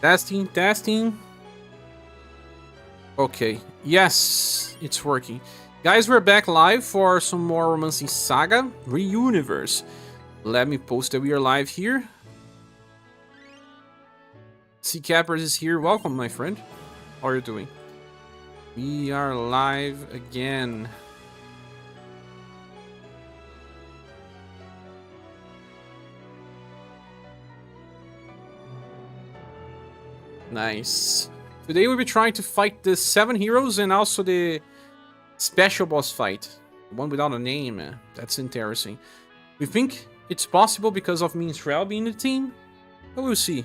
Testing, testing. Okay, yes, it's working. Guys, we're back live for some more Romancing Saga Reuniverse. Let me post that we are live here. C Cappers is here. Welcome, my friend. How are you doing? We are live again. Nice. Today we'll be trying to fight the 7 heroes and also the special boss fight. One without a name. That's interesting. We think it's possible because of Minstrel being in the team, but we'll see.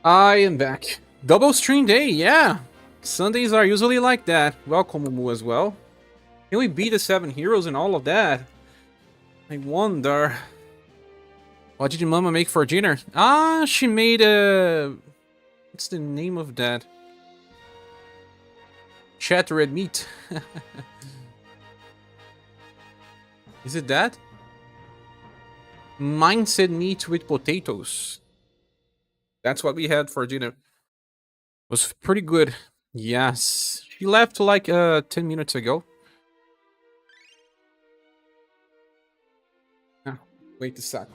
I am back. Double stream day, yeah. Sundays are usually like that. Welcome, Mumu, as well. Can we beat the 7 heroes and all of that? I wonder. What did Mama make for dinner? Ah, she made a... What's the name of that? Chattered meat. Is it that? Mindset meat with potatoes. That's what we had for dinner. Was pretty good. Yes. She left like 10 minutes ago. Ah, wait a sec.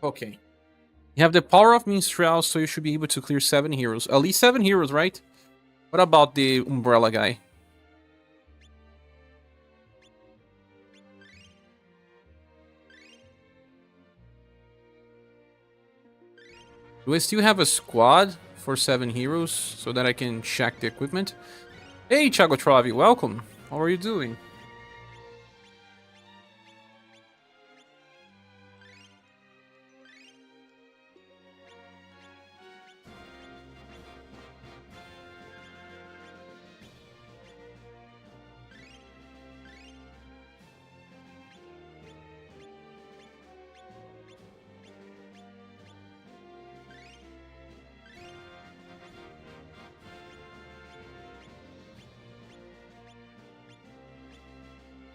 Okay. You have the power of Minstrel, so you should be able to clear 7 heroes. At least 7 heroes, right? What about the Umbrella guy? Do I still have a squad for 7 heroes so that I can check the equipment? Hey, Thiago Travi, welcome. How are you doing?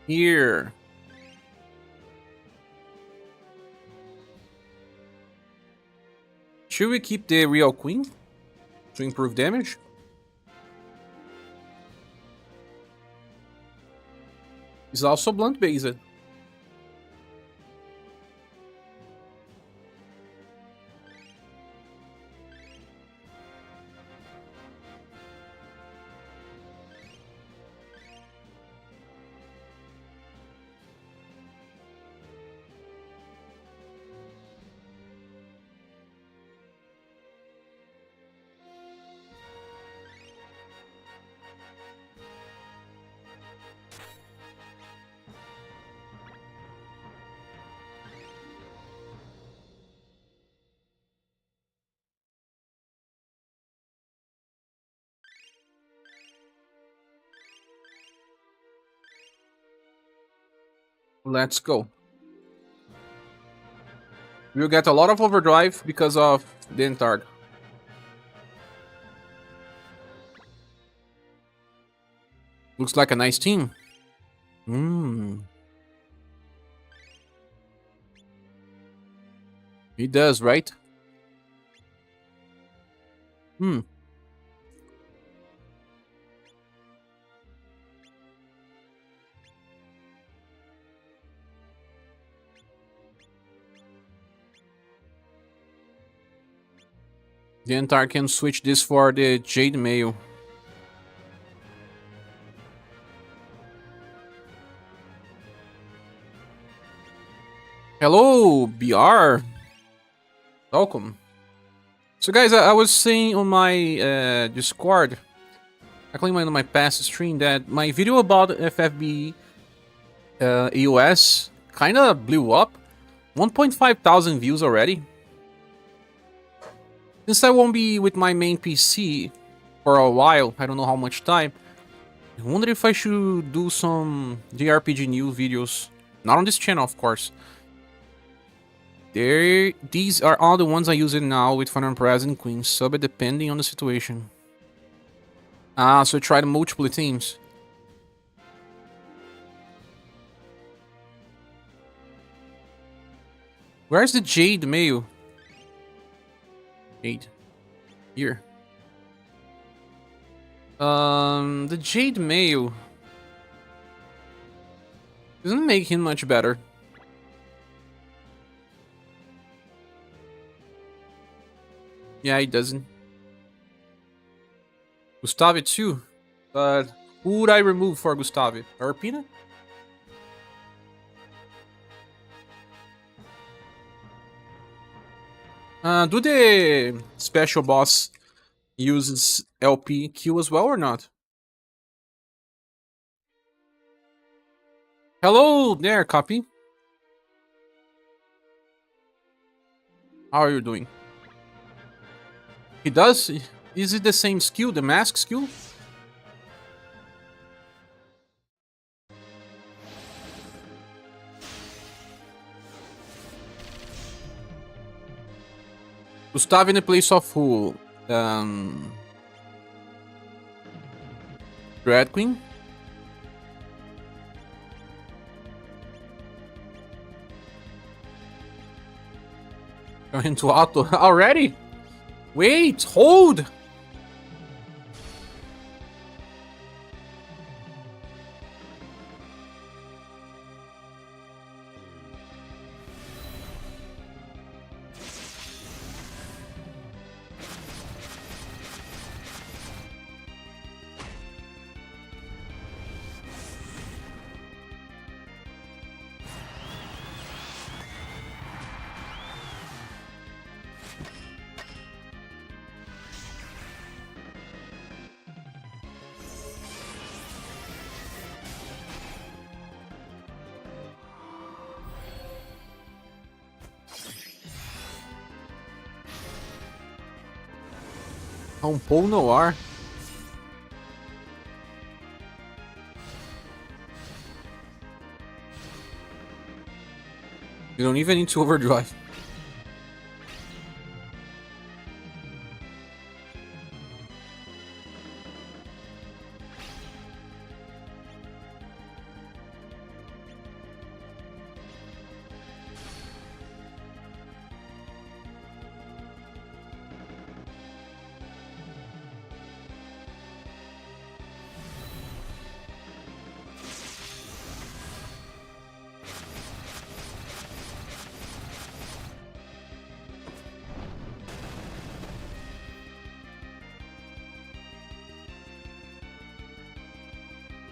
Here. Should we keep the Real Queen to improve damage? It's also blunt based. Let's go. We'll get a lot of overdrive because of the Entard. Looks like a nice team. He does, right? The Entire can switch this for the Jade Mail. Hello, BR. Welcome. So guys, I was saying on my Discord, I claimed on my past stream that my video about FFB EOS kind of blew up. 1.5 thousand views already. Since I won't be with my main PC for a while, I don't know how much time, I wonder if I should do some JRPG new videos. Not on this channel, of course. These are all the ones I use it now with Final Empress and Queen, sub it depending on the situation. Ah, so try the multiple teams. Where's the Jade Mail? Jade. Here. The Jade Mail doesn't make him much better. Yeah, he doesn't. Gustave too, but who would I remove for Gustave? Arpina? Do the special boss uses LPQ as well or not? Hello there, Copy. How are you doing? He does? Is it the same skill, the mask skill? Gustave in the place of who? Dread Queen? Going to auto already? Wait, hold! Um Paul Noir. You don't even need to overdrive.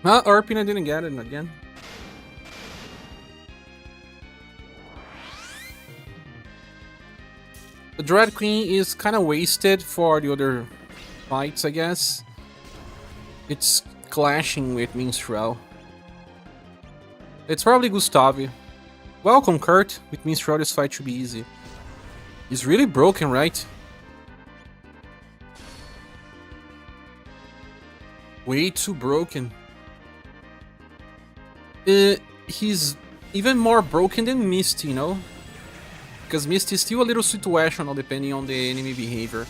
Arpina didn't get it again. The Dread Queen is kind of wasted for the other fights, I guess. It's clashing with Minstrel. It's probably Gustave. Welcome, Kurt. With Minstrel, this fight should be easy. He's really broken, right? Way too broken. He's even more broken than Misty, you know? Because Misty is still a little situational depending on the enemy behavior.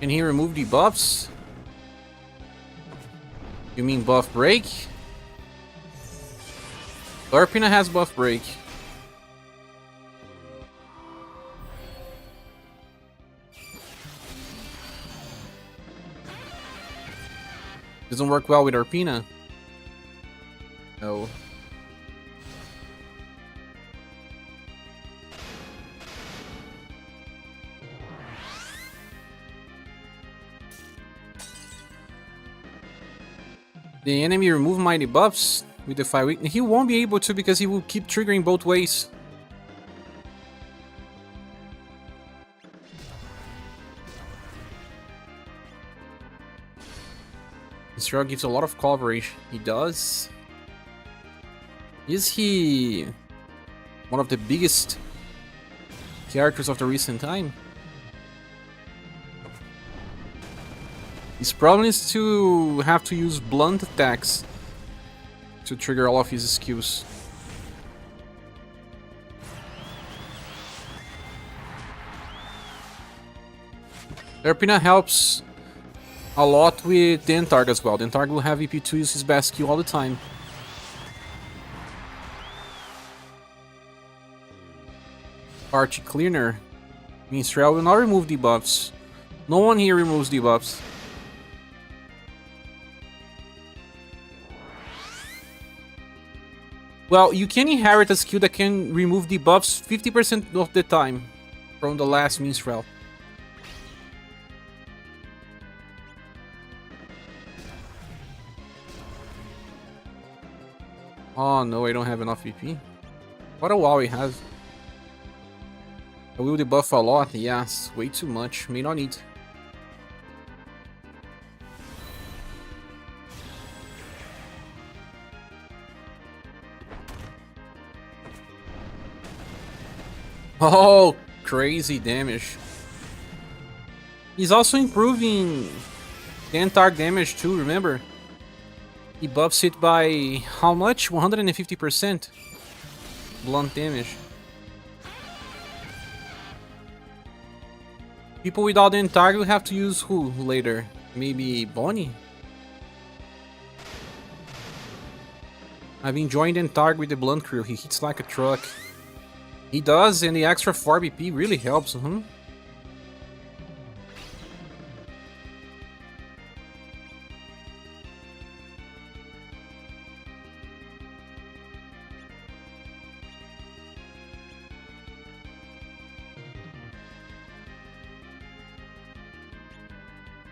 Can he remove the buffs? You mean buff break? Lurpina has buff break. Doesn't work well with Arpina. No. The enemy remove mighty buffs with the fire weakness. He won't be able to because he will keep triggering both ways. Israel gives a lot of coverage. He does. Is he one of the biggest characters of the recent time? His problem is to have to use blunt attacks to trigger all of his skills. Erpina helps a lot with Dentarg as well. Dentarg will have EP to use his best skill all the time. Party Cleaner. Minstrel will not remove debuffs. No one here removes debuffs. Well, you can inherit a skill that can remove debuffs 50% of the time from the last Minstrel. Oh no, I don't have enough VP. What a wow he has. I will debuff a lot, yes, way too much, may not need. Oh, crazy damage. He's also improving Dentarg damage too, remember? He buffs it by how much? 150% blunt damage. People without Dentarg will have to use who later? Maybe Bonnie? I've been enjoying Dentarg with the blunt crew. He hits like a truck. He does, and the extra 4 BP really helps.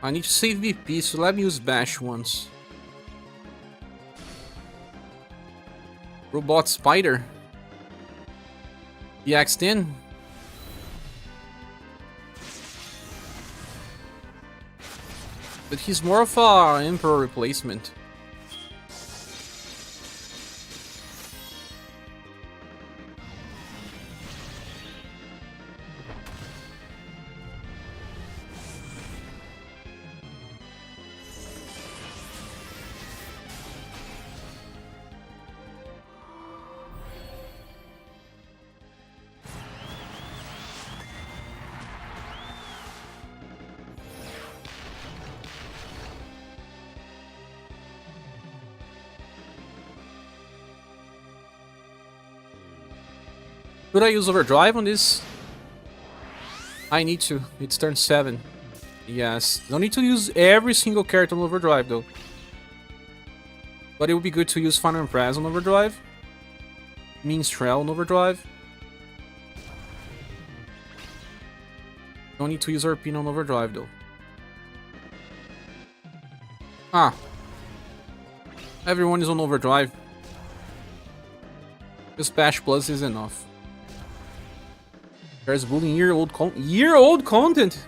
I need to save BP, so let me use Bash once. Robot Spider. EX10. But he's more of a Emperor replacement. Should I use Overdrive on this? I need to. It's turn 7. Yes. Don't need to use every single character on Overdrive though. But it would be good to use Final Impress on Overdrive. Minstrel on Overdrive. Don't need to use Arpina on Overdrive though. Ah. Everyone is on Overdrive. Just Bash Plus is enough. There's bullying year-old content.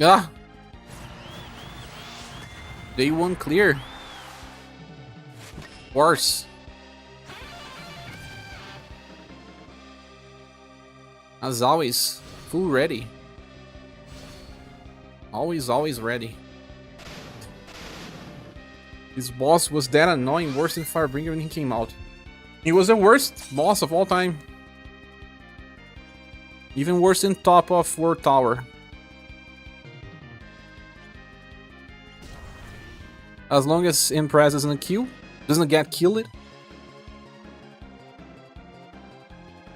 Ah! Day 1 clear. Worse. As always, full ready. Always ready. This boss was that annoying, worse than Firebringer when he came out. He was the worst boss of all time. Even worse than top of World Tower. As long as Empress doesn't get killed.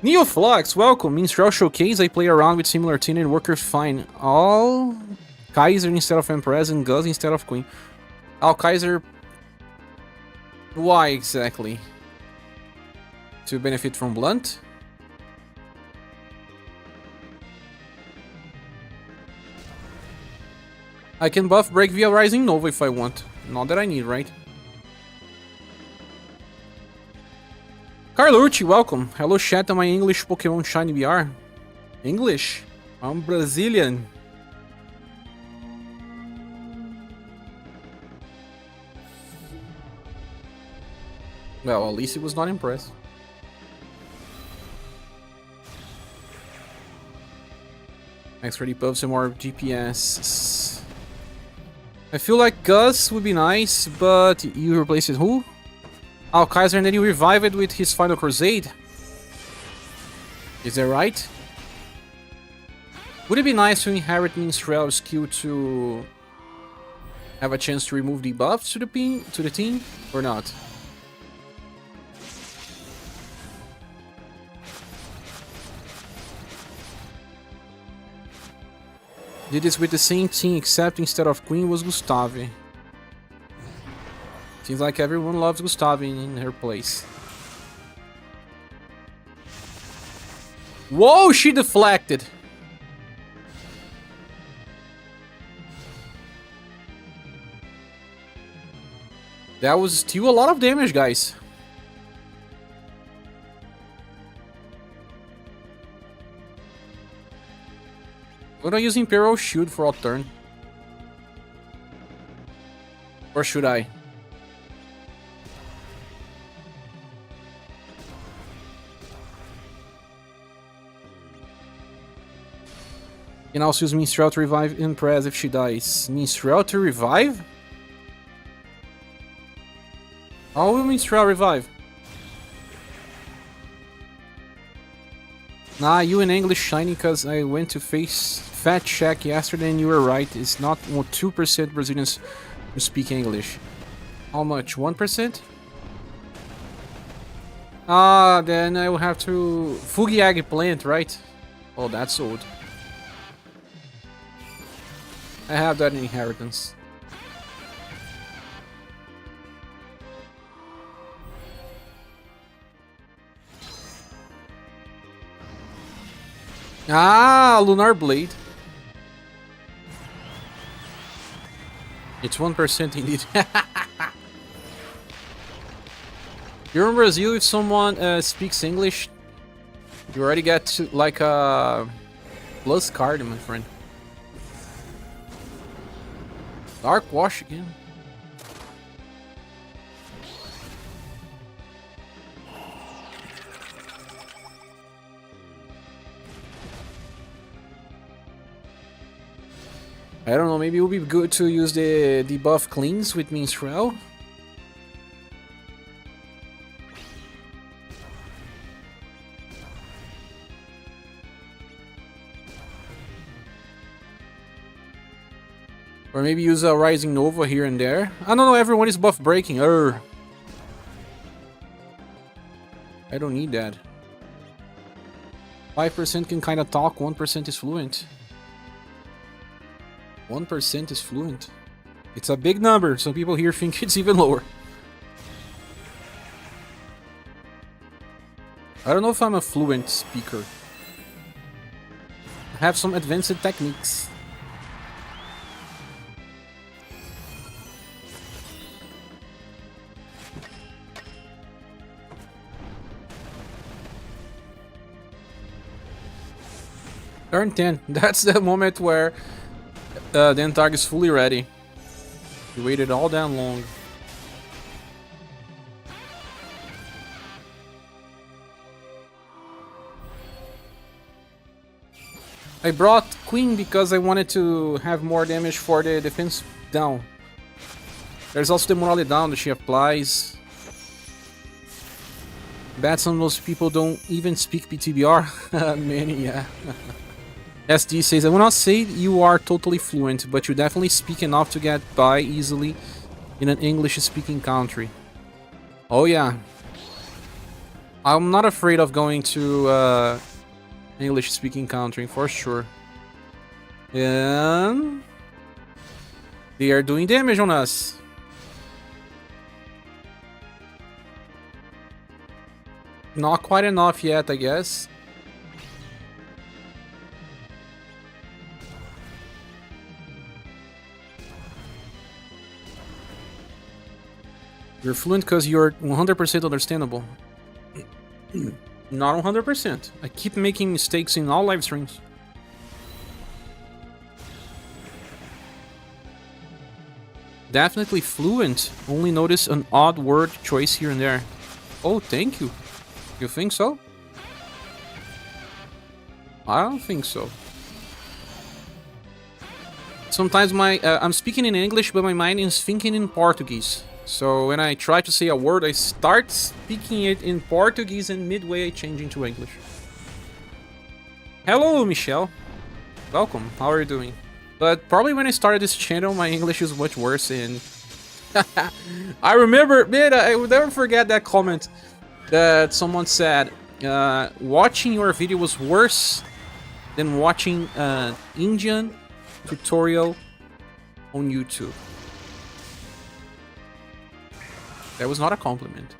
Neoflux, welcome. Minstrel Showcase, I play around with similar team and workers fine. All Kaiser instead of Empress and Gus instead of Queen. All Kaiser. Why exactly? To benefit from Blunt? I can buff break via Rising Nova if I want. Not that I need, right? Carlucci, welcome. Hello chat on my English Pokemon Shiny BR. English? I'm Brazilian. Well, at least he was not impressed. Thanks for the buff, some more GPS. I feel like Gus would be nice, but you replace it who? Oh, Kaiser, and then you revive it with his Final Crusade. Is that right? Would it be nice to inherit Minstrel's skill to have a chance to remove debuffs to the team, or not? Did this with the same team, except instead of Queen was Gustave. Seems like everyone loves Gustave in her place. Whoa, she deflected! That was still a lot of damage, guys. I'm gonna use Imperial Shield for a turn. Or should I? You can also use Minstrel to revive Impress if she dies. Minstrel to revive? How will Minstrel revive? Nah, you in English shiny because I went to face Fat Check yesterday and you were right. It's not 2% Brazilians who speak English. How much? 1%? Ah, then I will have to... Fugi Eggplant, right? Oh, that's old. I have that inheritance. Ah, Lunar Blade. It's 1% indeed. You're in Brazil, if someone speaks English, you already get to, like a plus card, my friend. Dark Wash again. I don't know, maybe it would be good to use the debuff cleans with Minstrel. Or maybe use a Rising Nova here and there. I don't know, everyone is buff breaking. I don't need that. 5% can kinda talk, 1% is fluent. 1% is fluent. It's a big number. Some people here think it's even lower. I don't know if I'm a fluent speaker. I have some advanced techniques. Turn 10. That's the moment where The Entag is fully ready. We waited all damn long. I brought Queen because I wanted to have more damage for the defense down. There's also the morale down that she applies. Bet some of those people don't even speak PTBR. Many, yeah. SD says, I will not say you are totally fluent, but you definitely speak enough to get by easily in an English-speaking country. Oh yeah. I'm not afraid of going to English-speaking country, for sure. And they are doing damage on us. Not quite enough yet, I guess. You're fluent because you're 100% understandable. Not 100%. I keep making mistakes in all live streams. Definitely fluent. Only notice an odd word choice here and there. Oh, thank you. You think so? I don't think so. Sometimes I'm speaking in English, but my mind is thinking in Portuguese. So when I try to say a word, I start speaking it in Portuguese and midway I change into English. Hello, Michelle. Welcome. How are you doing? But probably when I started this channel, my English is much worse. And I remember, man, I will never forget that comment that someone said, watching your video was worse than watching an Indian tutorial on YouTube. That was not a compliment.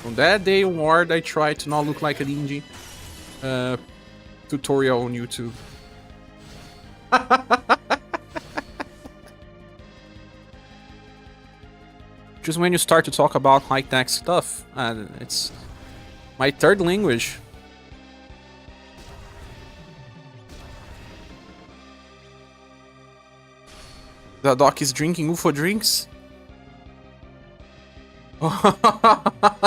From that day onward, I tried to not look like an Indian tutorial on YouTube. Just when you start to talk about high-tech stuff, it's my third language. The doc is drinking UFO drinks.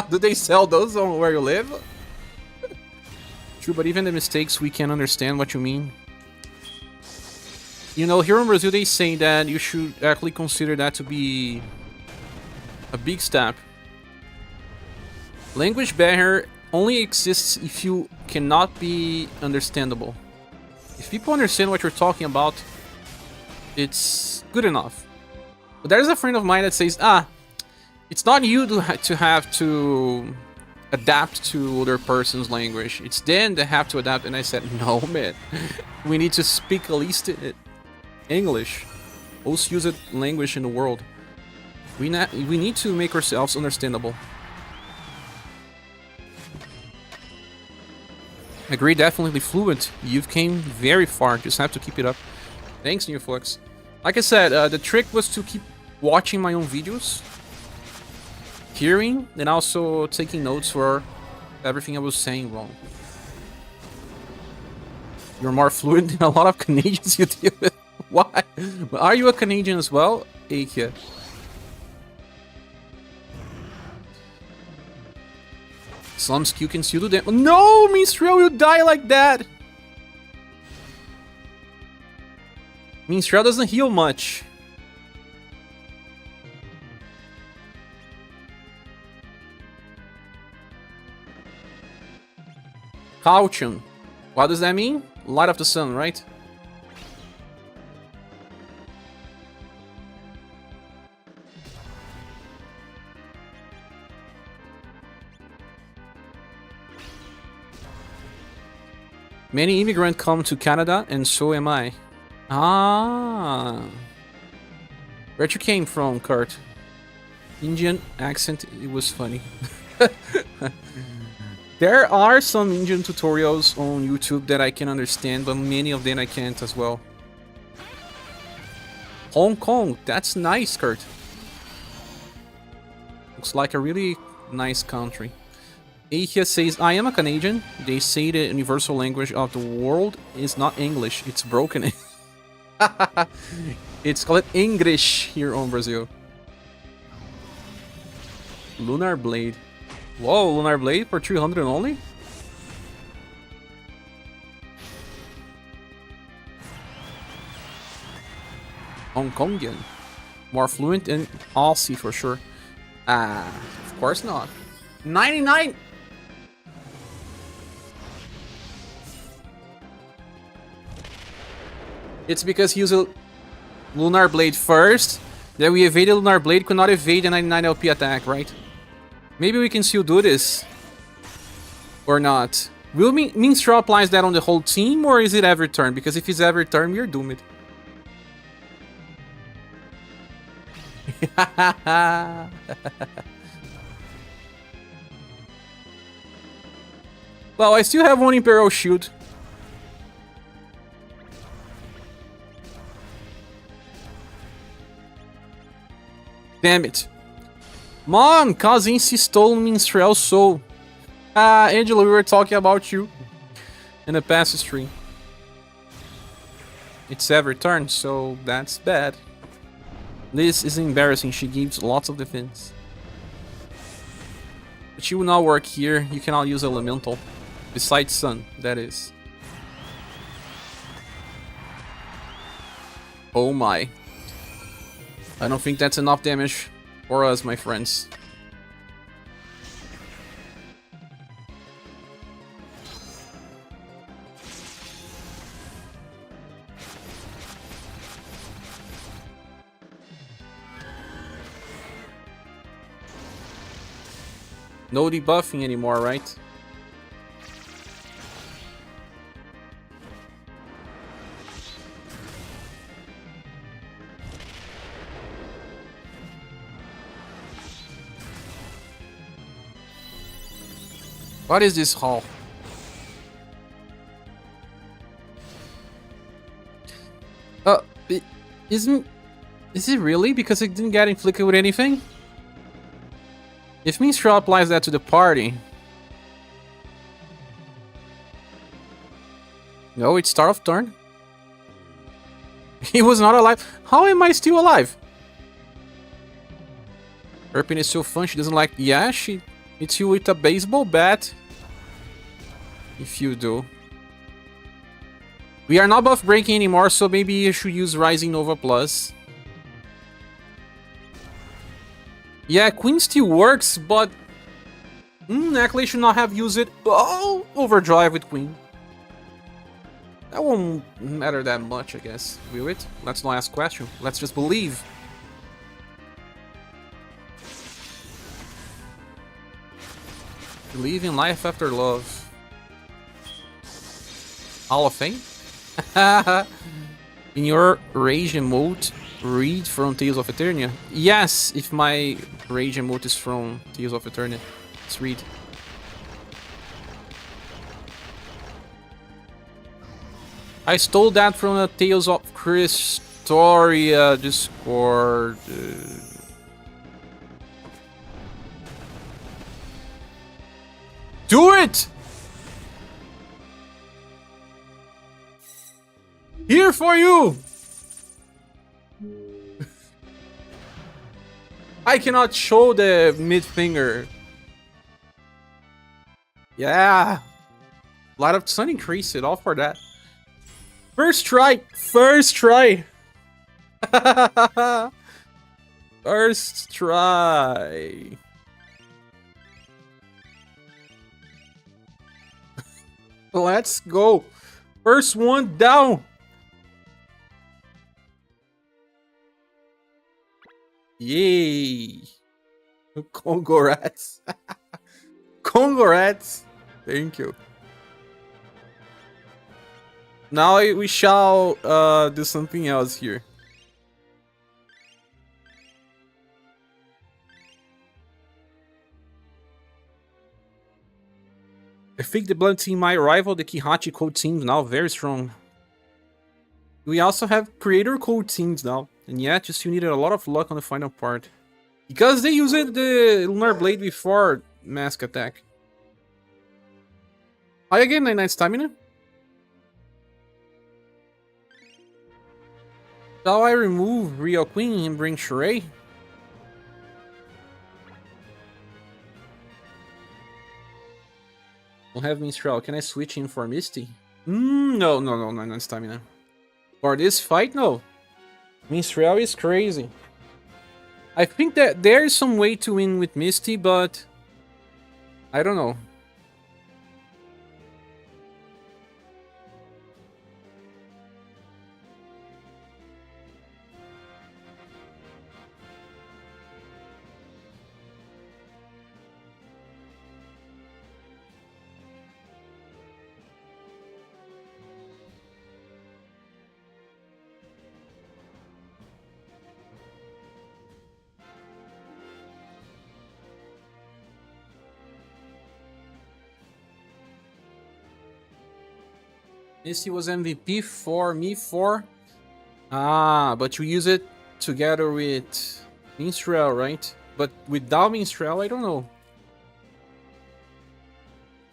Do they sell those on where you live? True, but even the mistakes, we can understand what you mean. You know, here in Brazil, they say that you should actually consider that to be a big step. Language barrier only exists if you cannot be understandable. If people understand what you're talking about, it's good enough. But there's a friend of mine that says, it's not you to have to adapt to other person's language. It's them that have to adapt. And I said, no, man. We need to speak at least English. Most used language in the world. We need to make ourselves understandable. Agree, definitely fluent. You've came very far. Just have to keep it up. Thanks, Newflux. Like I said, the trick was to keep watching my own videos, hearing, and also taking notes for everything I was saying wrong. You're more fluent than a lot of Canadians you deal with. Why? Are you a Canadian as well, Akia? Some skill can still do that. No, Minstrel, you die like that! Minstrel doesn't heal much. Caution. What does that mean? Light of the sun, right? Many immigrants come to Canada, and so am I. Ah. Where'd you came from, Kurt? Indian accent, it was funny. There are some Indian tutorials on YouTube that I can understand, but many of them I can't as well. Hong Kong, that's nice, Kurt. Looks like a really nice country. Ahia says, I am a Canadian. They say the universal language of the world is not English, it's broken. It's called English here on Brazil. Lunar Blade. Whoa, Lunar Blade for 300 only? Hong Kongian. More fluent in Aussie for sure. Of course not. 99! It's because he used a Lunar Blade first, then we evaded Lunar Blade, could not evade the 99 LP attack, right? Maybe we can still do this. Or not. Will Minstrel applies that on the whole team, or is it every turn? Because if it's every turn, we're doomed. Well, I still have one Imperial Shield. Damn it. Mom, Kazinci stole Minstrel's soul. Angela, we were talking about you in the past stream. It's every turn, so that's bad. This is embarrassing. She gives lots of defense. But she will not work here. You cannot use Elemental. Besides Sun, that is. Oh my. I don't think that's enough damage for us, my friends. No debuffing anymore, right? What is this hall? Is it really? Because it didn't get inflicted with anything? If Minstrel applies that to the party... No, it's start of turn. He was not alive. How am I still alive? Erpin is so fun, she doesn't like... Yeah, she hits you with a baseball bat. If you do. We are not buff breaking anymore, so maybe you should use Rising Nova Plus. Yeah, Queen still works, but... actually should not have used it. Oh, Overdrive with Queen. That won't matter that much, I guess. Will it? Let's not ask question. Let's just believe. Believe in life after love. Hall of Fame? In your rage emote, read from Tales of Eternia. Yes, if my rage emote is from Tales of Eternia. Let's read. I stole that from the Tales of Christoria Discord. Do it! Here for you! I cannot show the mid finger. Yeah. Light of Sun increase it all for that. First try! First try! First try. Let's go. First one down. Yay. Congrats. Congrats. Thank you. Now we shall do something else here. I think the Blood team might rival the Kihachi code teams now, very strong. We also have creator code teams now, and yeah, just you needed a lot of luck on the final part. Because they used the Lunar Blade before Mask Attack. Hi again, 99 stamina. Shall I remove Real Queen and bring Sheree? Don't have Minstrel. Can I switch in for Misty? No, 99 stamina. For this fight, no. Minstrel is crazy. I think that there is some way to win with Misty, but I don't know. Misty was MVP for me for... Ah, but you use it together with Minstrel, right? But without Minstrel, I don't know.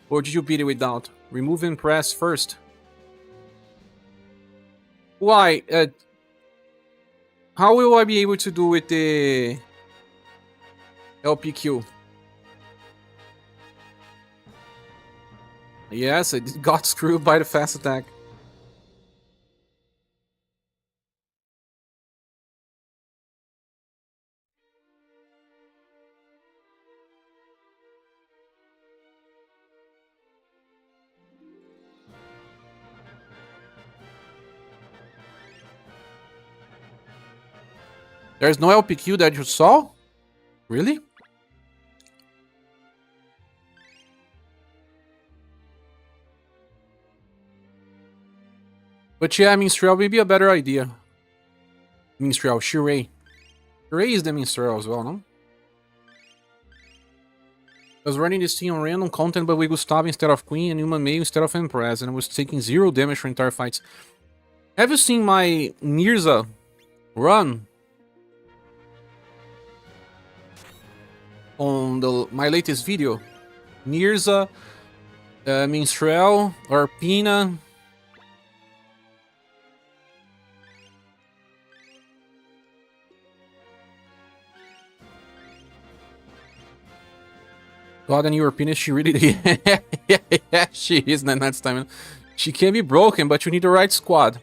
Or did you beat it without? Remove and press first. Why? How will I be able to do with the LPQ? Yes, I got screwed by the fast attack. There's no LPQ that you saw? Really? But yeah, Minstrel may be a better idea. Minstrel, Sheree. Sheree is the Minstrel as well, no? I was running this team on random content, but with Gustavo instead of Queen and Uma Mail instead of Empress, and I was taking 0 damage for entire fights. Have you seen my Mirza run? On my latest video? Mirza, Minstrel, Arpina. God, and Arpina, she really... yeah, she is, that's time. She can be broken, but you need the right squad.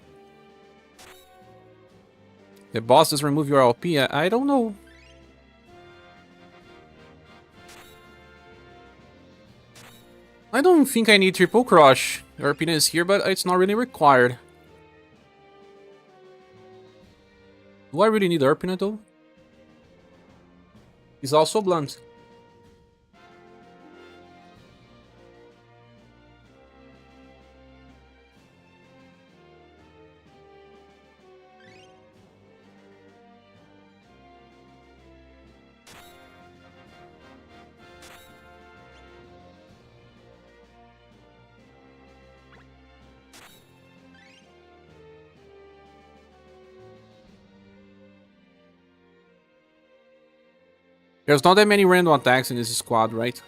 The boss does remove your LP? I don't know. I don't think I need triple crush. Arpina is here, but it's not really required. Do I really need Arpina though? He's also blunt. There's not that many random attacks in this squad, right?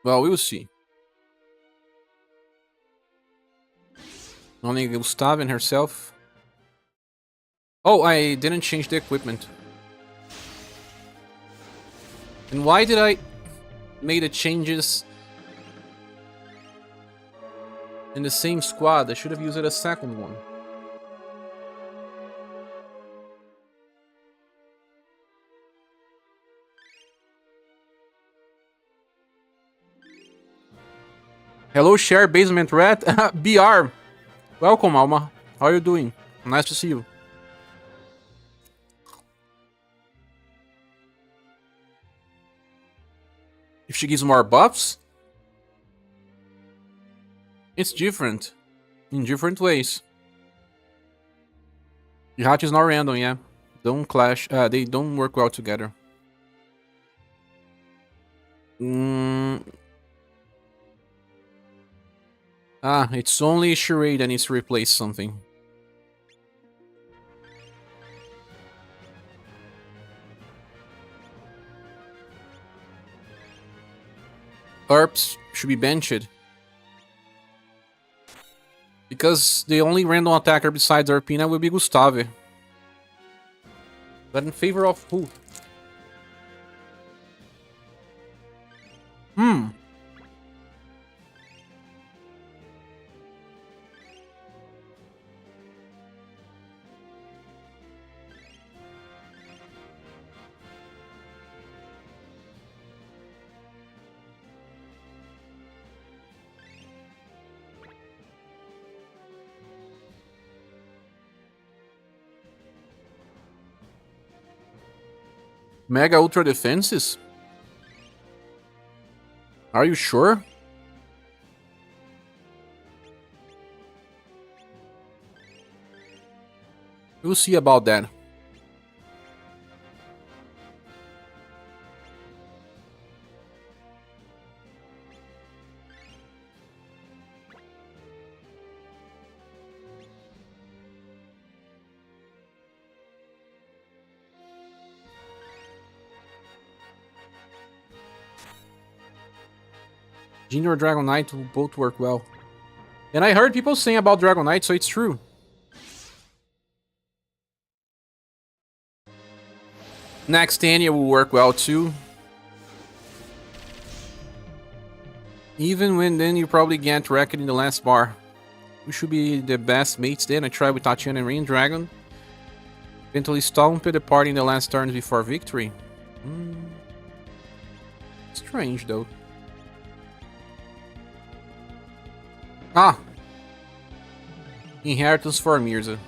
Well, we'll see. Only Gustave and herself. Oh, I didn't change the equipment. And why did I make the changes in the same squad? I should have used a second one. Hello, Share Basement Rat. BR. Welcome, Alma. How are you doing? Nice to see you. If she gives more buffs, it's different. In different ways. Yacht is not random, yeah. Don't clash. They don't work well together. Ah, it's only Charade that needs to replace something. Arps should be benched. Because the only random attacker besides Arpina will be Gustave. But in favor of who? Mega Ultra Defenses? Are you sure? We'll see about that. Genie or Dragon Knight will both work well. And I heard people saying about Dragon Knight, so it's true. Next Tanya will work well too. Even when then you probably get wrecked in the last bar. We should be the best mates then. I tried with Tatiana and Rain Dragon. Eventually stomped the party in the last turns before victory. Strange though. Ah! Inheritance for Mirza.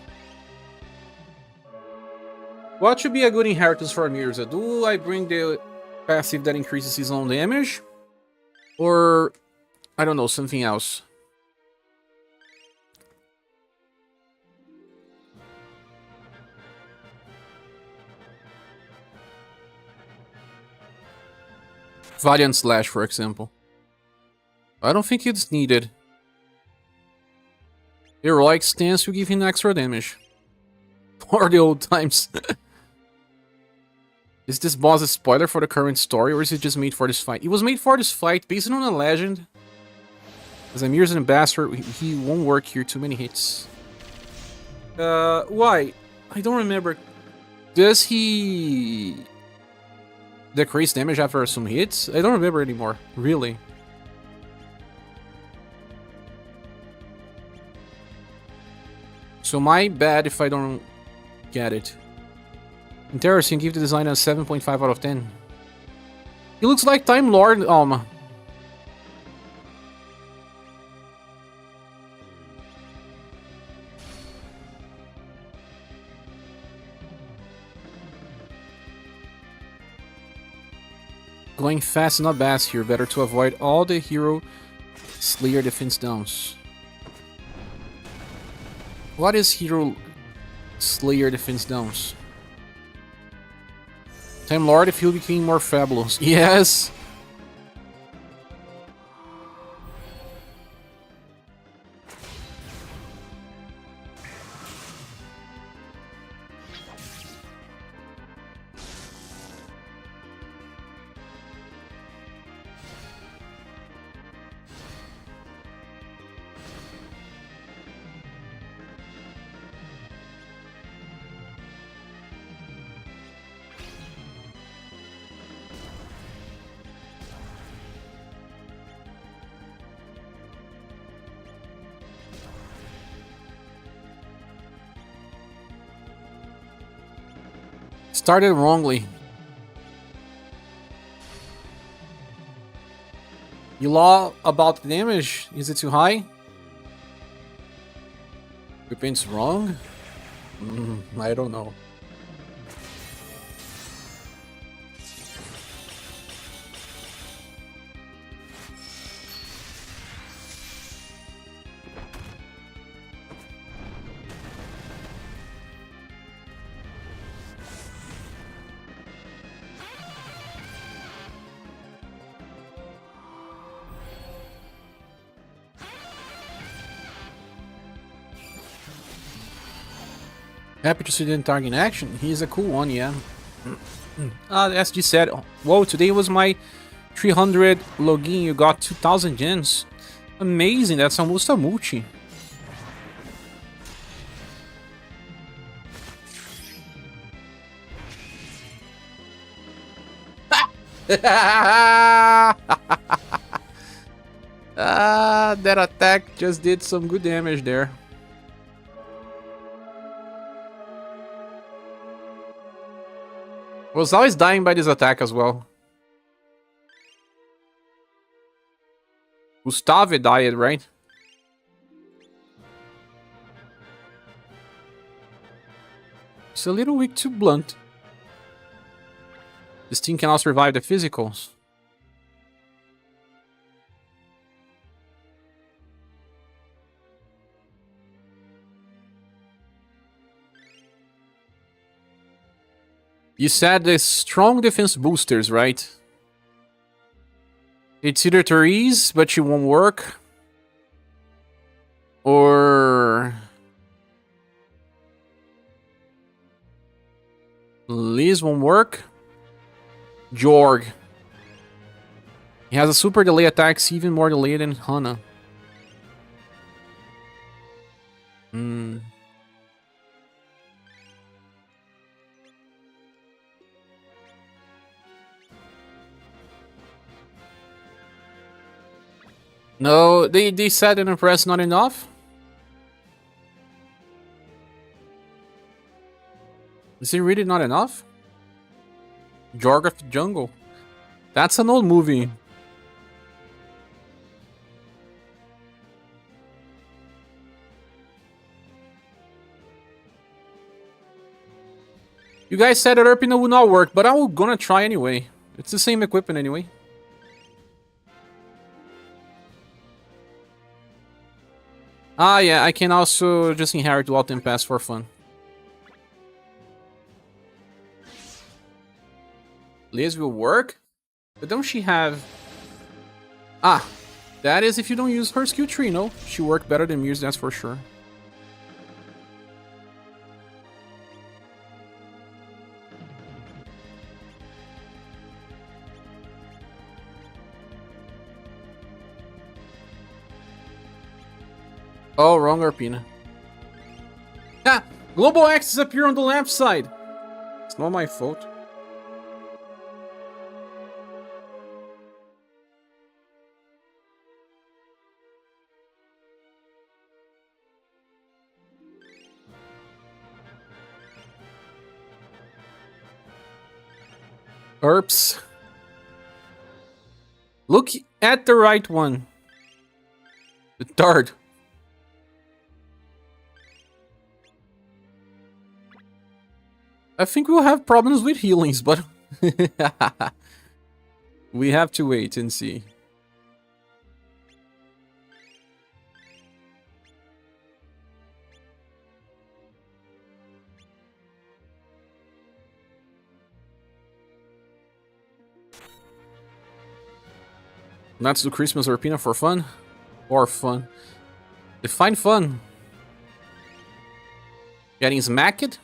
What should be a good inheritance for Mirza? Do I bring the passive that increases his own damage? Or, I don't know, something else? Valiant Slash, for example. I don't think it's needed. Heroic Stance will give him extra damage. For the old times. Is this boss a spoiler for the current story, or is it just made for this fight? It was made for this fight, based on a legend. As Amir's an ambassador, he won't work here, too many hits. Why? I don't remember. Does he decrease damage after some hits? I don't remember anymore, really. So my bad if I don't get it. Interesting, give the design a 7.5 out of 10. He looks like Time Lord Alma. Going fast, not bass here. Better to avoid all the hero Slayer defense downs. What is hero Slayer defense downs? Time Lord if he became more fabulous. Yes! Started wrongly. You law about the damage? Is it too high? Weapons wrong? I don't know. Happy to see the target in action. He's a cool one, yeah. SG said, whoa, today was my 300 login. You got 2,000 gems. Amazing, that's almost a multi. That attack just did some good damage there. Was always dying by this attack as well. Gustave died, right? It's a little weak to blunt. This team cannot survive the physicals. You said the strong defense boosters, right? It's either Therese, but she won't work. Or... Liz won't work. Jorg. He has a super delay attacks, even more delayed than Hana. No, they said an impress not enough. Is it really not enough? Jorg of the Jungle. That's an old movie. You guys said that Erpina would not work, but I'm gonna try anyway. It's the same equipment anyway. Ah, yeah, I can also just inherit Walt and Pass for fun. Liz will work? But don't she have... Ah, that is if you don't use her skill tree, no? She worked better than Mir's, that's for sure. Oh, wrong Arpina. Ah! Global axes appear on the left side! It's not my fault. Erps. Look at the right one. The third. I think we'll have problems with healings, but we have to wait and see. Let's do Christmas Arpina for fun. Or fun. Define fun. Getting smacked?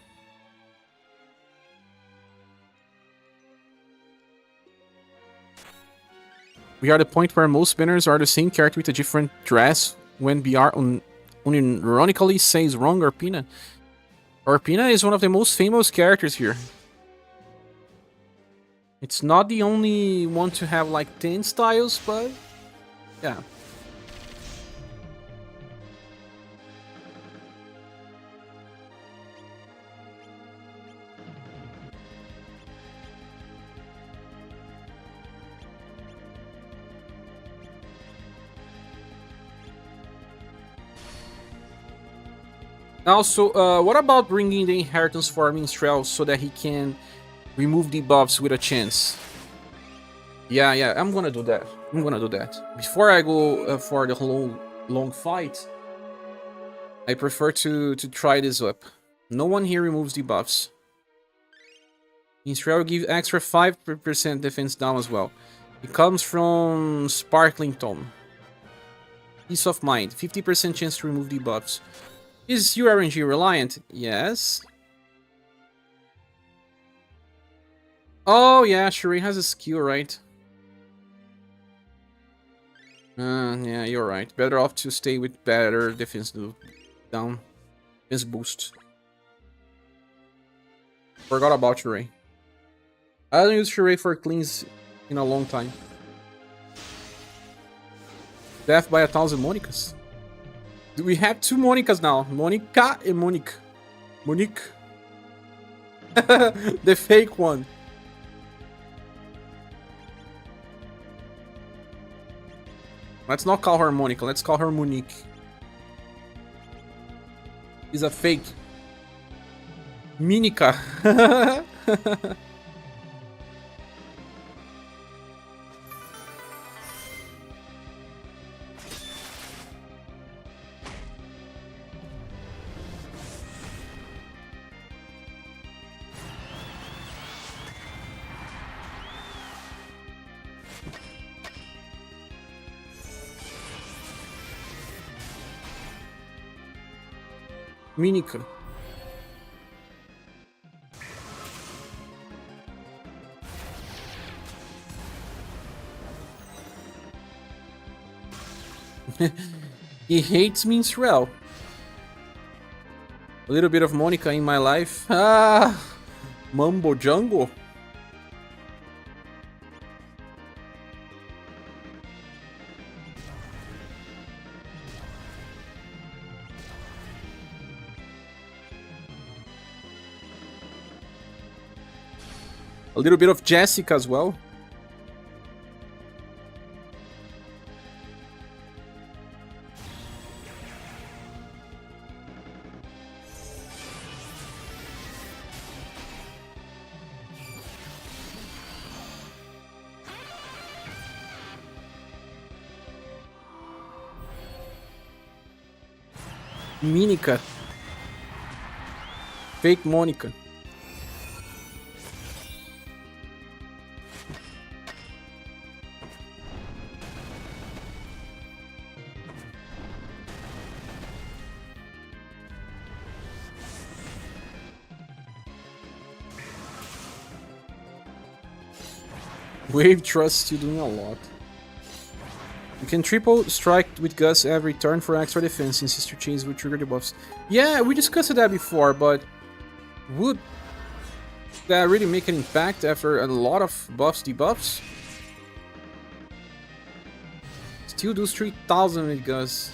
We are at the point where most spinners are the same character with a different dress when BR unironically says wrong Arpina. Arpina is one of the most famous characters here. It's not the only one to have like 10 styles, but yeah. Also, what about bringing the inheritance for Minstrel so that he can remove debuffs with a chance? Yeah, I'm gonna do that. Before I go for the long fight, I prefer to try this up. No one here removes debuffs. Minstrel will give extra 5% defense down as well. It comes from Sparkling Tome. Peace of Mind, 50% chance to remove debuffs. Is your RNG reliant? Yes. Oh yeah, Shuri has a skill, right? Yeah, you're right. Better off to stay with better defense down. Defense boost. Forgot about Shuri. I haven't used Shuri for cleans in a long time. Death by 1,000 Monicas. We have 2 Monicas now. Monica and Monique. Monique. The fake one. Let's not call her Monica, let's call her Monique. She's a fake. Minica. Minica. He hates me in Srel. A little bit of Monica in my life. Ah, Mumbo Jungle. A little bit of Jessica as well. Minica. Fake Monica. Wave trusts you doing a lot. You can triple strike with Gus every turn for extra defense since Sister Chains will trigger the buffs. Yeah, we discussed that before, but would that really make an impact after a lot of buffs debuffs? Still do 3,000 with Gus.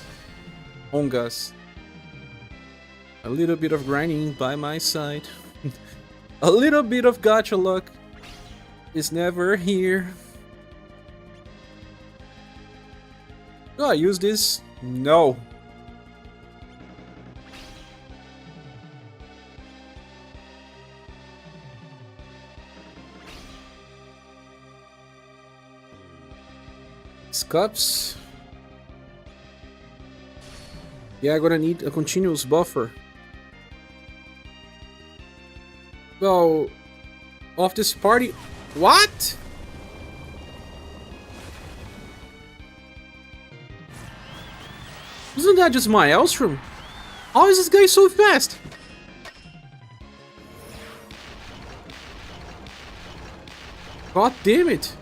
On Gus. A little bit of grinding by my side. A little bit of gacha luck is never here. Do I use this? No. Scups. Yeah, I'm gonna need a continuous buffer. Well, off this party. What? Isn't that just my Elstrom? How is this guy so fast? God damn it.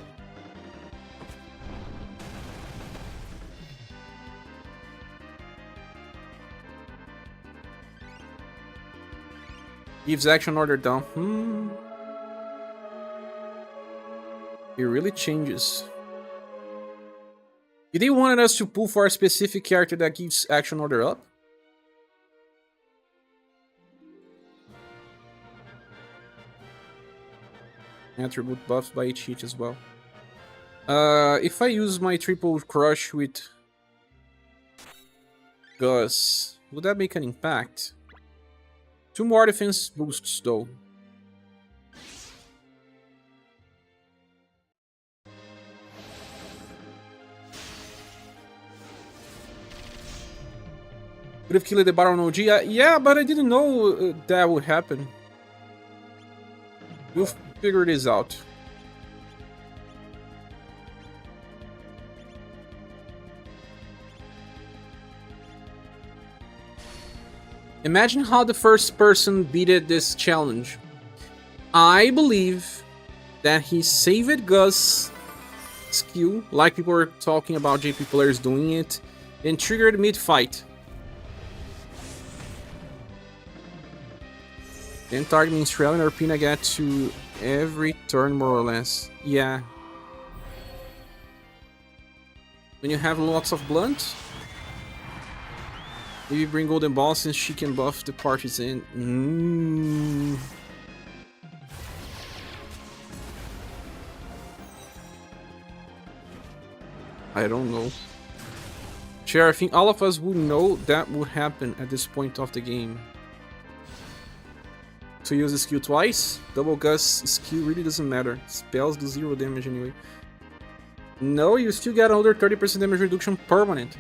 Gives action order down. It really changes. Did they wanted us to pull for a specific character that gives action order up? Attribute buffs by each hit as well. If I use my triple crush with Gus, would that make an impact? 2 more defense boosts though. Would have killed the Baron OG. Yeah, but I didn't know that would happen. We'll figure this out. Imagine how the first person beat this challenge. I believe that he saved Gus skill, like people were talking about JP players doing it, and triggered mid-fight. Then targeting Australian or Pinagat to every turn, more or less. Yeah. When you have lots of blunt, maybe bring Golden Ball since she can buff the partisan. I don't know. Chair, I think all of us would know that would happen at this point of the game. To use the skill twice, double Gus skill really doesn't matter. Spells do 0 damage anyway. No, you still get another 30% damage reduction permanent.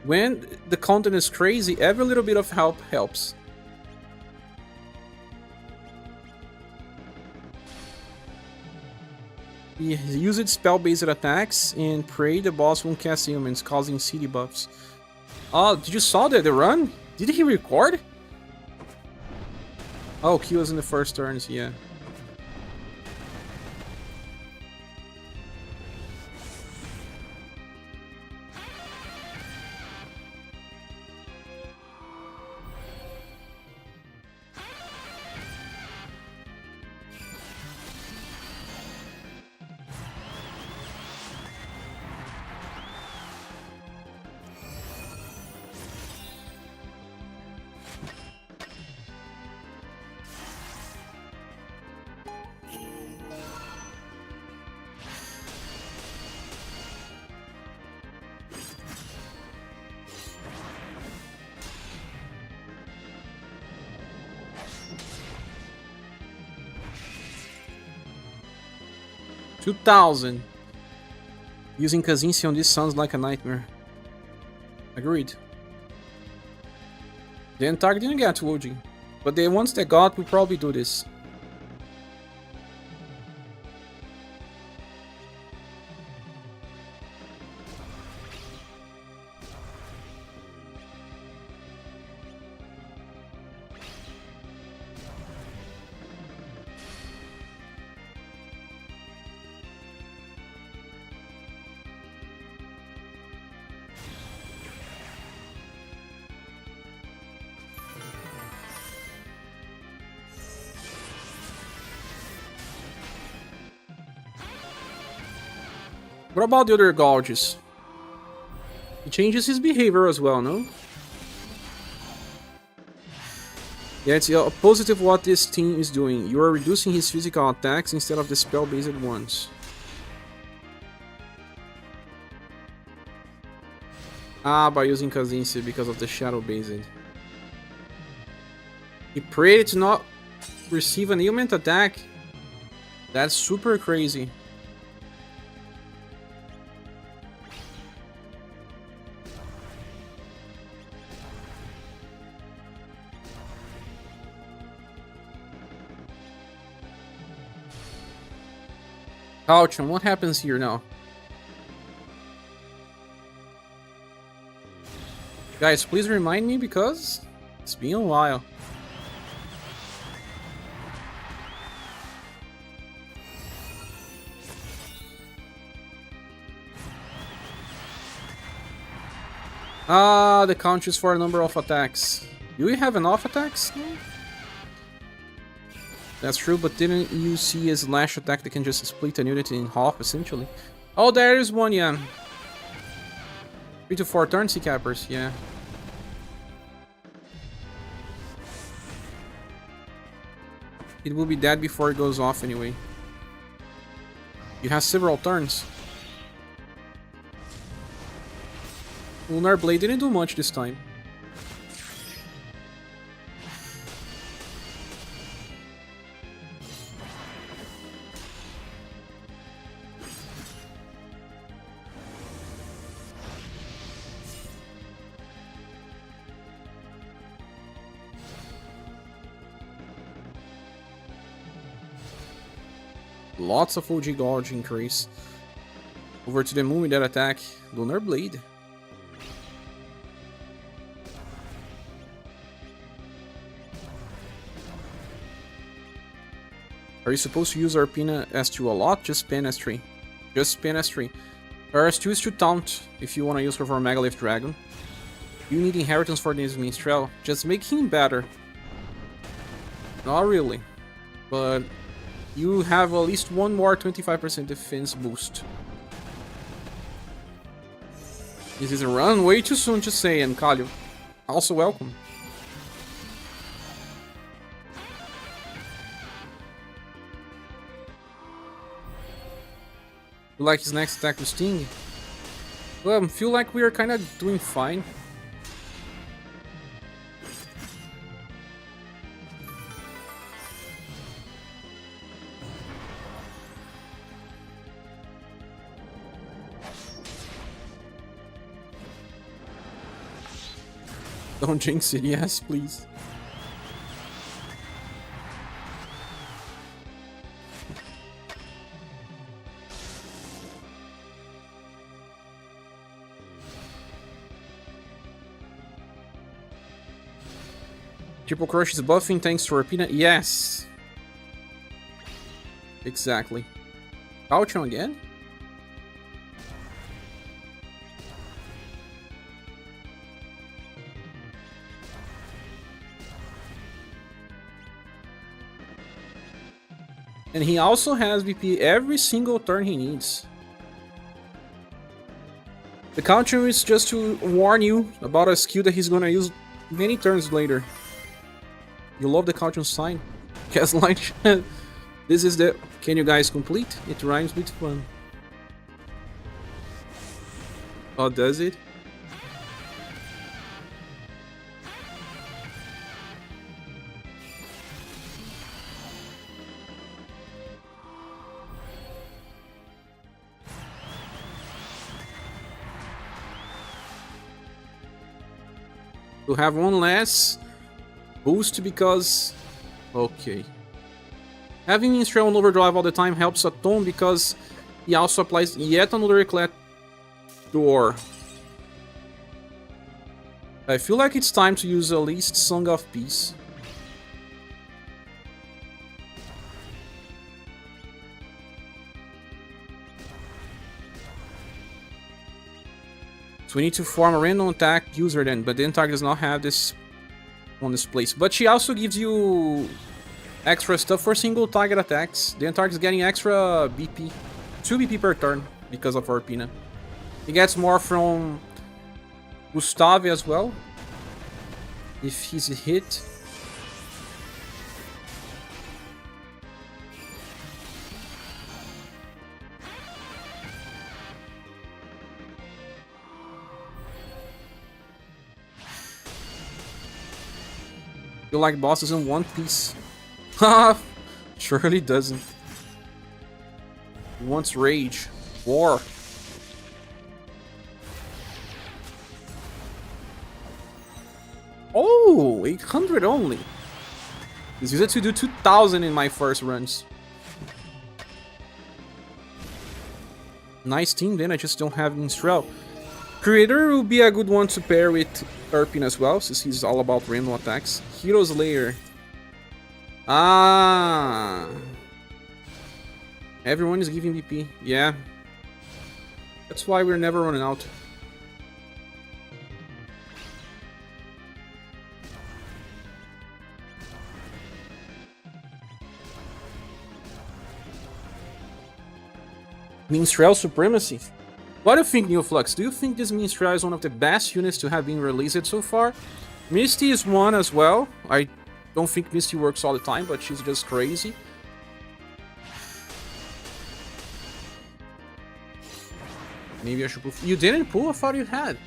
When the content is crazy, every little bit of help helps. He used spell-based attacks and pray the boss won't cast ailments, causing CD buffs. Oh, did you saw that the run? Did he record? Oh, he was in the first turns, yeah. $2,000. Using Kazinci on this sounds like a nightmare. Agreed. The Antarctic didn't get to OG, but the ones that got will probably do this. What about the other gouges? He changes his behavior as well, no? Yeah, it's a positive what this team is doing. You are reducing his physical attacks instead of the spell-based ones. Ah, by using Kazinci because of the shadow-based. He prayed to not receive an ailment attack. That's super crazy. Ouch, and what happens here now? Guys, please remind me because it's been a while. Ah, the count is for a number of attacks. Do we have enough attacks? No? That's true, but didn't you see a slash attack that can just split an unit in half, essentially? Oh, there is one, yeah. 3 to 4 turn sea cappers, yeah. It will be dead before it goes off anyway. You have several turns. Lunar Blade didn't do much this time. Lots of OG gauge increase. Over to the moon with that attack. Lunar Blade. Are you supposed to use Arpina S2 a lot? Just spam S3. Just spam S3. S2 is to taunt if you want to use her for a Megalith Dragon. You need inheritance for this Minstrel. Just make him better. Not really. But you have at least one more 25% defense boost. This is a run way too soon to say, and Kalio. Also welcome. You like his next attack with Sting? Well, I feel like we are kind of doing fine. Don't jinx it, yes, please. Triple Crush is buffing thanks to Arpina? Yes. Exactly. Caution again? And he also has VP every single turn he needs. The counter is just to warn you about a skill that he's gonna use many turns later. You love the counter sign? Gaslight. This is the... Can you guys complete? It rhymes with fun. Oh, does it? To have one less boost because... Okay. Having Minstrel on overdrive all the time helps a ton because he also applies yet another Eclat door. I feel like it's time to use at least Song of Peace. So we need to form a random attack user then, but then target does not have this on this place. But she also gives you extra stuff for single target attacks. The target is getting extra BP, 2 BP per turn because of Arpina. He gets more from Gustave as well, if he's hit. You like bosses in One Piece? Haha, surely doesn't. He wants rage, war. Oh, 800 only. This used to do 2000 in my first runs. Nice team, then I just don't have Minstrel. Creator will be a good one to pair with Erpin as well, since he's all about random attacks. Hero Slayer. Ah. Everyone is giving VP. Yeah. That's why we're never running out. Minstrel Supremacy. What do you think, Neoflux? Do you think this Minstrel is one of the best units to have been released so far? Misty is one as well. I don't think Misty works all the time, but she's just crazy. Maybe I should pull... You didn't pull? I thought you had.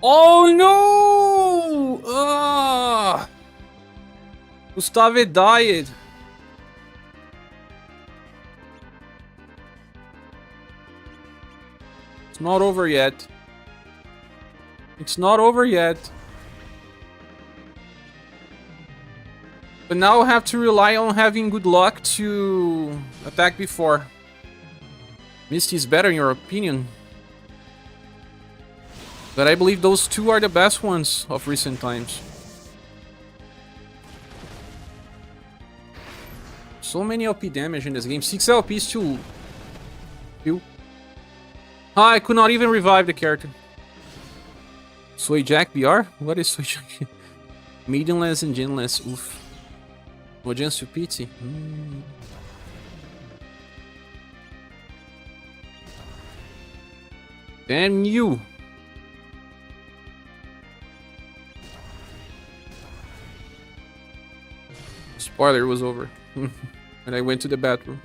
Oh no! Ah! Gustave died. It's not over yet. It's not over yet. But now I have to rely on having good luck to attack before. Misty is better in your opinion. But I believe those two are the best ones of recent times. So many LP damage in this game. 6 LP is too few. Ah, I could not even revive the character. Soy Jack BR? What is Soy Jack? Mediumless and ginless. Oof. Ojan Supiti? Damn you! Spoiler, was over. And I went to the bathroom.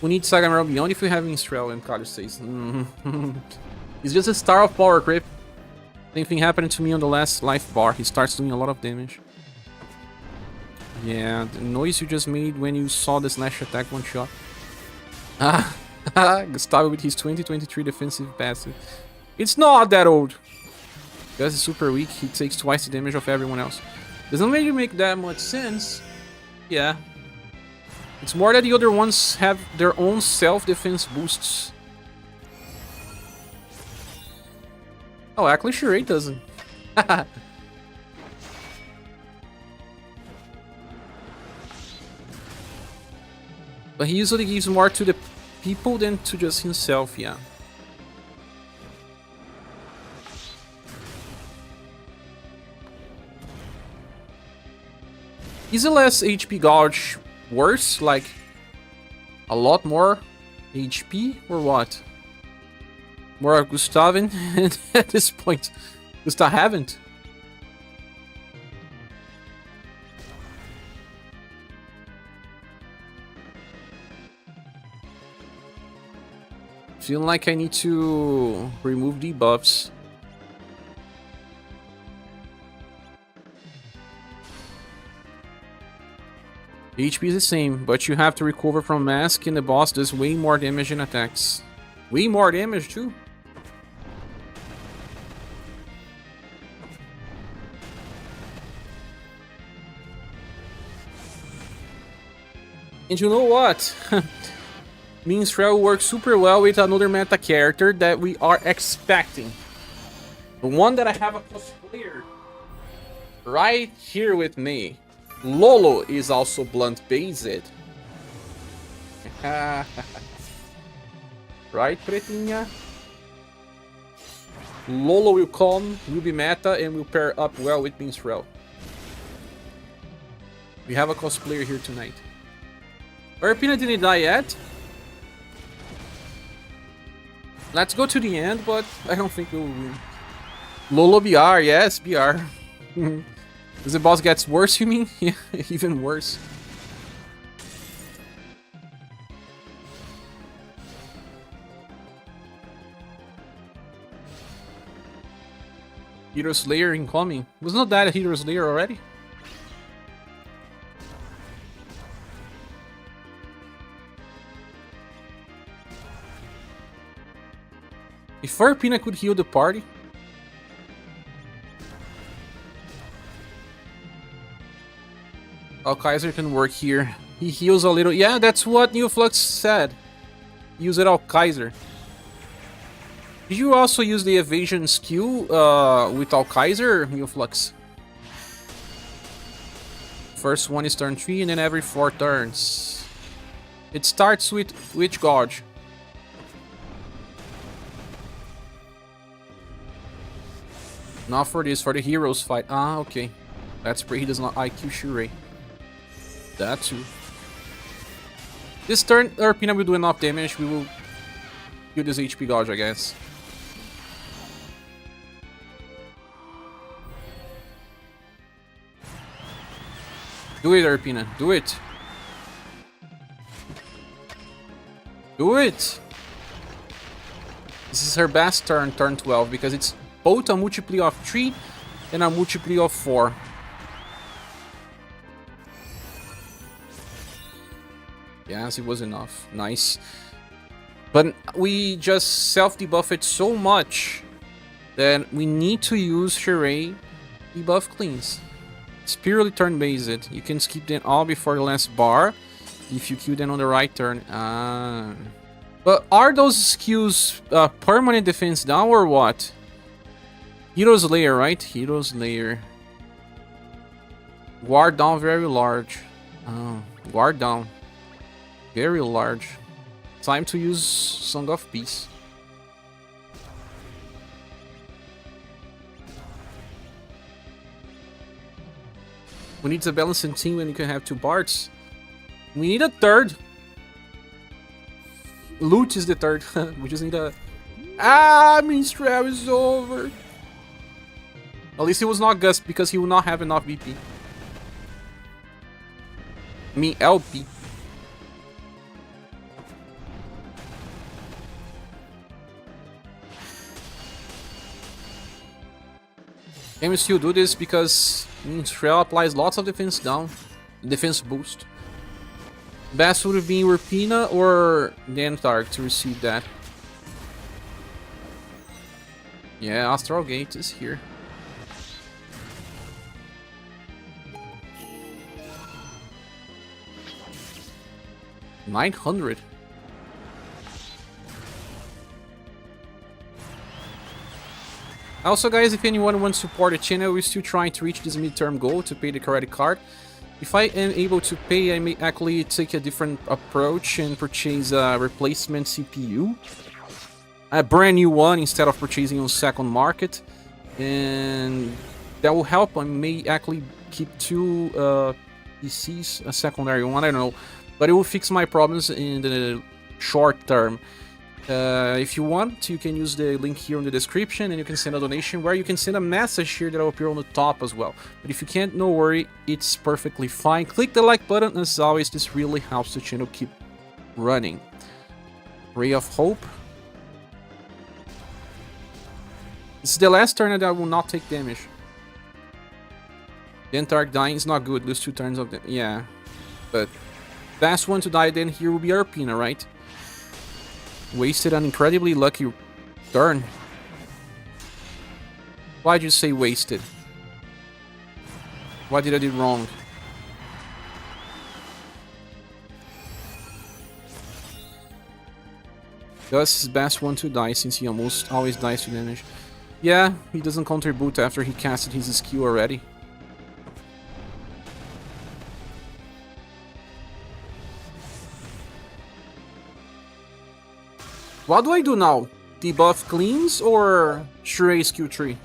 We need SaGa Emerald beyond if we have Minstrel and College says. He's just a star of power creep. Same thing happened to me on the last life bar. He starts doing a lot of damage. Yeah, the noise you just made when you saw the slash attack one shot. Ah, Gustavo with his 2023 defensive passive. It's not that old. Gus is super weak. He takes twice the damage of everyone else. Doesn't really make that much sense. Yeah. It's more that the other ones have their own self-defense boosts. Oh, actually, Sheree doesn't. But he usually gives more to the people than to just himself, yeah. Is the less HP gouge worse? Like, a lot more HP or what? More Gustavian at this point. Gustav haven't. Feeling like I need to remove debuffs. HP is the same, but you have to recover from mask and the boss does way more damage and attacks. Way more damage too. And you know what? Minstrel works super well with another meta character that we are expecting. The one that I have a cosplayer right here with me. Lolo is also blunt based. Right, Pretinha? Lolo will come, will be meta, and will pair up well with Minstrel. We have a cosplayer here tonight. Erpina didn't die yet. Let's go to the end, but I don't think we'll win. Lolo BR, yes, BR. As the boss gets worse, you mean? Yeah, even worse. Hero Slayer incoming. Was not that a Hero Slayer already? If Farpina could heal the party. Oh, Kaiser can work here. He heals a little. Yeah, that's what New Flux said. Use it all Kaiser. Did you also use the evasion skill with all Kaiser, New Flux? First one is turn 3 and then every 4 turns. It starts with which gauge? Not for this, for the heroes fight. Ah, okay. That's pretty. He does not IQ Shurei. That too. This turn, Erpina will do enough damage. We will kill this HP gauge, I guess. Do it, Erpina. Do it. Do it. This is her best turn, turn 12, because it's both a multiply of 3 and a multiply of 4. Yes, it was enough. Nice. But we just self-debuff it so much that we need to use ScherBR debuff cleans. It's purely turn-based. You can skip them all before the last bar if you kill them on the right turn. But are those skills permanent defense down or what? Hero's Lair, right? Hero's Lair. Guard down very large. Guard down. Very large. Time to use Song of Peace. We need a balancing team when you can have 2 bards. We need a third. Loot is the third. We just need a... Minstrel is over. At least it was not Gus, because he will not have enough BP. I mean, LP. Can we still do this because Minstrel applies lots of defense down, defense boost. Best would have been Urpina or Dentark to receive that. Yeah, Astral Gate is here. $900. Also, guys, if anyone wants to support the channel, we're still trying to reach this midterm goal to pay the credit card. If I am able to pay, I may actually take a different approach and purchase a replacement CPU. A brand new one instead of purchasing on second market. And that will help. I may actually keep 2 PCs, a secondary one, I don't know. But it will fix my problems in the short term. If you want, you can use the link here in the description and you can send a donation where you can send a message here that will appear on the top as well. But if you can't, no worry, it's perfectly fine. Click the like button, as always, this really helps the channel keep running. Ray of Hope. This is the last turn that I will not take damage. Dentark dying is not good, lose 2 turns of them. Yeah, but last one to die then here will be Urpina, right? Wasted an incredibly lucky turn. Why'd you say wasted? What did I do wrong? Gus is best one to die since he almost always dies to damage. Yeah, he doesn't contribute after he casted his skill already. What do I do now? Debuff cleans or ScherBR skill tree?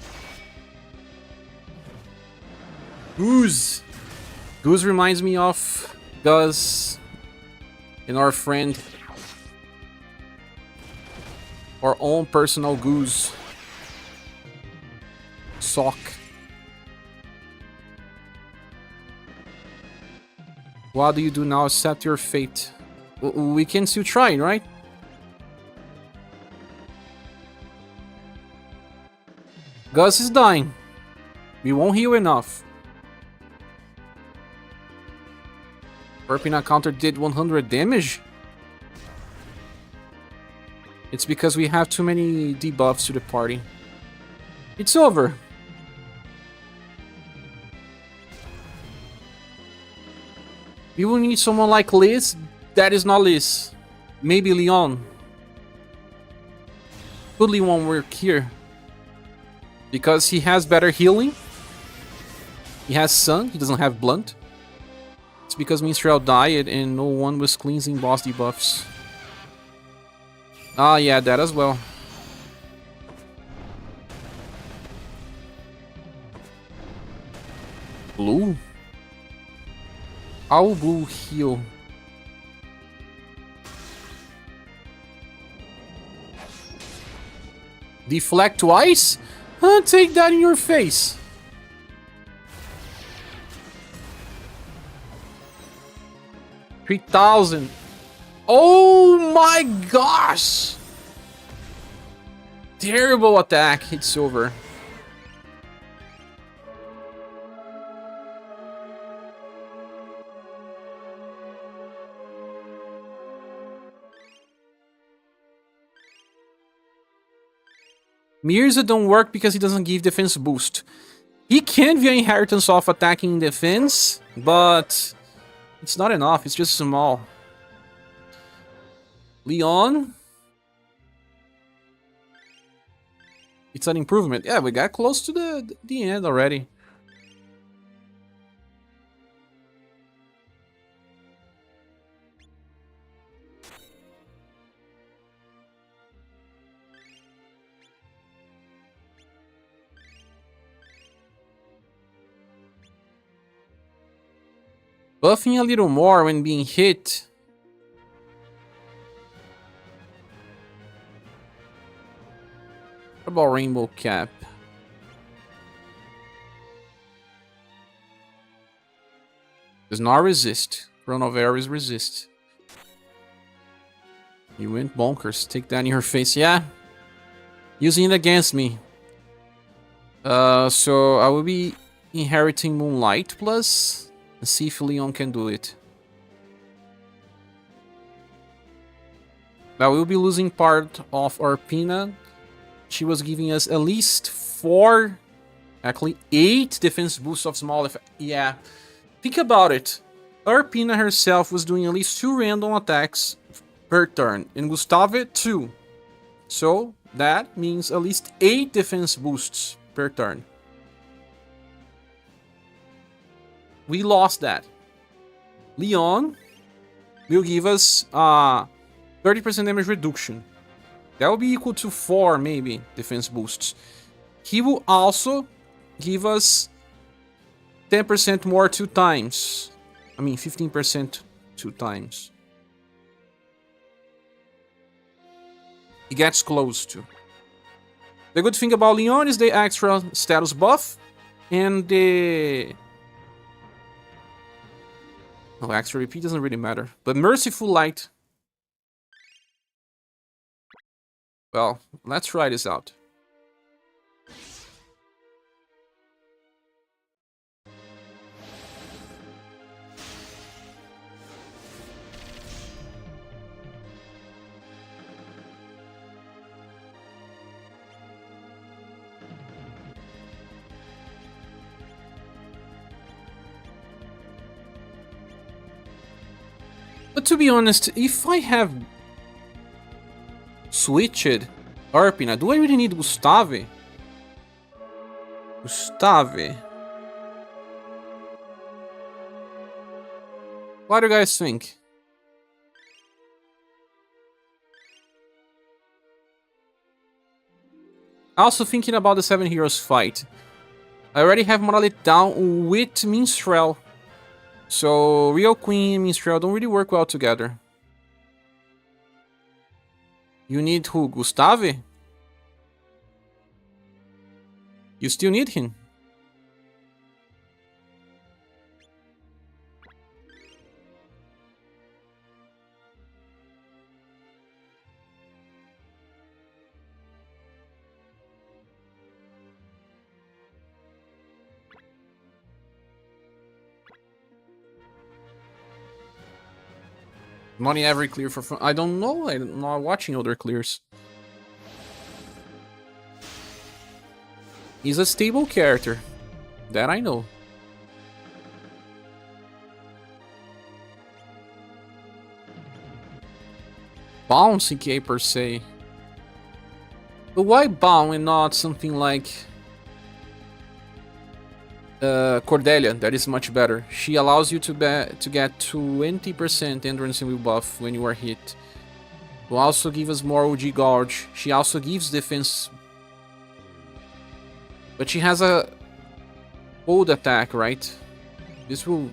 Goose! Goose reminds me of Gus and our friend. Our own personal Goose. Sock. What do you do now? Accept your fate. We can still try, right? Gus is dying. We won't heal enough. Urpina counter did 100 damage? It's because we have too many debuffs to the party. It's over. We will need someone like Liz. That is not Liz. Maybe Leon. Could Leon work here? Because he has better healing. He has Sun, he doesn't have Blunt. It's because Minstrel died and no one was cleansing boss debuffs. Ah, yeah, that as well. Blue? How blue heal? Deflect twice? Take that in your face. $3,000. Oh my gosh! terrible attack. It's over. Mirza don't work because he doesn't give defense boost. He can via inheritance of attacking defense, but it's not enough. It's just small. Leon. It's an improvement. Yeah, we got close to the end already. Buffing a little more when being hit. What about Rainbow Cap? Does not resist. Coronavirus resist. You went bonkers. Take that in your face. Yeah. Using it against me. So I will be inheriting Moonlight Plus. And see if Leon can do it. But we'll be losing part of our Pina. She was giving us at least 4, actually 8 defense boosts of small effect. Yeah, think about it. Arpina herself was doing at least 2 random attacks per turn, and Gustave 2. So that means at least 8 defense boosts per turn. We lost that. Leon will give us 30% damage reduction. That will be equal to 4, maybe, defense boosts. He will also give us 10% more 2 times. I mean, 15% 2 times. He gets close to. The good thing about Leon is the extra status buff and the... Oh, extra repeat doesn't really matter. But Merciful Light. Well, let's try this out. But to be honest, if I have switched Arpina, do I really need Gustave? Gustave. What do you guys think? Also thinking about the 7 Heroes fight. I already have Monolith down with Minstrel. So Real Queen and Minstrel don't really work well together. You need who? Gustave? You still need him? Money every clear for fun. I don't know. I'm not watching other clears. He's a stable character. That I know. Bounce CK per se. But why Baum and not something like Cordelia? That is much better. She allows you to get 20% endurance and will buff when you are hit. Will also give us more OG Gouge. She also gives defense. But she has a cold attack, right? This will...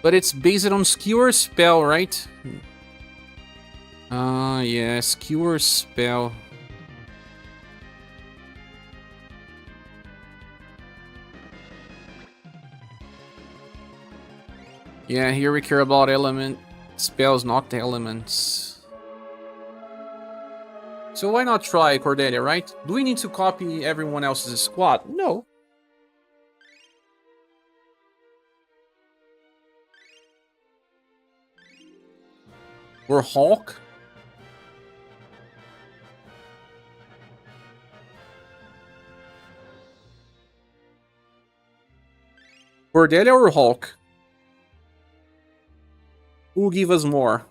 But it's based on Skewer Spell, right? Yeah, Skewer Spell. Yeah, here we care about element Spells, not elements. So why not try Cordelia, right? Do we need to copy everyone else's squad? No. Or Hawk? Cordelia or Hawk? Who will give us more?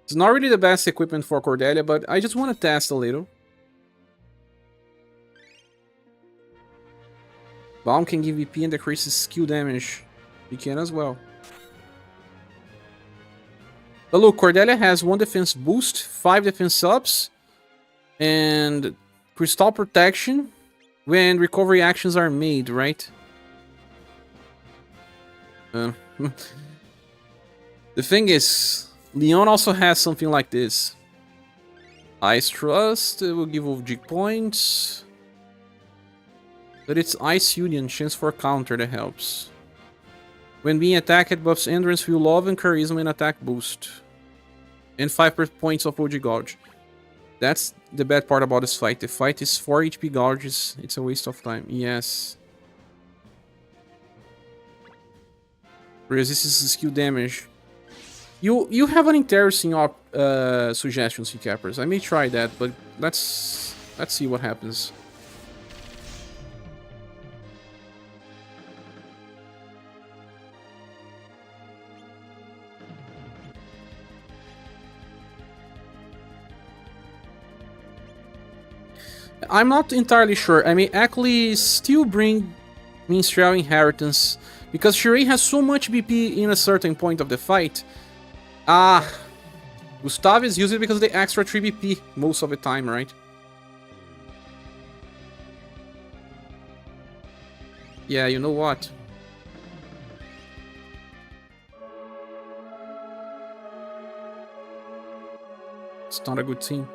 It's not really the best equipment for Cordelia, but I just want to test a little. Balm can give EP and decreases skill damage. You can as well. But look, Cordelia has 1 defense boost, 5 defense ups, and crystal protection when recovery actions are made, right? The thing is, Leon also has something like this. Ice Trust will give OG points. But it's Ice Union, chance for counter that helps. When being attacked, it buffs endurance, feel love, and charisma and attack boost. And 5 points of OG Gouge. That's the bad part about this fight. The fight is 4 HP gouges. It's a waste of time. Yes. Resists skill damage. You have an interesting suggestion, Cappers. I may try that, but let's see what happens. I'm not entirely sure. I may actually still bring Minstrel Inheritance, because Shirei has so much BP in a certain point of the fight. Gustav uses it because of the extra 3 BP most of the time, right? Yeah, you know what? It's not a good team.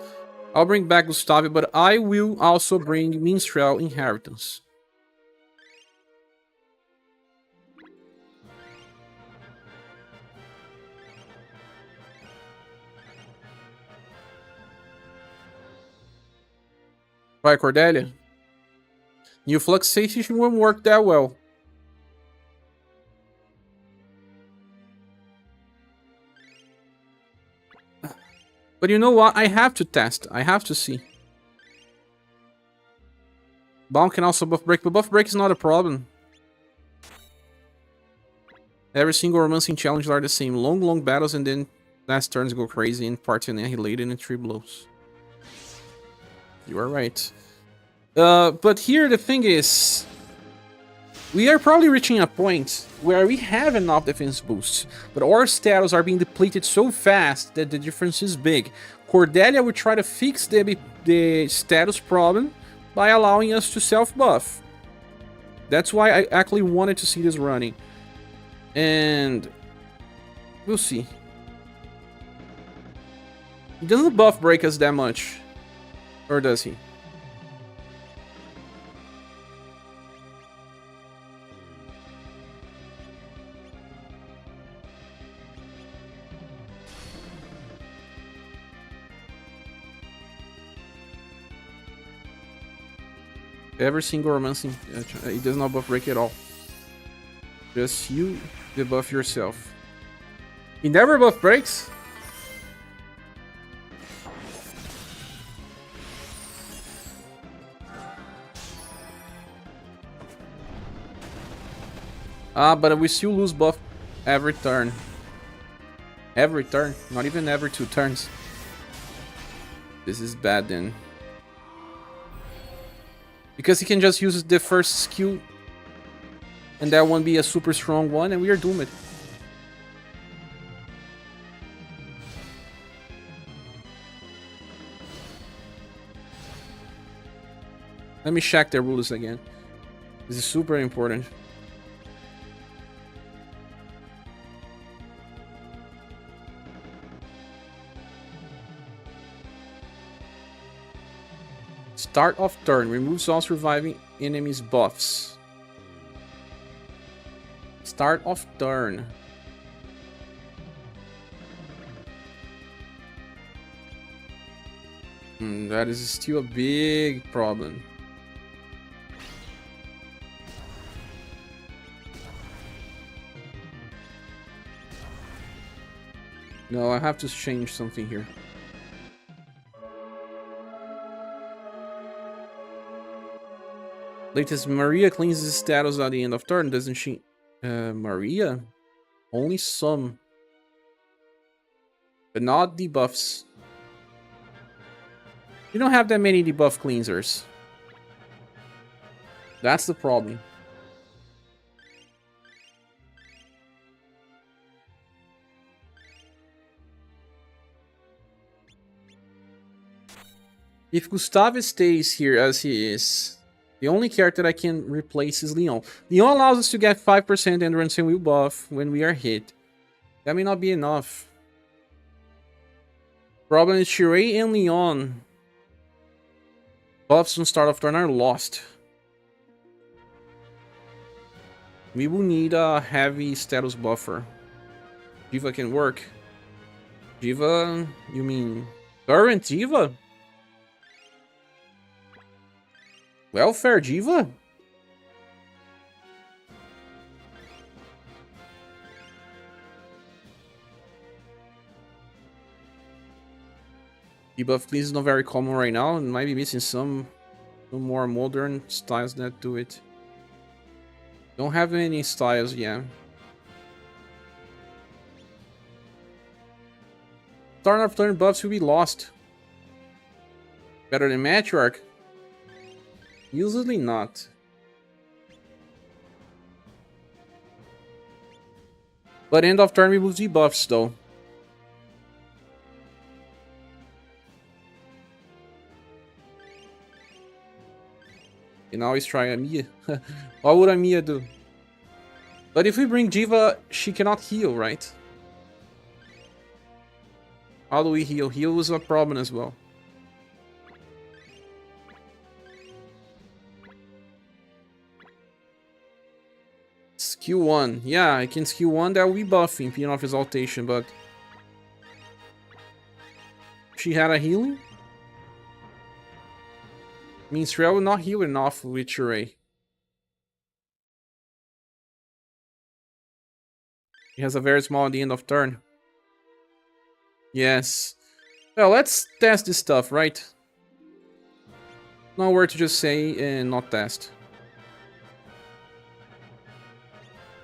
I'll bring back Gustavo, but I will also bring Minstrel Inheritance. Vai, Cordelia? New Flux Station won't work that well. But you know what? I have to test. I have to see. Balm can also buff break, but buff break is not a problem. Every single romancing challenge are the same. Long battles and then last turns go crazy and party annihilated in 3 blows. You are right. But here the thing is, we are probably reaching a point where we have enough defense boosts, but our status are being depleted so fast that the difference is big. Cordelia will try to fix the status problem by allowing us to self-buff. That's why I actually wanted to see this running. And we'll see. He doesn't buff break us that much. Or does he? Every single romancing, it does not buff break at all. Just you debuff yourself. He never buff breaks? But we still lose buff every turn. Every turn, not even every 2 turns. This is bad then. Because he can just use the first skill, and that won't be a super strong one, and we are doomed. Let me check the rules again. This is super important. Start of turn. Removes all surviving enemies' buffs. Start of turn. That is still a big problem. No, I have to change something here. Latest Maria cleanses status at the end of turn, doesn't she? Maria? Only some. But not debuffs. You don't have that many debuff cleansers. That's the problem. If Gustave stays here as he is, the only character I can replace is Leon. Leon allows us to get 5% endurance and will buff when we are hit. That may not be enough. Problem is Shirei and Leon. Buffs on start of turn are lost. We will need a heavy status buffer. Diva can work. Diva? You mean current Diva? Welfare Diva? Debuff cleans is not very common right now, and might be missing some more modern styles that do it. Don't have any styles yet. Start of turn buffs will be lost. Better than Matriarch? Usually not. But end of turn removes debuffs though. You can always try Amiya. What would Amiya do? But if we bring Diva, she cannot heal, right? How do we heal? Heal is a problem as well. Skill 1. Yeah, I can skill 1 that will be buffing Pin of Exaltation, but... she had a healing? Means Trail will not heal enough with Shirei. He has a very small at the end of turn. Yes. Well, let's test this stuff, right? Nowhere to just say and not test.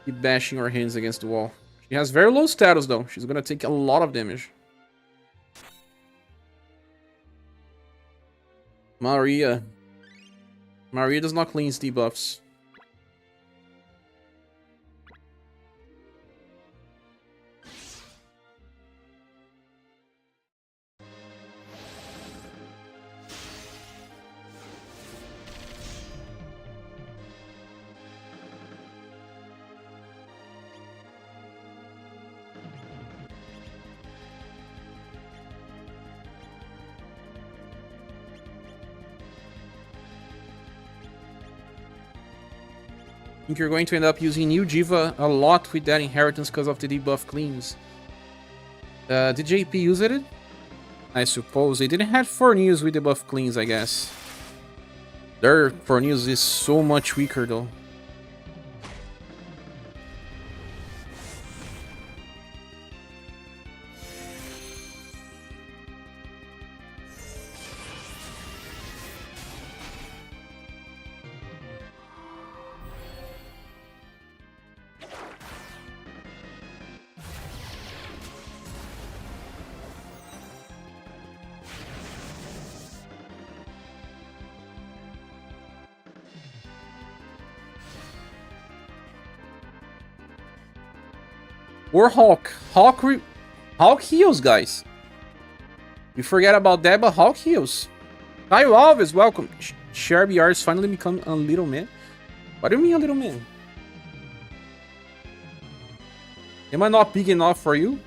Keep bashing our hands against the wall. She has very low status though. She's gonna take a lot of damage. Maria. Maria does not cleanse debuffs. I think you're going to end up using new Diva a lot with that inheritance because of the debuff cleans. Did JP use it? I suppose. They didn't have Fornews with debuff cleans, I guess. Their Fornews is so much weaker though. Or Hulk. Hulk heals, guys. We forget about that, but Hulk heals. Caio Alves, welcome. ScherBR has finally become a little man. What do you mean a little man? Am I not big enough for you?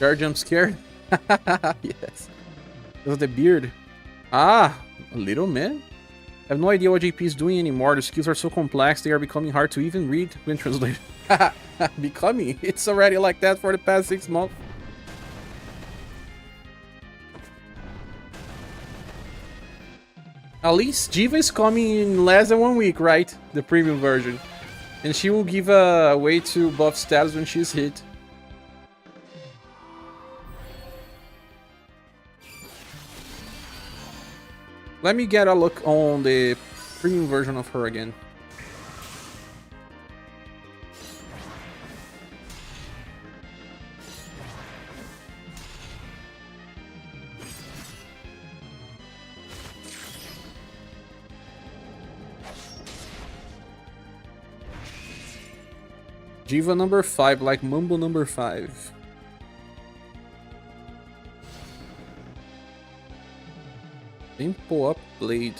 Jar jump scared? Yes. Because of the beard. Ah, a little man? I have no idea what JP is doing anymore. The skills are so complex, they are becoming hard to even read when translated. Becoming? It's already like that for the past 6 months. At least Jiva is coming in less than 1 week, right? The premium version. And she will give a way to buff status when she's hit. Let me get a look on the premium version of her again. Jiva number 5, like Mumbo number 5. Tempo up blade.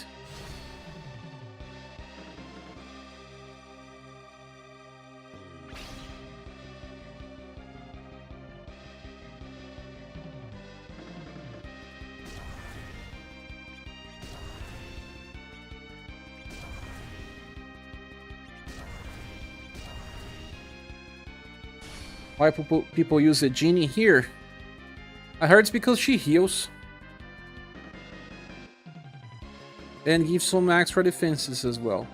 Why people use a genie here? I heard it's because she heals. And gives some extra defenses as well.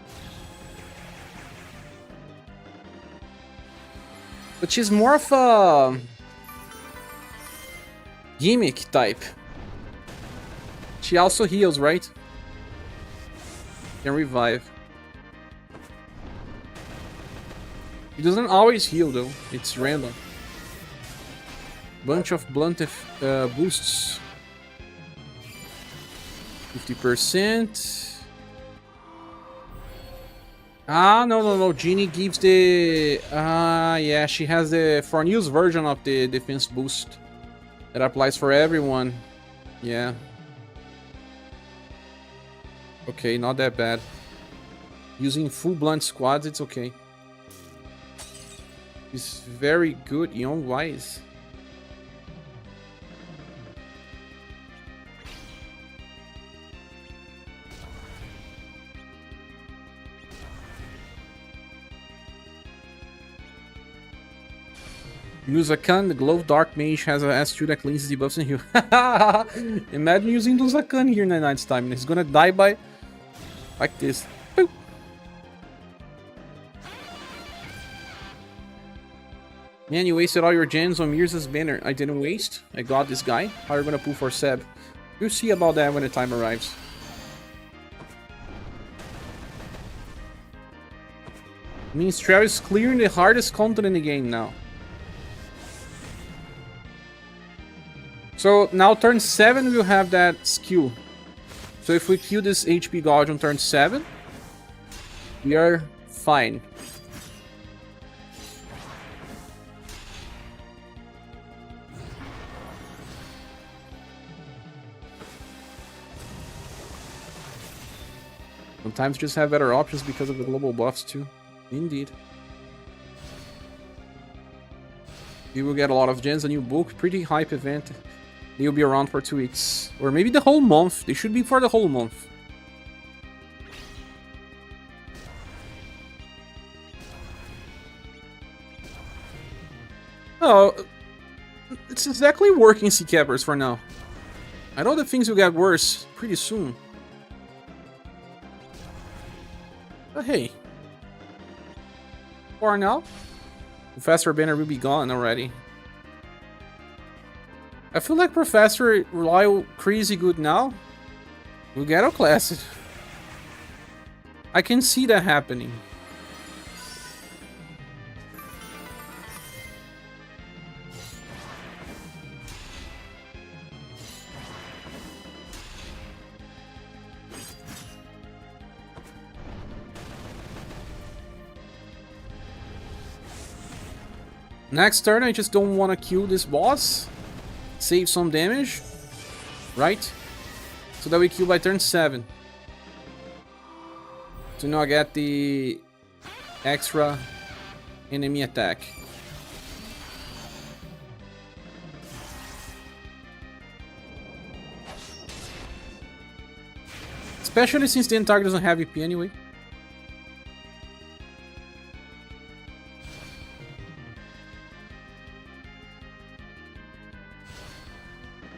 But she's more of a gimmick type. She also heals, right? Can revive. He doesn't always heal though, it's random. Bunch of blunt boosts. 50%. Ah, no. Genie gives the... yeah, she has the for news version of the defense boost. That applies for everyone. Yeah. Okay, not that bad. Using full blunt squads, it's okay. It's very good, young wise. Luzakan, the Glove Dark Mage, has a S2 that cleanses, debuffs, and heals. Imagine using Luzakan here in the night's time. He's gonna die by... like this. Boop. Man, you wasted all your gems on Mirza's banner. I didn't waste. I got this guy. How are you gonna pull for Seb? We'll see about that when the time arrives. Means Travis is clearing the hardest content in the game now. So now turn 7 we'll have that skill. So if we kill this HP gauge on turn 7, we are fine. Sometimes just have better options because of the global buffs too. Indeed. You will get a lot of gens, a new book, pretty hype event. They'll be around for 2 weeks. Or maybe the whole month. They should be for the whole month. Oh, it's exactly working, sea cappers, for now. I know that things will get worse pretty soon. But hey. For now, Professor Banner will be gone already. I feel like Professor Lyle crazy good now. We'll get outclassed. I can see that happening. Next turn, I just don't want to kill this boss. Save some damage. Right? So that we kill by turn 7. To not get the extra enemy attack. Especially since the entire doesn't have EP anyway.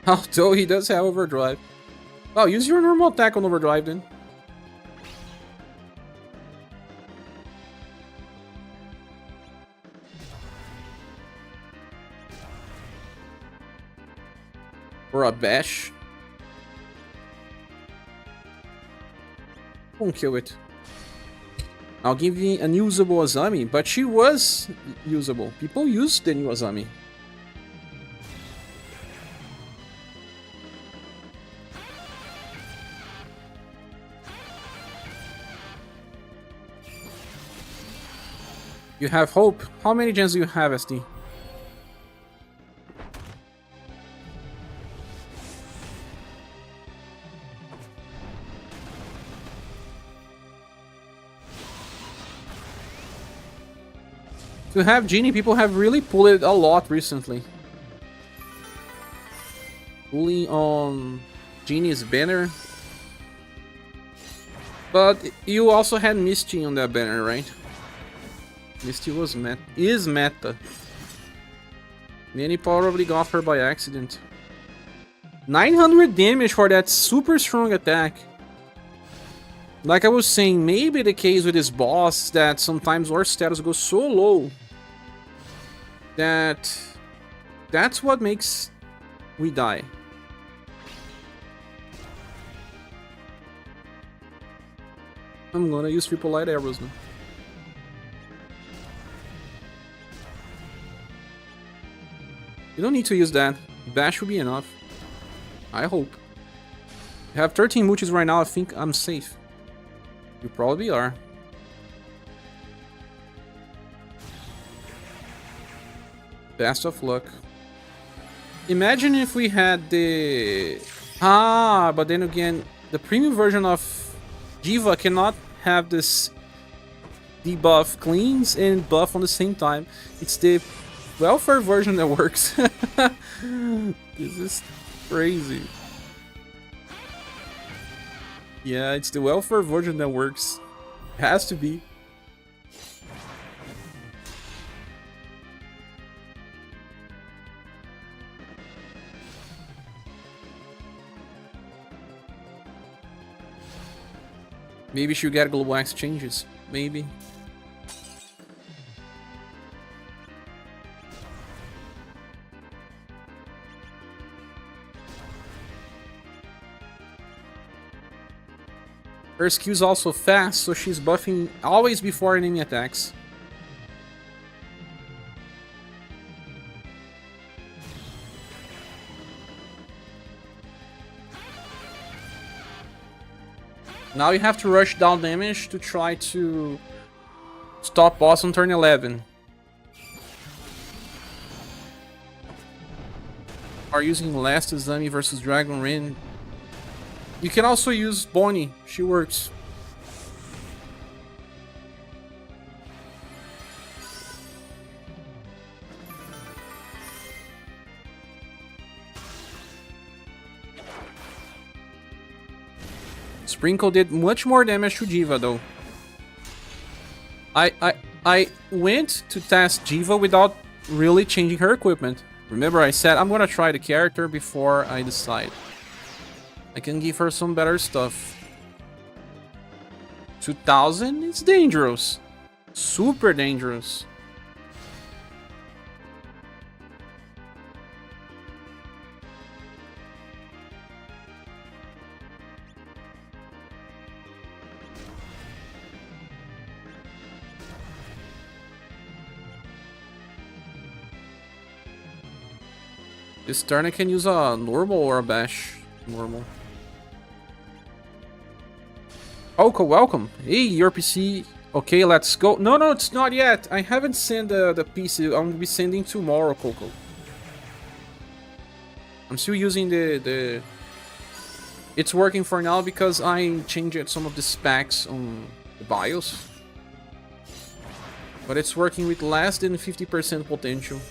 Although he does have overdrive. Oh, use your normal attack on overdrive then. Or a bash. Won't kill it. I'll give you an usable Azami, but she was usable. People used the new Azami. You have hope. How many gens do you have, SD? To have Genie, people have really pulled it a lot recently. Pulling on Genie's banner. But you also had Misty on that banner, right? Misty was is meta. Many probably got her by accident. 900 damage for that super strong attack. Like I was saying, maybe the case with this boss that sometimes our status goes so low that that's what makes we die. I'm gonna use triple light arrows now. You don't need to use that. Bash will be enough. I hope. I have 13 mooches right now. I think I'm safe. You probably are. Best of luck. Imagine if we had the... but then again, the premium version of Diva cannot have this debuff cleans and buff on the same time. It's the welfare version that works. This is crazy. Yeah, it's the welfare version that works. It has to be. Maybe she'll get global exchanges. Maybe. Her skill's also fast, so she's buffing always before enemy attacks. Now you have to rush down damage to try to stop boss on turn 11. Are using last Azami versus Dragon Rain. You can also use Bonnie, she works. Sprinkle did much more damage to Diva though. I went to test Diva without really changing her equipment. Remember I said I'm gonna try the character before I decide. I can give her some better stuff. 2000? It's dangerous. Super dangerous. This turn I can use a normal or a bash. Normal. Coco, welcome. Hey, your PC. Okay, let's go. No, it's not yet. I haven't sent the PC. I'm gonna be sending tomorrow, Coco. I'm still using the... It's working for now because I changed some of the specs on the BIOS. But it's working with less than 50% potential.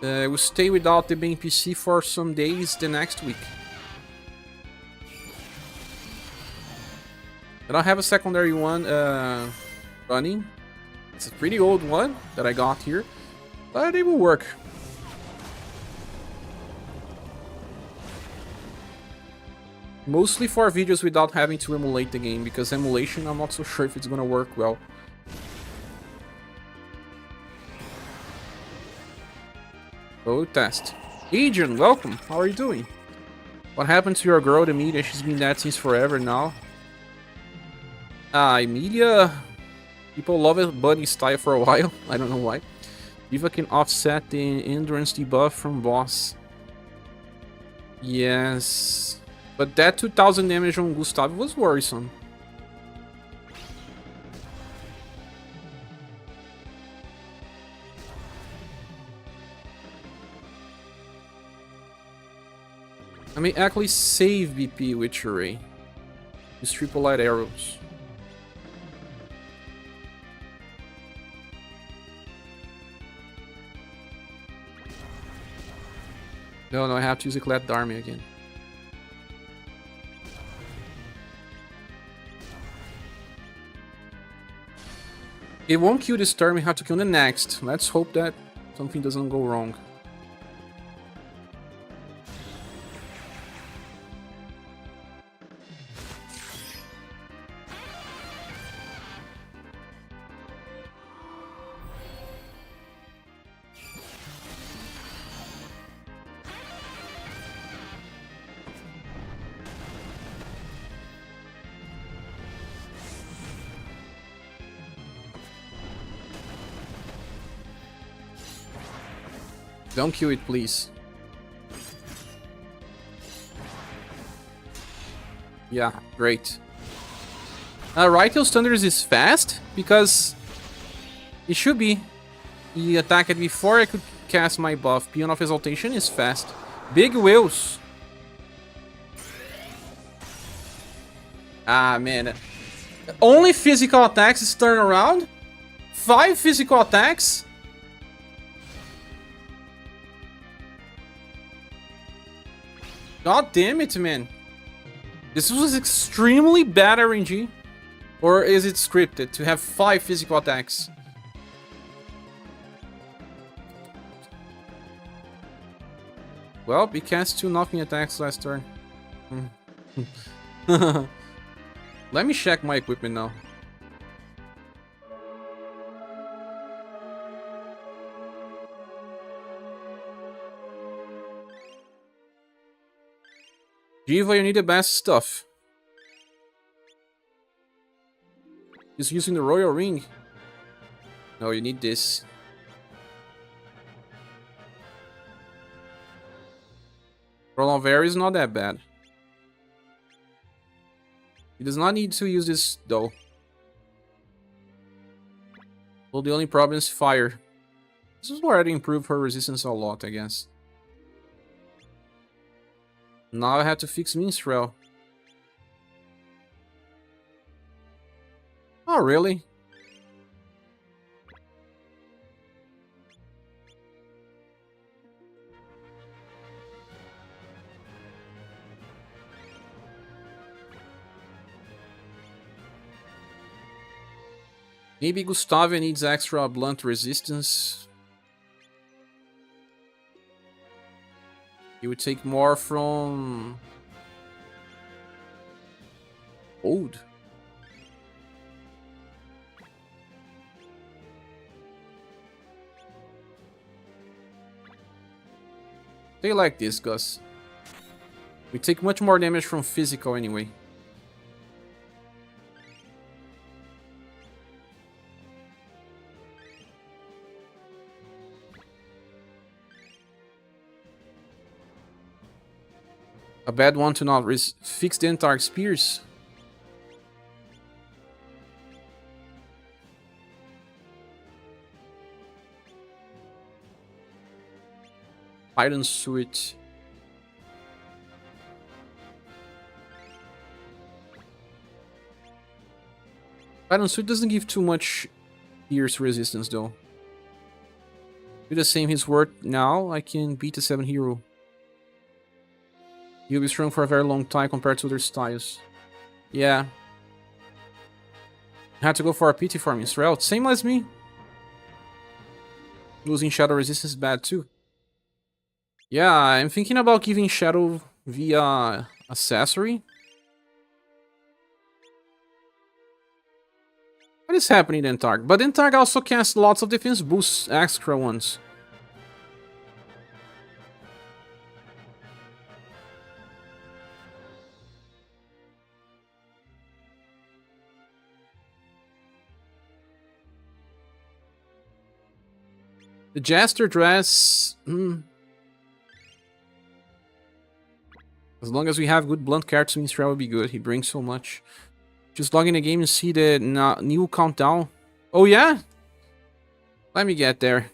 We'll stay without the main PC for some days the next week. I don't have a secondary one running. It's a pretty old one that I got here, but it will work. Mostly for videos without having to emulate the game, because emulation I'm not so sure if it's gonna work well. So test. Adrian, welcome. How are you doing? What happened to your girl, Emilia? She's been dead since forever now. Emilia, people love it buddy style for a while. I don't know why. Diva can offset the endurance debuff from boss. Yes. But that 2000 damage on Gustavo was worrisome. I may actually save BP with Array. Use triple light arrows. No, I have to use a Eclat Army again. It won't kill this turn, we have to kill the next. Let's hope that something doesn't go wrong. Don't kill it, please. Yeah, great. Right Tail Thunders is fast, because it should be. He attacked it before I could cast my buff. Peon of Exaltation is fast. Big Wheels. Ah, man. Only physical attacks is turn around? 5 physical attacks? God damn it, man. This was extremely bad RNG. Or is it scripted to have 5 physical attacks? Well, he cast 2 knocking attacks last turn. Let me check my equipment now. Diva, you need the best stuff. He's using the Royal Ring. No, you need this. Roland Ver is not that bad. He does not need to use this though. Well, the only problem is fire. This is already improved her resistance a lot, I guess. Now I have to fix Minstrel. Oh, really? Maybe Gustavo needs extra blunt resistance. He would take more from Old. They like this, Gus. We take much more damage from physical anyway. A bad one to not fix the entire spears. Iron Suit. Iron Suit doesn't give too much pierce resistance though. Do the same his worth now, I can beat the 7 hero. He'll be strong for a very long time compared to other styles. Yeah. Had to go for a PT farming route. Same as me. Losing shadow resistance is bad too. Yeah, I'm thinking about giving shadow via accessory. What is happening in Targ? But Targ also casts lots of defense boosts, extra ones. The Jester dress... As long as we have good blunt cards, Minstrel will be good. He brings so much. Just log in the game and see the new countdown. Oh yeah? Let me get there.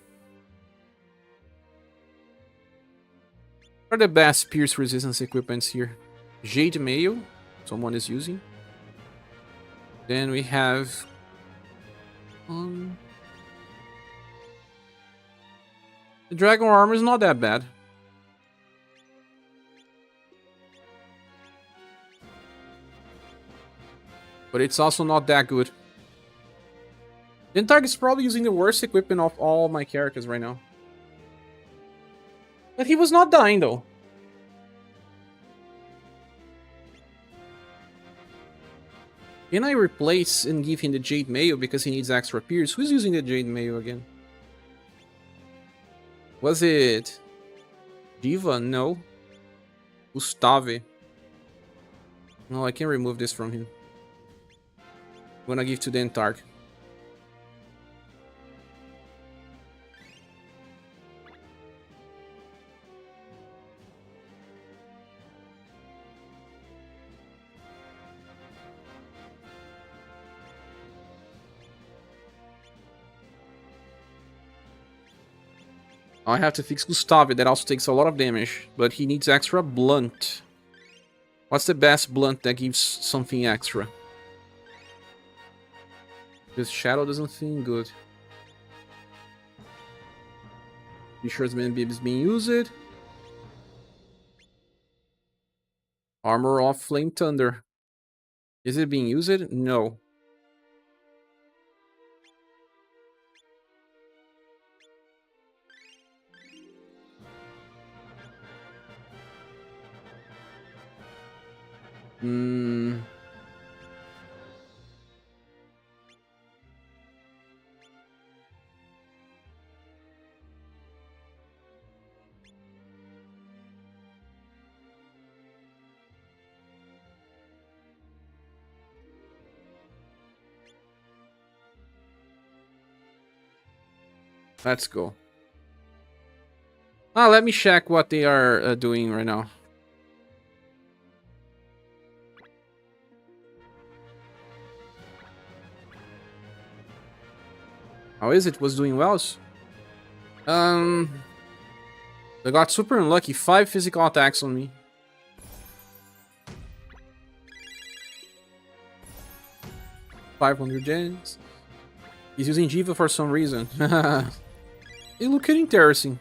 What are the best pierce resistance equipments here? Jade Mail, someone is using. Then we have... the Dragon Armor is not that bad. But it's also not that good. Targ is probably using the worst equipment of all my characters right now. But he was not dying though. Can I replace and give him the Jade Mail because he needs extra pierce? Who's using the Jade Mail again? Was it Diva? No. Gustave. No, I can remove this from him. I'm gonna give to the Targ. I have to fix Gustave, that also takes a lot of damage, but he needs extra blunt. What's the best blunt that gives something extra? This shadow doesn't seem good. Be sure as many is being used. Armor of Flame Thunder. Is it being used? No. Let's go. Let me check what they are doing right now. How is it? Was doing well? I got super unlucky. 5 physical attacks on me. $500 gens. He's using Jiva for some reason. It looked interesting.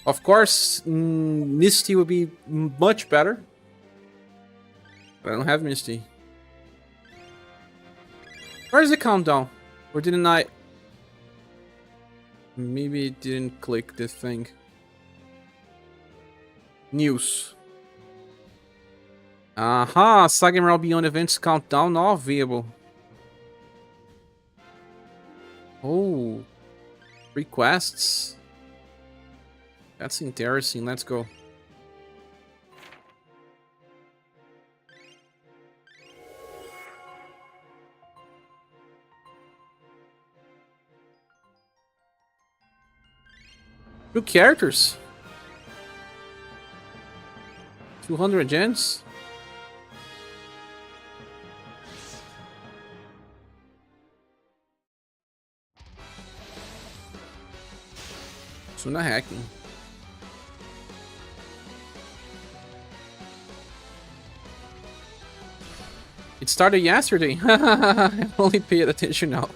Of course, Misty would be much better. But I don't have Misty. Where's the countdown? Or didn't I... Maybe it didn't click this thing. News. Aha! SaGa Emerald Beyond Events countdown now available. Oh. Requests. That's interesting. Let's go. Two characters. 200 gens. Suna hacking. It started yesterday. I only paid attention now.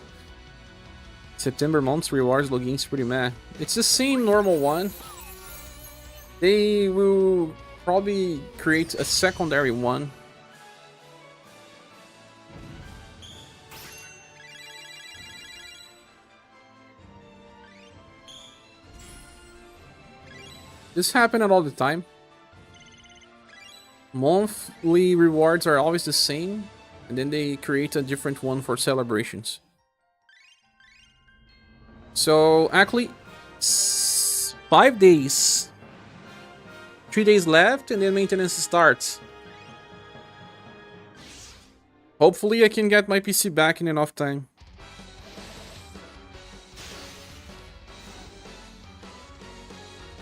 September month's rewards login's pretty meh. It's the same normal one. They will probably create a secondary one. This happens all the time. Monthly rewards are always the same, and then they create a different one for celebrations. So, actually, 5 days. 3 days left, and then maintenance starts. Hopefully I can get my PC back in enough time.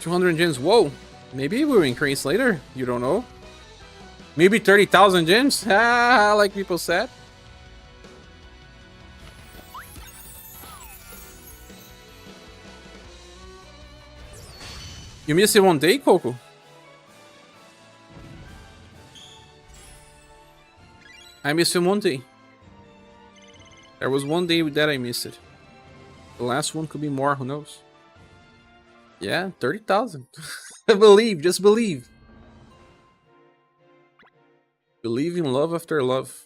$200 gems, whoa! Maybe it will increase later, you don't know. Maybe 30,000 gems, like people said. You missed it one day, Coco? I missed it one day. There was one day that I missed it. The last one could be more, who knows? Yeah, 30,000. Believe, just believe. Believe in love after love.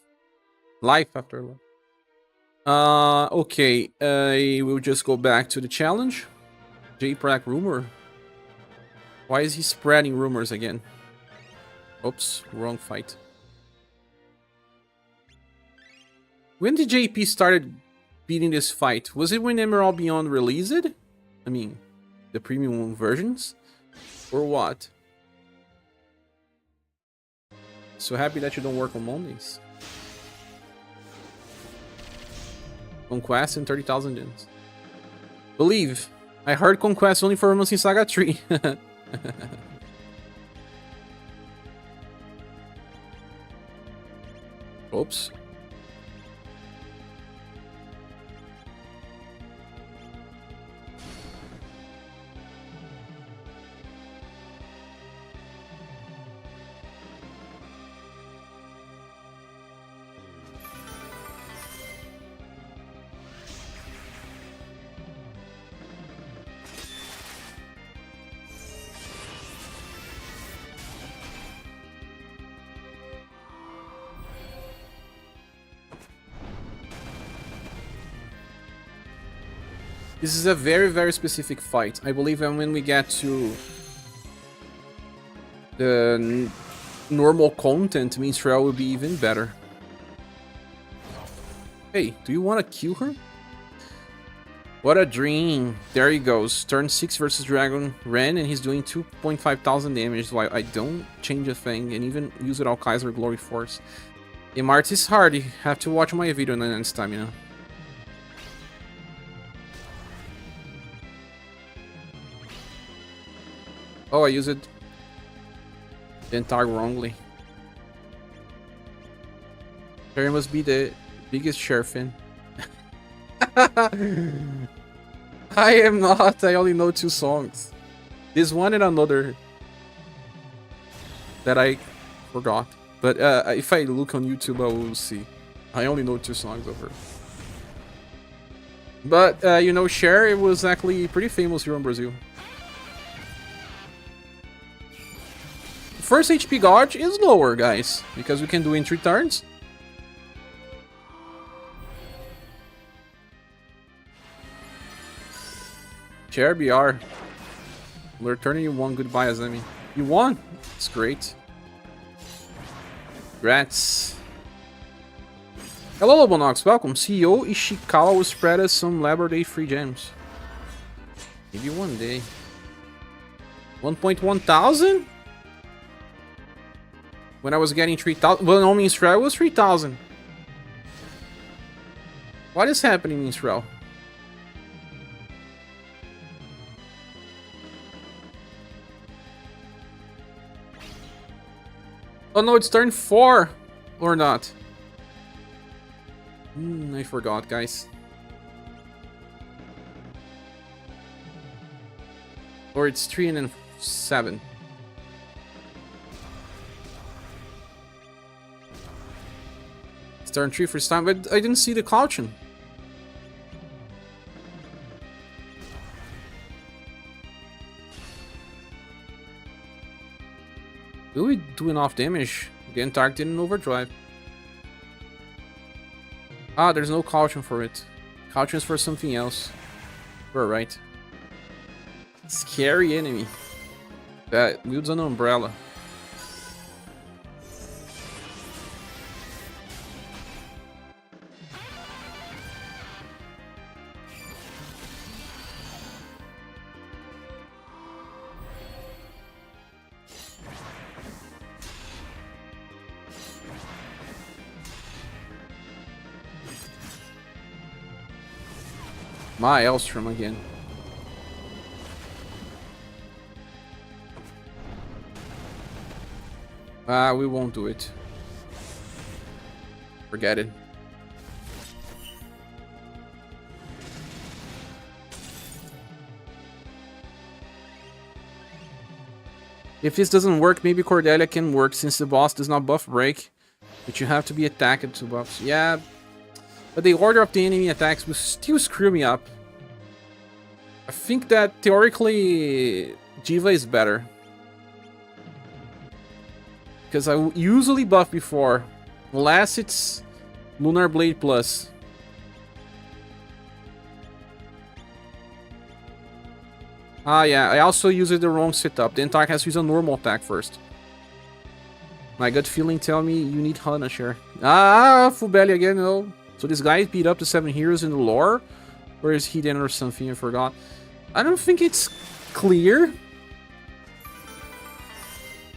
Life after love. Okay, I will just go back to the challenge. JPRAC rumor. Why is he spreading rumors again? Oops, wrong fight. When did JP started beating this fight? Was it when Emerald Beyond released it? I mean, the premium versions? Or what? So happy that you don't work on Mondays. Conquest and 30,000 gems. Believe. I heard Conquest only for months in Saga 3. Oops. This is a very, very specific fight. I believe when we get to the normal content, Minstrel will be even better. Hey, do you want to kill her? What a dream. There he goes. Turn 6 versus Dragon Ren, and he's doing 2,500 damage while I don't change a thing and even use it all Kaiser Glory Force. Yeah, Mart is hard. You have to watch my video next time, you know. Oh, I used the entire wrongly. Harry must be the biggest sheriff in. I am not. I only know 2 songs. This one and another that I forgot. But if I look on YouTube, I will see. I only know 2 songs of her. But you know, Cher, it was actually pretty famous here in Brazil. First HP gauge is lower, guys, because we can do in 3 turns. ScherBR. We're turning you one goodbye, Azami. You won! It's great. Congrats. Hello, Lobonox. Welcome. CEO Ishikawa will spread us some Labor Day free gems. Maybe one day. 1.1 thousand? When I was getting 3,000. Well, no, Minstrel was 3,000. What is happening, Minstrel? Oh no, it's turn 4 or not? I forgot, guys. Or it's 3 and then 7. It's turn 3 first time, but I didn't see the caution. 2 enough damage, then target in overdrive. Ah, there's no caution for it. Caution is for something else. We're right. Scary enemy. That wields an umbrella. My Elstrom again. Ah, we won't do it. Forget it. If this doesn't work, maybe Cordelia can work since the boss does not buff break. But you have to be attacked to buffs. Yeah, but the order of the enemy attacks will still screw me up. I think that theoretically Diva is better. Because I usually buff before. Unless it's Lunar Blade Plus. Ah yeah, I also used the wrong setup. The entire has to use a normal attack first. My gut feeling tell me you need Hanashare. Ah, full belly again, no. So this guy beat up the 7 heroes in the lore? Or is he then or something? I forgot. I don't think it's clear.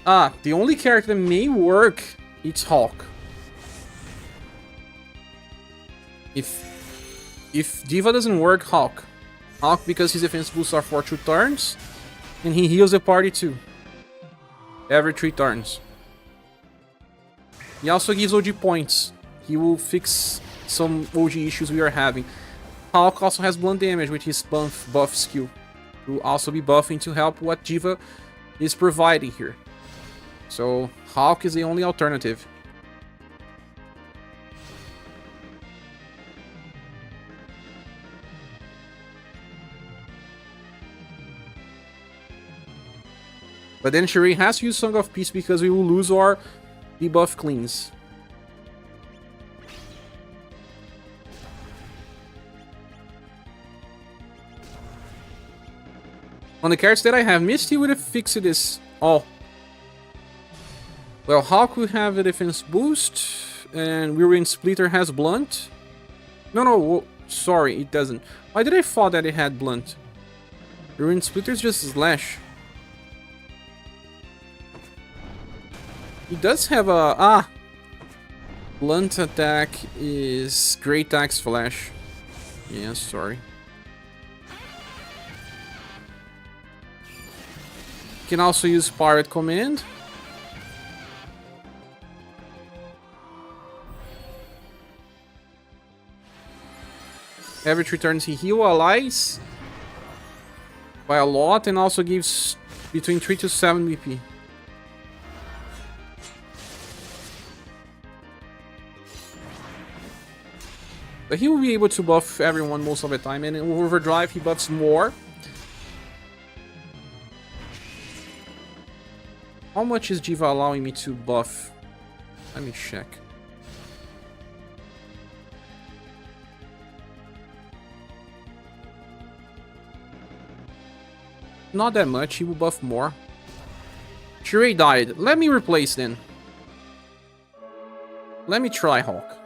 Ah, the only character that may work, it's Hawk. If Diva doesn't work, Hawk. Hawk because his defense boosts are for 2 turns. And he heals the party too. Every 3 turns. He also gives OG points. He will fix some OG issues we are having. Hawk also has blunt damage with his buff skill. He will also be buffing to help what Diva is providing here. So Hawk is the only alternative. But then Shirei has to use Song of Peace because we will lose our debuff cleans. On the cards that I have, Misty would have fixed this all. Well, Hawk will have a defense boost, and Whirlwind Splitter has blunt. No, sorry, it doesn't. Why did I thought that it had blunt? Whirlwind Splitter is just slash. He does have a... Blunt attack is Great Axe Flash. Yeah, sorry. Can also use Pirate Command. Every 3 turns he heals allies by a lot and also gives between 3 to 7 BP. But he will be able to buff everyone most of the time, and in Overdrive he buffs more. How much is Diva allowing me to buff? Let me check. Not that much, he will buff more. Shirei died. Let me replace then. Let me try Hawk.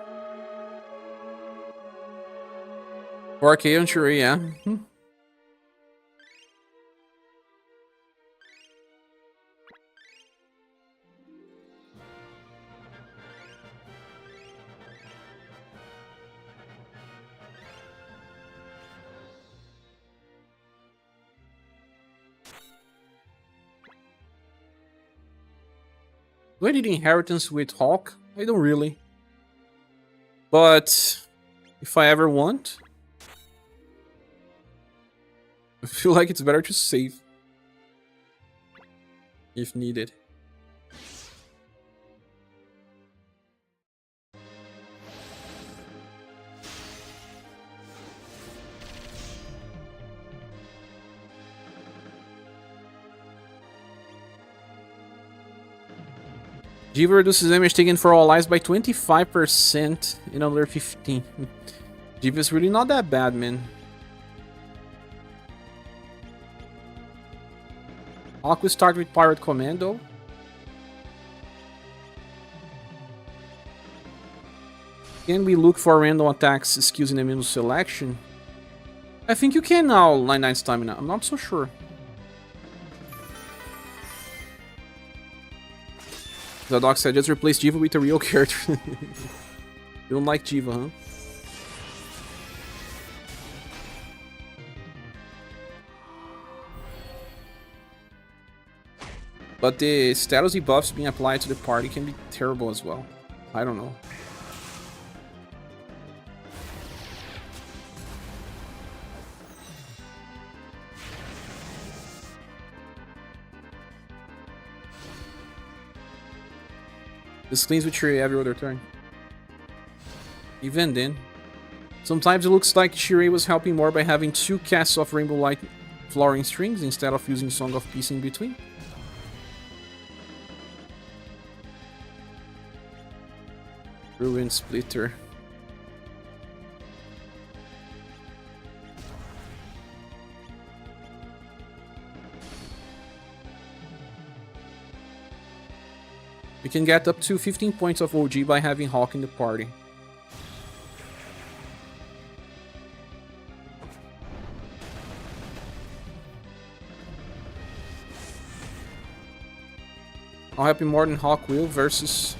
4K on Shirei, yeah. Do I need inheritance with Hawk? I don't really. But if I ever want, I feel like it's better to save if needed. Jiva reduces damage taken for all lives by 25% in another 15. Jiva is really not that bad, man. Hawk will start with Pirate Commando. Can we look for random attacks skills in the menu selection? I think you can now, 99 stamina. I'm not so sure. The dog said just replace Jiva with a real character. You don't like Jiva, huh? But the status debuffs being applied to the party can be terrible as well. I don't know. This cleans with Shirei every other turn. Even then, sometimes it looks like Shirei was helping more by having 2 casts of Rainbow Light Flowering Strings instead of using Song of Peace in between. Ruin Splitter. You can get up to 15 points of OG by having Hawk in the party. I'll help you more than Hawk will versus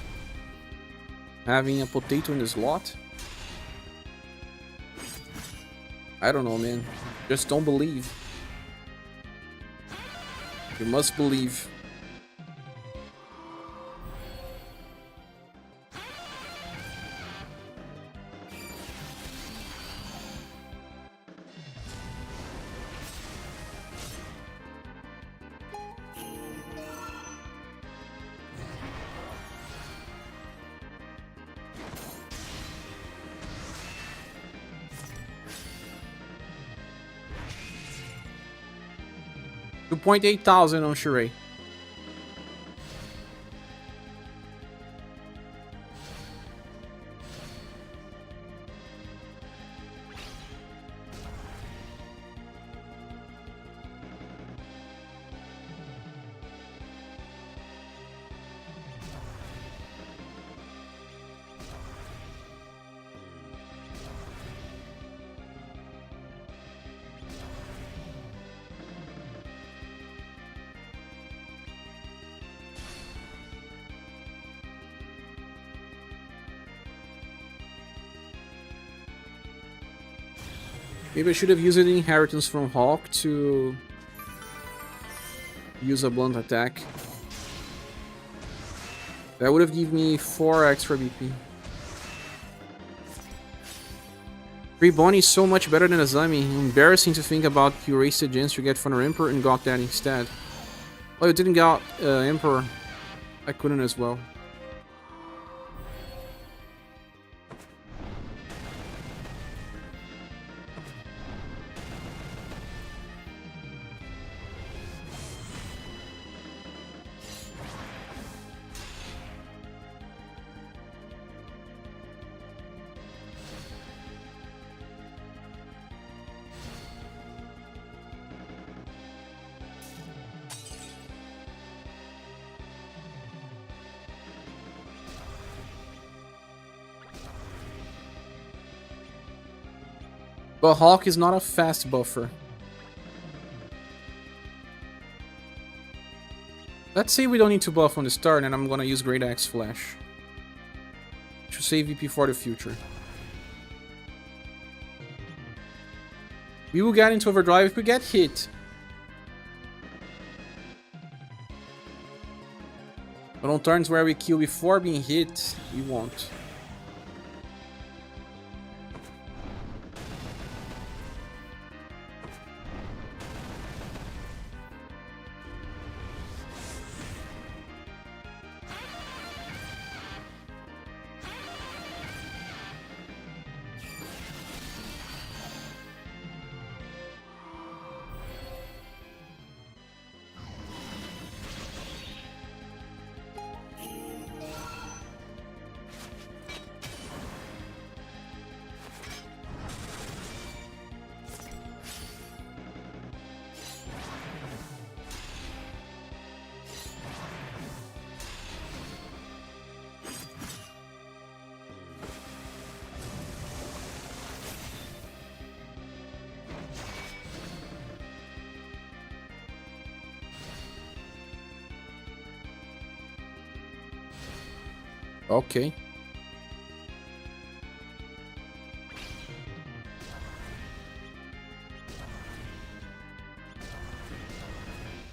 having a potato in the slot. I don't know, man. Just don't believe. You must believe. $2,800 on Shirei. Maybe I should have used the inheritance from Hawk to use a blunt attack. That would have given me 4 extra BP. Free Bonnie is so much better than Azami. Embarrassing to think about you erased the chance to get Thunder Emperor and got that instead. Oh, you didn't get Emperor. I couldn't as well. But Hawk is not a fast buffer. Let's say we don't need to buff on the start and I'm gonna use Great Axe Flash to save VP for the future. We will get into overdrive if we get hit. But on turns where we kill before being hit, we won't. Okay.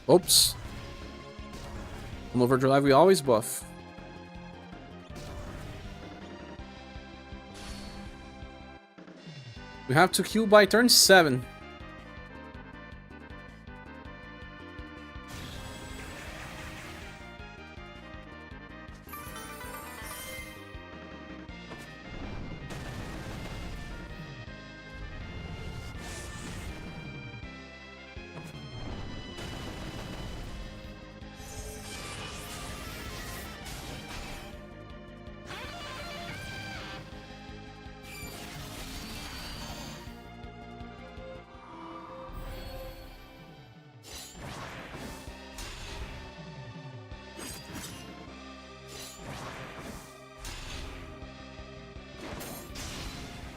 Oops. On overdrive, we always buff. We have to kill by turn 7.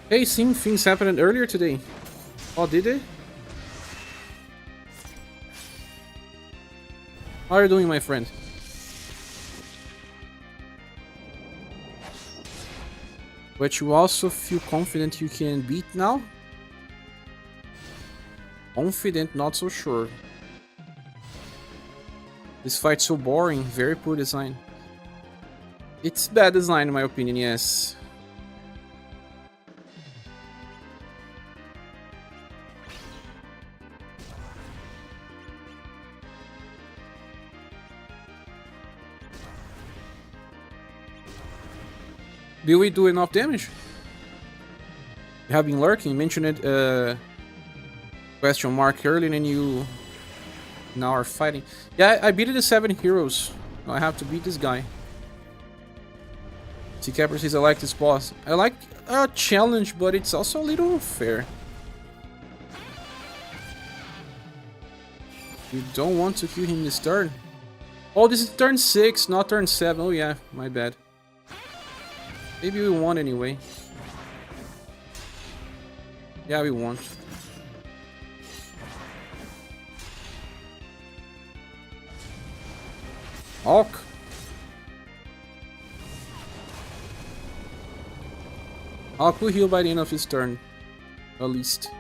Hey, same things happened earlier today. Oh, did they? How are you doing, my friend? But you also feel confident you can beat now? Confident, not so sure. This fight's so boring, very poor design. It's bad design in my opinion, yes. Will we do enough damage? You have been lurking, mentioned it, question mark earlier, and you now are fighting. Yeah, I beat the 7 heroes. Now I have to beat this guy. T-Capper says I like this boss. I like a challenge, but it's also a little unfair. You don't want to kill him this turn. Oh, this is turn 6, not turn 7. Oh yeah, my bad. Maybe we won anyway. Yeah, we won. Hulk. Hulk will heal by the end of his turn. At least.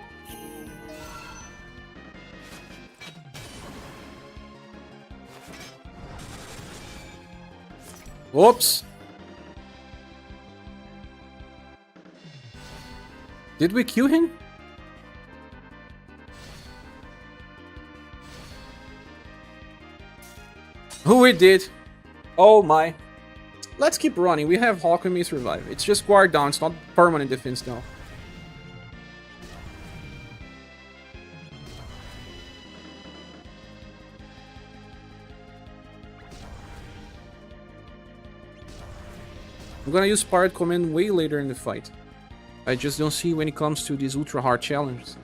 Whoops. Did we kill him? Oh, we did. Oh my. Let's keep running. We have Hawk and me survive. It's just guard down. It's not permanent defense now. I'm gonna use Pirate Command way later in the fight. I just don't see when it comes to these ultra hard challenges.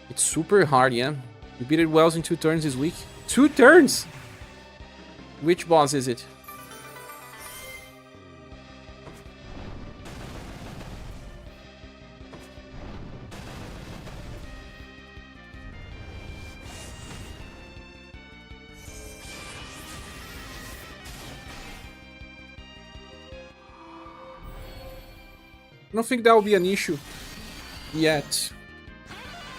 It's super hard, yeah. We beat it Wells in 2 turns this week. 2 turns! Which boss is it? I don't think that will be an issue yet.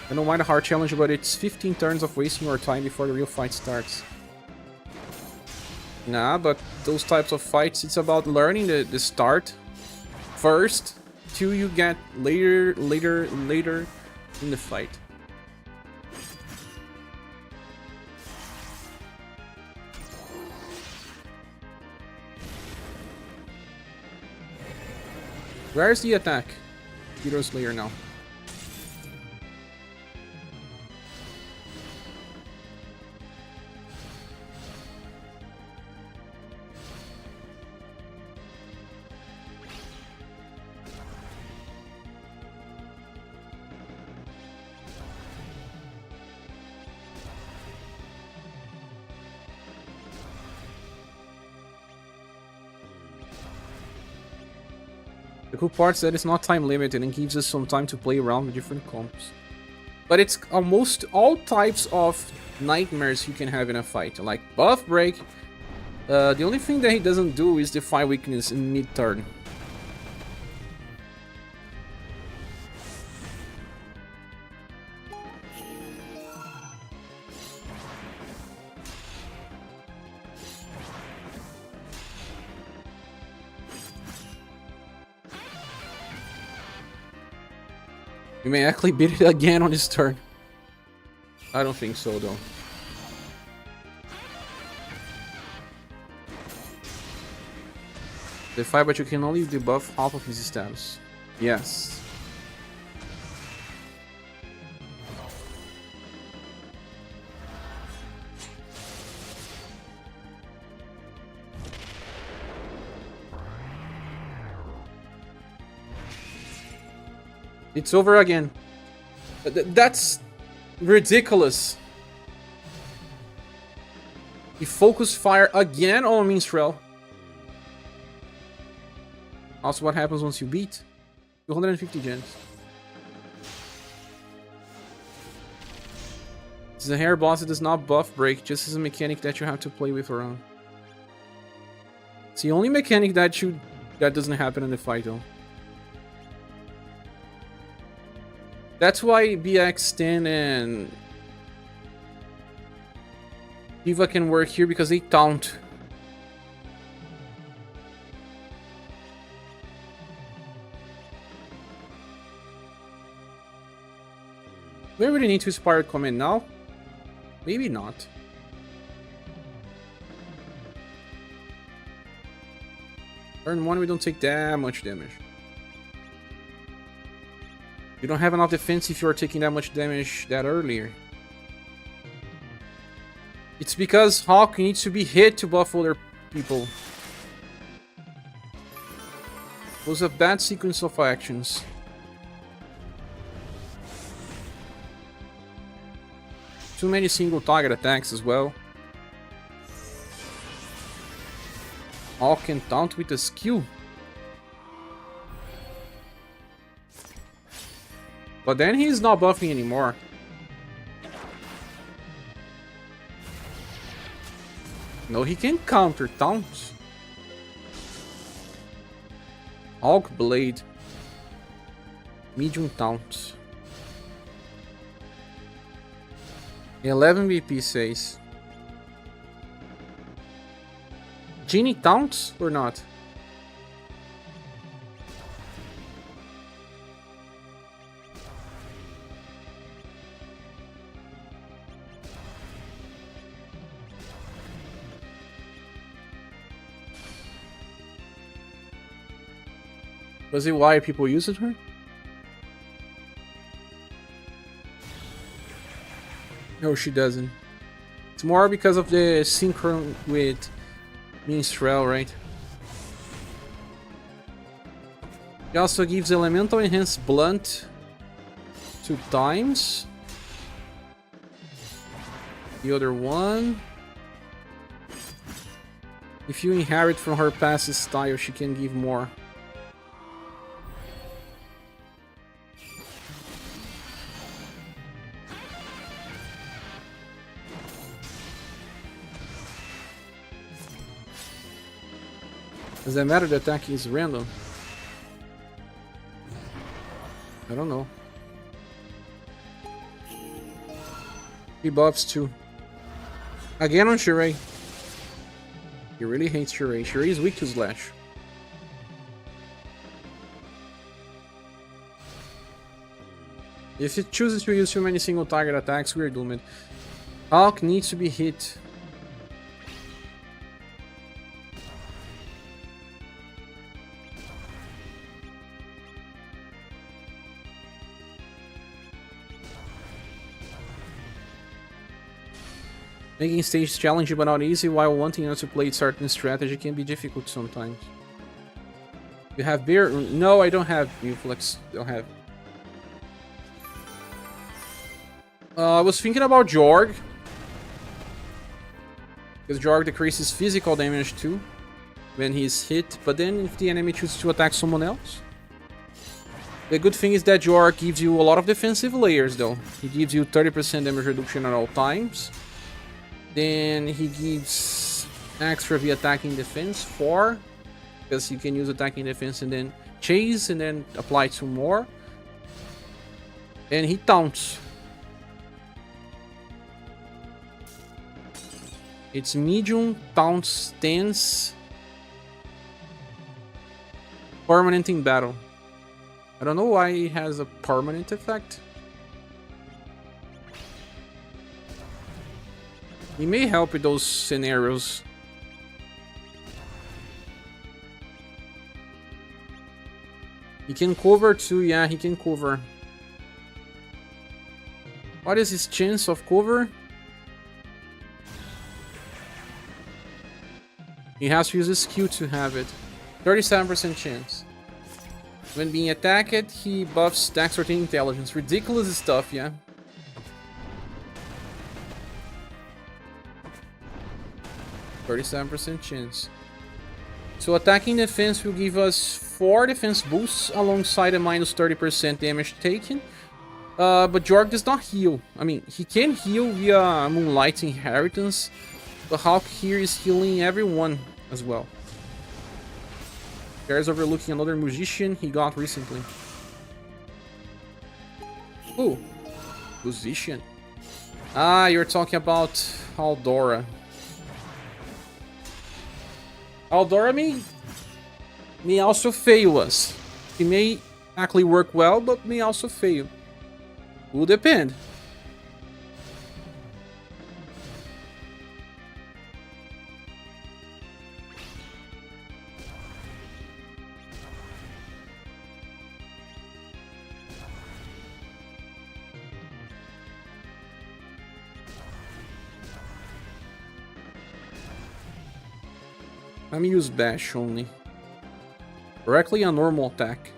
I don't mind a hard challenge, but it's 15 turns of wasting your time before the real fight starts. Nah, but those types of fights, it's about learning the start first till you get later in the fight. Where's the attack? Hero Slayer now. The cool part is that it's not time limited and gives us some time to play around with different comps. But it's almost all types of nightmares you can have in a fight, like buff break, The only thing that he doesn't do is defy weakness in mid-turn. You may actually beat it again on his turn. I don't think so, though. Defy, but you can only debuff half of his status. Yes. It's over again. That's ridiculous. He focused fire again on Minstrel. Also, what happens once you beat? 250 gens. This is a hair boss that does not buff break, just as a mechanic that you have to play with around. It's the only mechanic that doesn't happen in the fight, though. That's why BX10 and Diva can work here, because they taunt. Do I really need to Inspired Command now? Maybe not. Turn 1, we don't take that much damage. You don't have enough defense if you are taking that much damage that earlier. It's because Hawk needs to be hit to buff other people. It was a bad sequence of actions. Too many single target attacks as well. Hawk can taunt with a skill. But then he's not buffing anymore. No, he can counter taunts. Hawk Blade. Medium taunts. 11 BP says. Genie taunts or not? Was it why people use it her? No, she doesn't. It's more because of the synchron with Minstrel, right? He also gives Elemental Enhanced Blunt 2 times. The other one. If you inherit from her passive style, she can give more. Does that matter? The attack is random. I don't know. He buffs too. Again on Shirei. He really hates Shirei. Shirei is weak to Slash. If it chooses to use too many single target attacks, we're doomed. Hawk needs to be hit. Making stage challenging but not easy, while wanting us to play certain strategy can be difficult sometimes. You have beer? No, I don't have Muflex. Don't have. I was thinking about Jorg. Because Jorg decreases physical damage too when he's hit, but then if the enemy chooses to attack someone else. The good thing is that Jorg gives you a lot of defensive layers though. He gives you 30% damage reduction at all times. Then he gives extra via attacking defense, 4, because you can use attacking defense and then chase and then apply 2 more. And he taunts. It's medium, taunt stance, permanent in battle. I don't know why it has a permanent effect. He may help with those scenarios. He can cover too, yeah, he can cover. What is his chance of cover? He has to use his skill to have it. 37% chance. When being attacked, he buffs dexterity and intelligence. Ridiculous stuff, yeah. %37% chance. So attacking defense will give us 4 defense boosts alongside a minus 30% damage taken. But Jorg does not heal. I mean, he can heal via Moonlight Inheritance, but Hawk here is healing everyone as well. There's overlooking another musician he got recently. Ooh, musician. Ah, you're talking about Aldora. Aldora may also fail us. He may actually work well, but may also fail. Will depend. Let me use bash only. Directly a normal attack.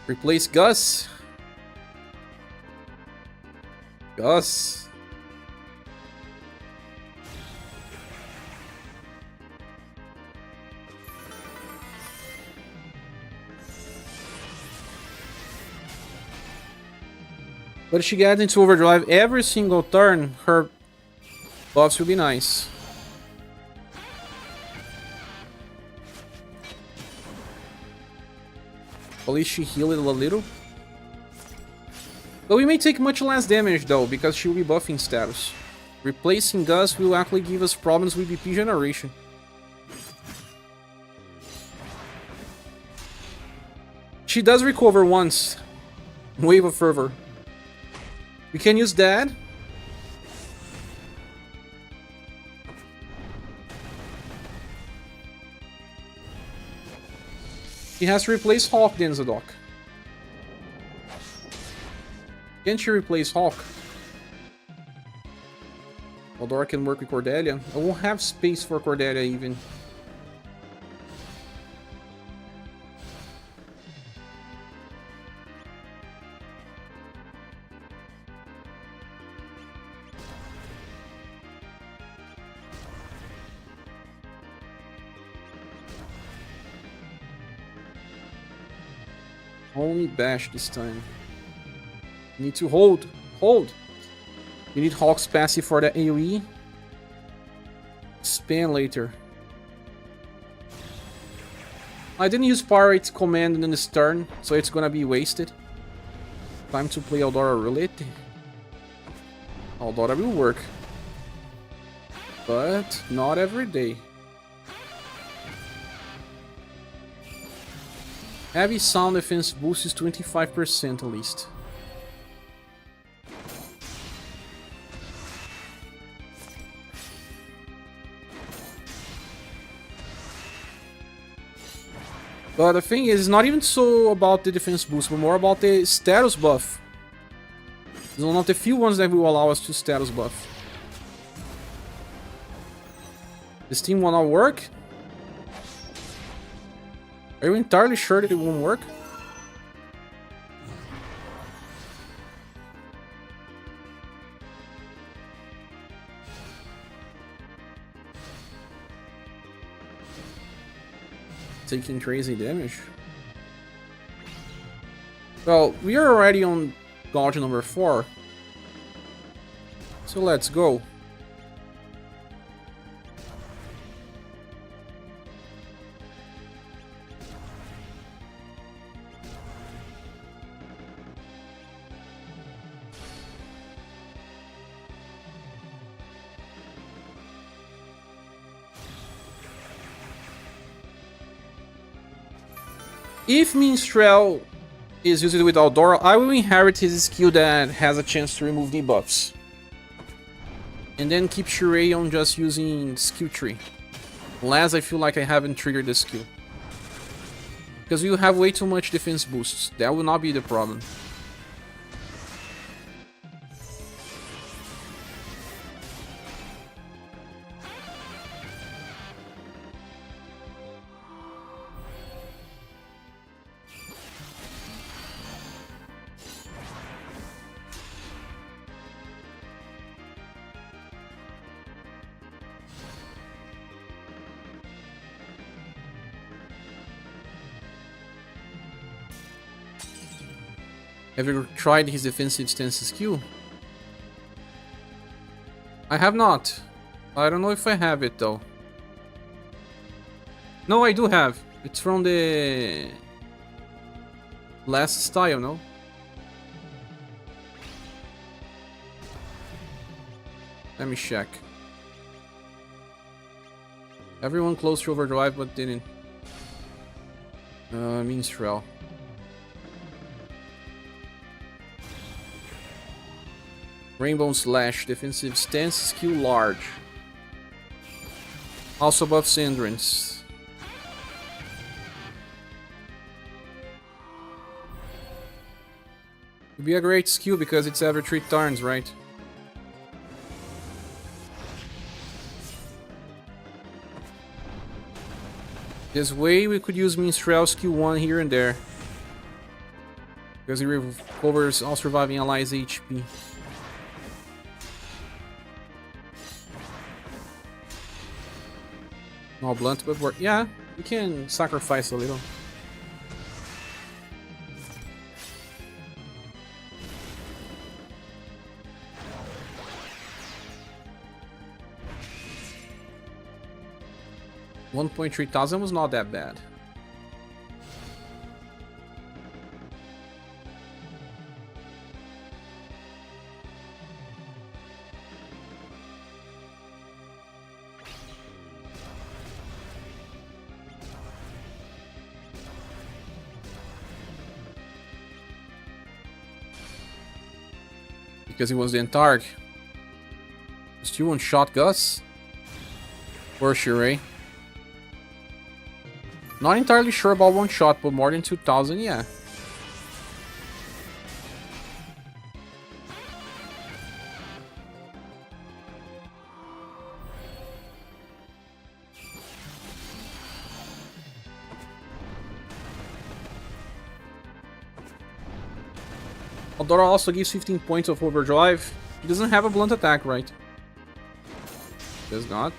Replace Gus. Gus. But if she gets into overdrive every single turn, her buffs will be nice. At least she healed it a little. But we may take much less damage though, because she will be buffing status. Replacing Gus will actually give us problems with BP generation. She does recover once. Wave of Fervor. We can use that. He has to replace Hawk, then Zadok. Can't you replace Hawk? Eldora can work with Cordelia. I won't have space for Cordelia even. Only bash this time. Need to hold. Hold! You need Hawk's passive for the AoE. Spam later. I didn't use Pirate command in this turn, so it's gonna be wasted. Time to play Eldora Roulette. Eldora will work. But not every day. Heavy sound defense boost is 25% at least. But the thing is, it's not even so about the defense boost, but more about the status buff. It's one of the few ones that will allow us to status buff. This team will not work? Are you entirely sure that it won't work? Taking crazy damage. Well, we are already on dodge number 4. So let's go. If Minstrel is used with Aldora, I will inherit his skill that has a chance to remove debuffs. And then keep Shirei on just using skill tree. Unless I feel like I haven't triggered the skill. Because we will have way too much defense boosts. That will not be the problem. Have you tried his defensive stance skill? I have not. I don't know if I have it though. No, I do have. It's from the last style, no? Let me check. Everyone close to overdrive but didn't. Minstrel. Rainbow Slash, defensive stance, skill large. Also buffs hindrance. Would be a great skill because it's every 3 turns, right? This way we could use Minstrel skill 1 here and there. Because he recovers all surviving allies' HP. More blunt, but work. Yeah, we can sacrifice a little. $1,300 was not that bad. Because he was the Antarg. Still one shot Gus. Or Shirei. Not entirely sure about one shot, but more than 2,000, yeah. Aldora also gives 15 points of overdrive. He doesn't have a blunt attack, right? Does not.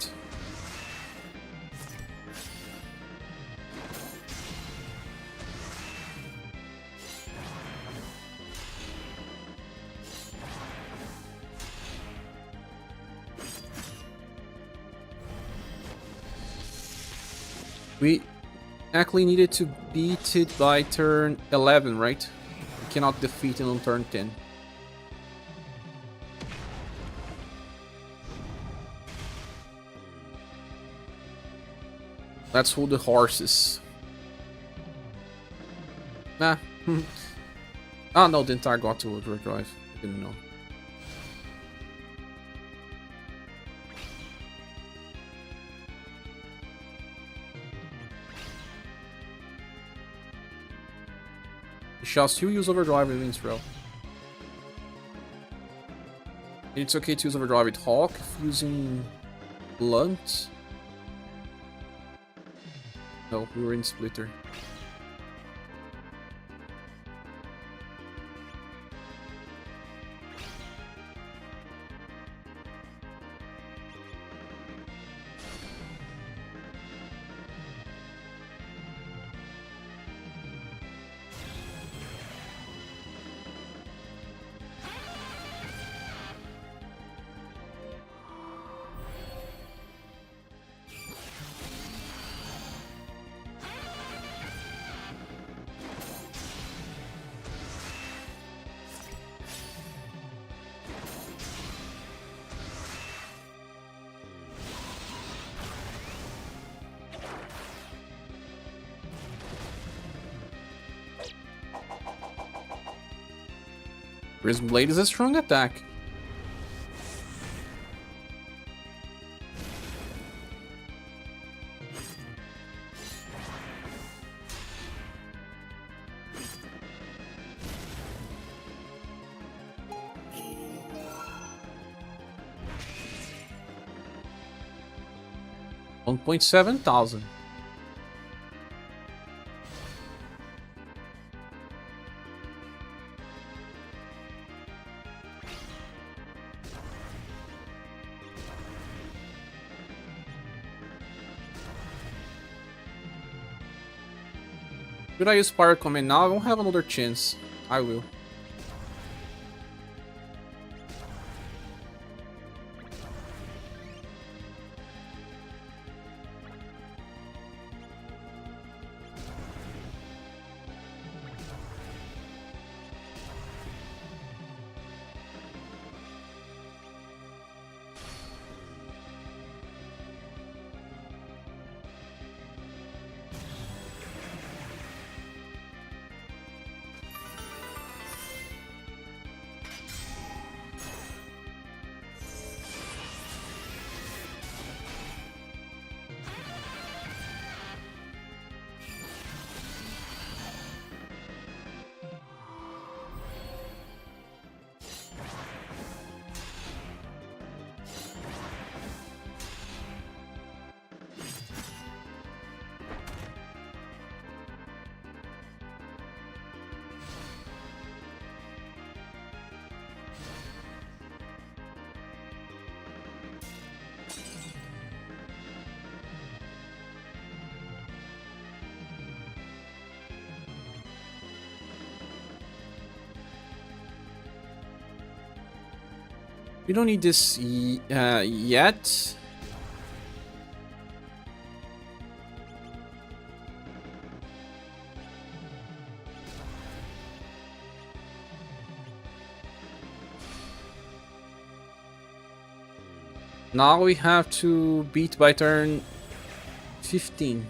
We actually needed to beat it by turn 11, right? We cannot defeat it on turn 10. Let's hold the horses. Nah. Ah, no, the entire got to overdrive. I didn't know. Shall still use overdrive with Minstrel. It's okay to use overdrive with Hawk using blunt. No, we were in splitter. Prism Blade is a strong attack. $1,700. Should I use Pirate Command now? I won't have another chance. I will. We don't need this yet. Now we have to beat by turn 15.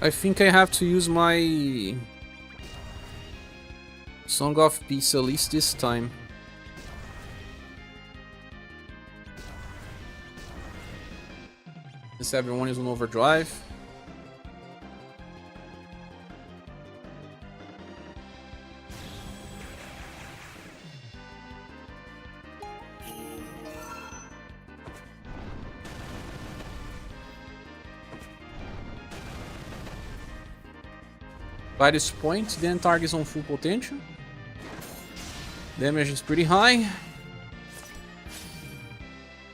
I think I have to use my Song of Peace at least this time. Since everyone is on overdrive. By this point, the end target is on full potential. Damage is pretty high.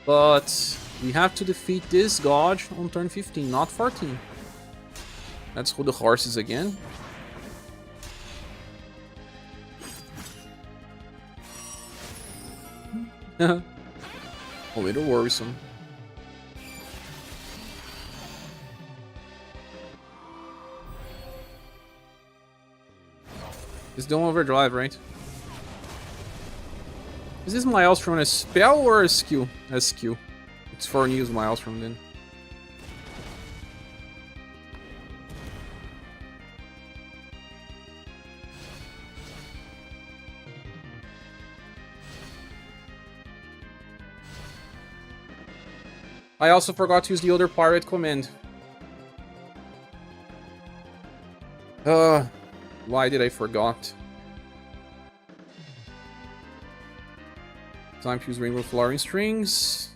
But we have to defeat this god on turn 15, not 14. Let's hold the horses again. A little worrisome. It's don't overdrive, right? Is this Maelstrom a spell or a skill? A skill. It's for new Maelstrom then. I also forgot to use the other pirate command. Why did I forgot? Time to use Rainbow Flowering Strings.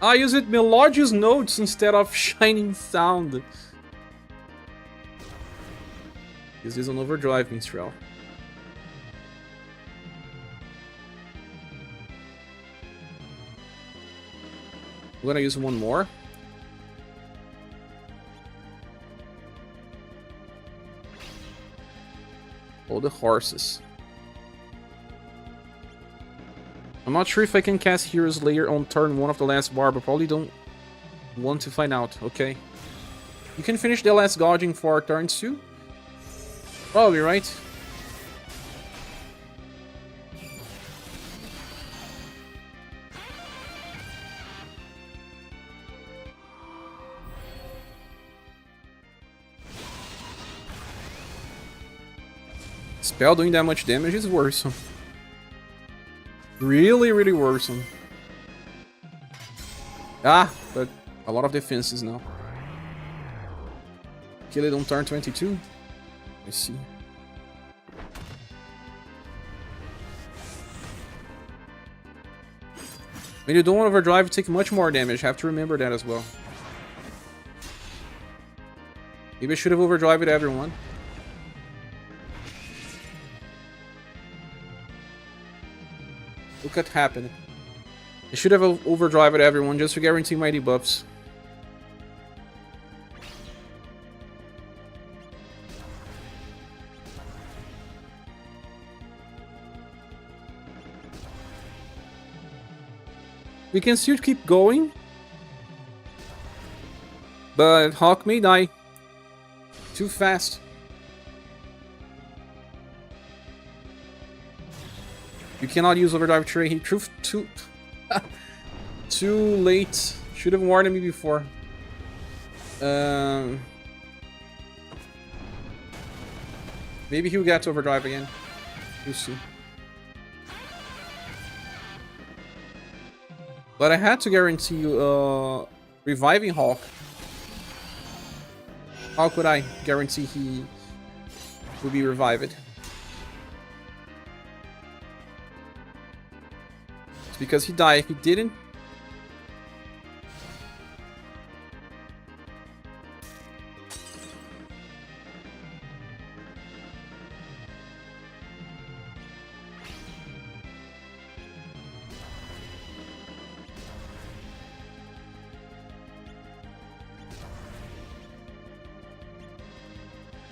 I use it Melodious Notes instead of Shining Sound. This is an overdrive minstrel. I'm gonna use one more. All the horses. I'm not sure if I can cast Hero's Lair on turn 1 of the last bar, but probably don't want to find out. Okay. You can finish the last gouging for turns 2. Probably, right? Spell doing that much damage is worrisome. Really, really worrisome. Ah, but a lot of defenses now. Kill it on turn 22. I see. When you don't want to overdrive, you take much more damage. Have to remember that as well. Maybe I should have overdrived everyone. Look what happened. I should have overdrived everyone just to guarantee my debuffs. We can still keep going, but Hawk may die too fast. You cannot use overdrive tray. He proved too late. Should have warned me before. Maybe he'll get to overdrive again. We'll see. But I had to guarantee you reviving Hawk. How could I guarantee he will be revived? It's because he died. If he didn't,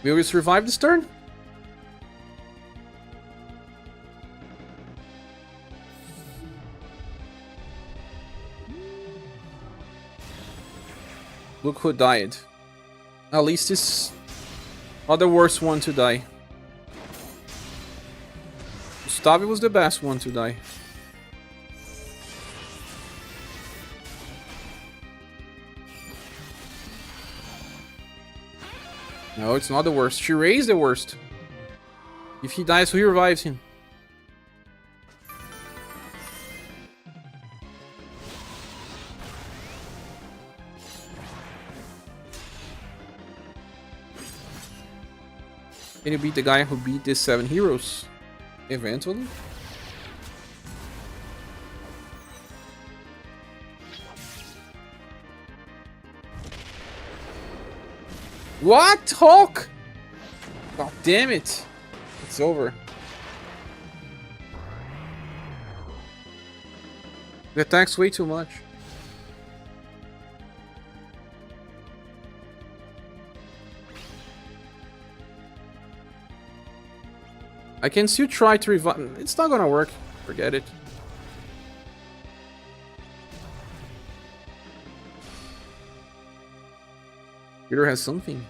will we survive this turn? Look who died. At least it's not the worst one to die. Gustavo was the best one to die. No, it's not the worst. Shirei is the worst. If he dies, who revives him? Can you beat the guy who beat these 7 heroes? Eventually? What? Hawk? God damn it. It's over. The attack's way too much. I can still try to revive. It's not gonna work. Forget it. Peter has something.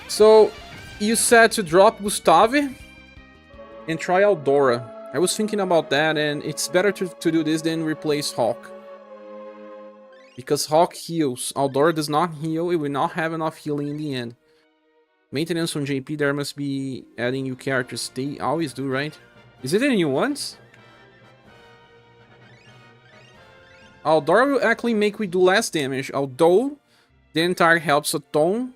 So, you said to drop Gustave and try Eldora. I was thinking about that, and it's better to do this than replace Hawk. Because Hawk heals. Eldora does not heal, it will not have enough healing in the end. Maintenance on JP, there must be adding new characters. They always do, right? Is it any new ones? Aldora will actually make we do less damage, although the entire helps a ton.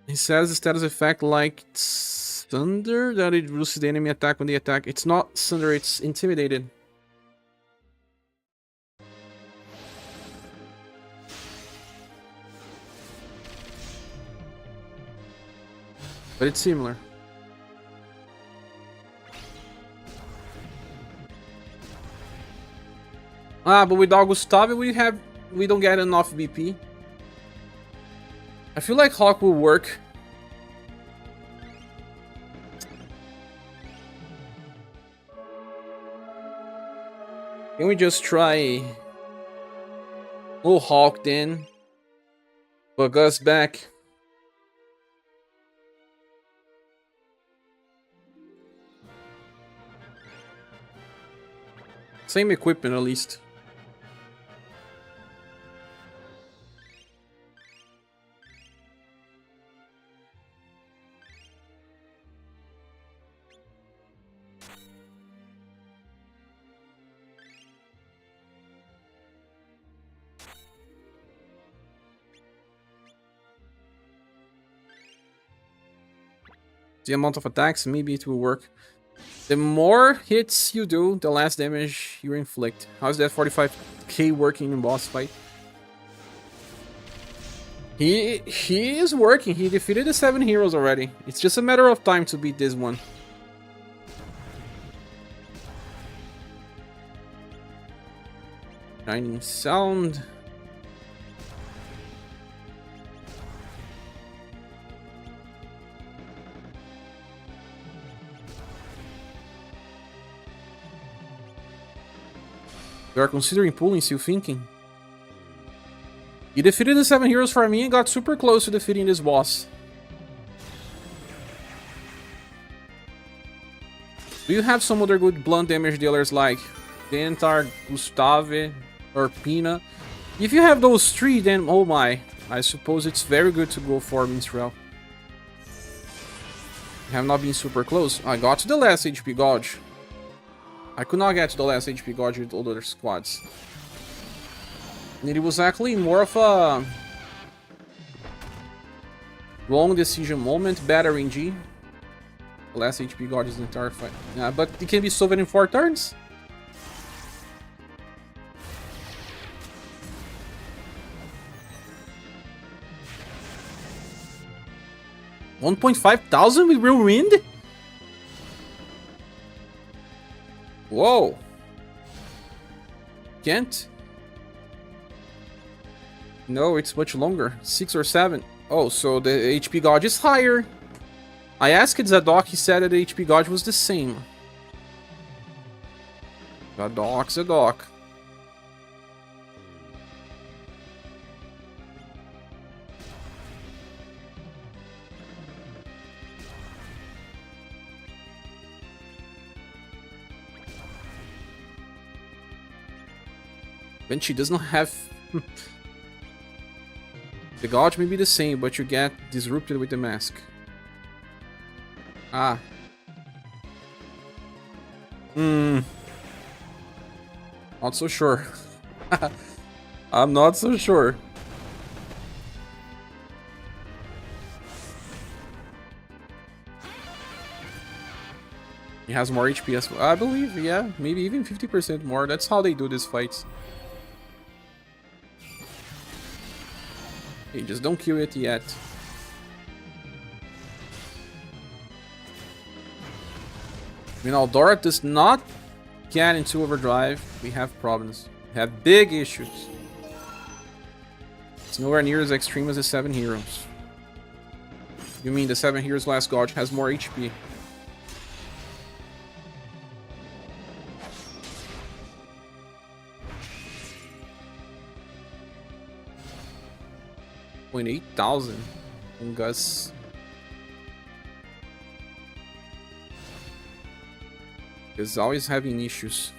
It says the status effect like Thunder that it reduces the enemy attack when they attack. It's not Thunder, it's Intimidated. But it's similar. Ah, but without Gustavo we don't get enough BP. I feel like Hawk will work. Can we just try no Hawk then? But Gus back. Same equipment at least. The amount of attacks, maybe it will work. The more hits you do, the less damage you inflict. How's that 45k working in boss fight? He is working. He defeated the 7 heroes already. It's just a matter of time to beat this one. Shining sound. You are considering pulling, still thinking? You defeated the 7 heroes for me and got super close to defeating this boss. Do you have some other good blunt damage dealers like Dentar, Gustave, or Pina? If you have those 3, then oh my, I suppose it's very good to go for Minstrel. I have not been super close. I got to the last HP gauge. I could not get to the last HP gauge with all the other squads. And it was actually more of a wrong decision moment, bad RNG. The last HP gauge is the entire fight. Yeah, but it can be solved in 4 turns. $1,500 with real wind? Whoa. Can't. No, it's much longer. 6 or 7. Oh, so the HP gauge is higher. I asked Zadok, he said that the HP gauge was the same. Zadok. She does not have... The gauge may be the same, but you get disrupted with the mask. Ah. Not so sure. I'm not so sure. He has more HP as well. I believe, yeah. Maybe even 50% more. That's how they do these fights. Hey, just don't kill it yet. When Aldora does not get into overdrive, we have problems. We have big issues. It's nowhere near as extreme as the 7 heroes. You mean the 7 heroes last gauge has more HP? $8,000 on Gus. He's always having issues.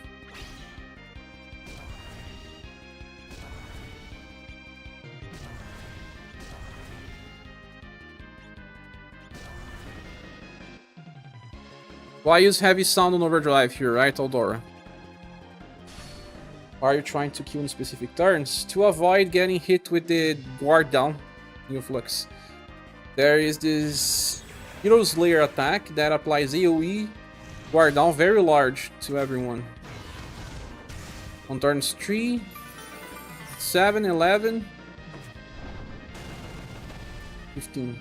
Why use heavy sound on overdrive here, right, Eldora? Are you trying to kill in specific turns? To avoid getting hit with the guard down, New Flux. There is this Hero Slayer attack that applies AoE guard down very large to everyone. On turns 3, 7, 11, 15.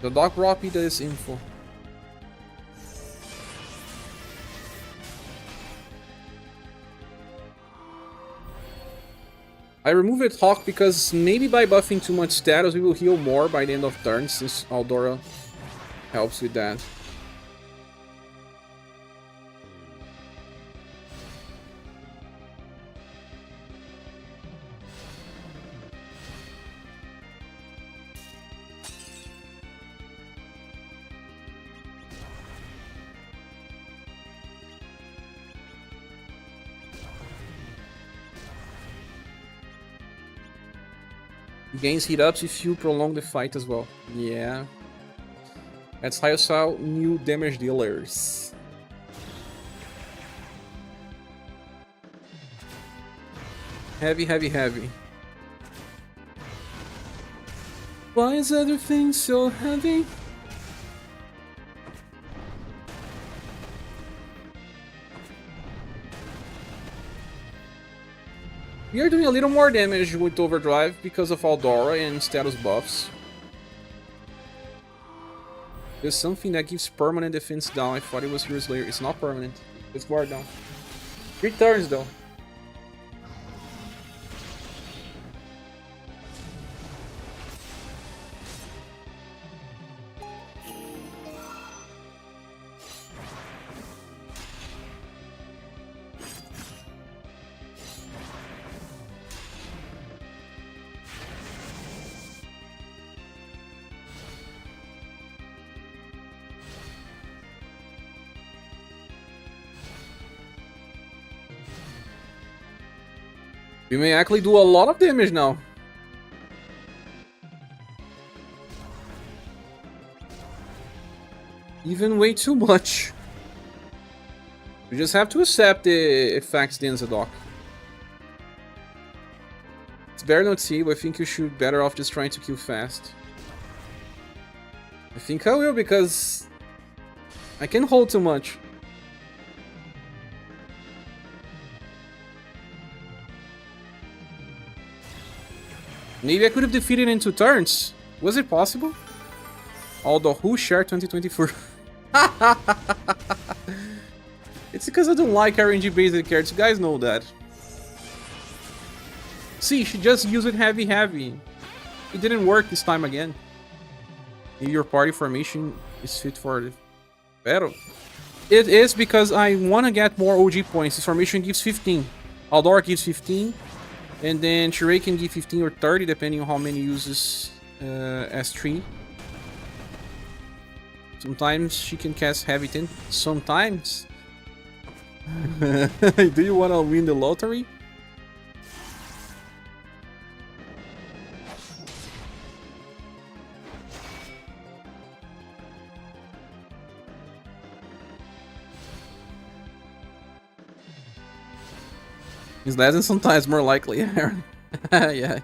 The doc brought me this info. I removed Hawk because maybe by buffing too much status we will heal more by the end of turn, since Eldora helps with that. Gains heat ups if you prolong the fight as well. Yeah. That's how you saw new damage dealers. Heavy, heavy, heavy. Why is everything so heavy? We are doing a little more damage with Overdrive because of Eldora and status buffs. There's something that gives permanent defense down. I thought it was Hero Slayer. It's not permanent. It's guard down. 3 turns though. We may actually do a lot of damage now. Even way too much. We just have to accept the effects the Enzadoc. It's better not see, but I think you should better off just trying to kill fast. I think I will because I can hold too much. Maybe I could have defeated it in 2 turns. Was it possible? Although who shared 2024? It's because I don't like RNG based cards. You guys know that. See, she just used it heavy heavy. It didn't work this time again. Maybe your party formation is fit for the battle. It is because I want to get more OG points. This formation gives 15. Eldora gives 15. And then Sheree can give 15 or 30 depending on how many uses S3. Sometimes she can cast Heavy 10. Sometimes. Do you want to win the lottery? Is that sometimes more likely, Aaron? Yeah.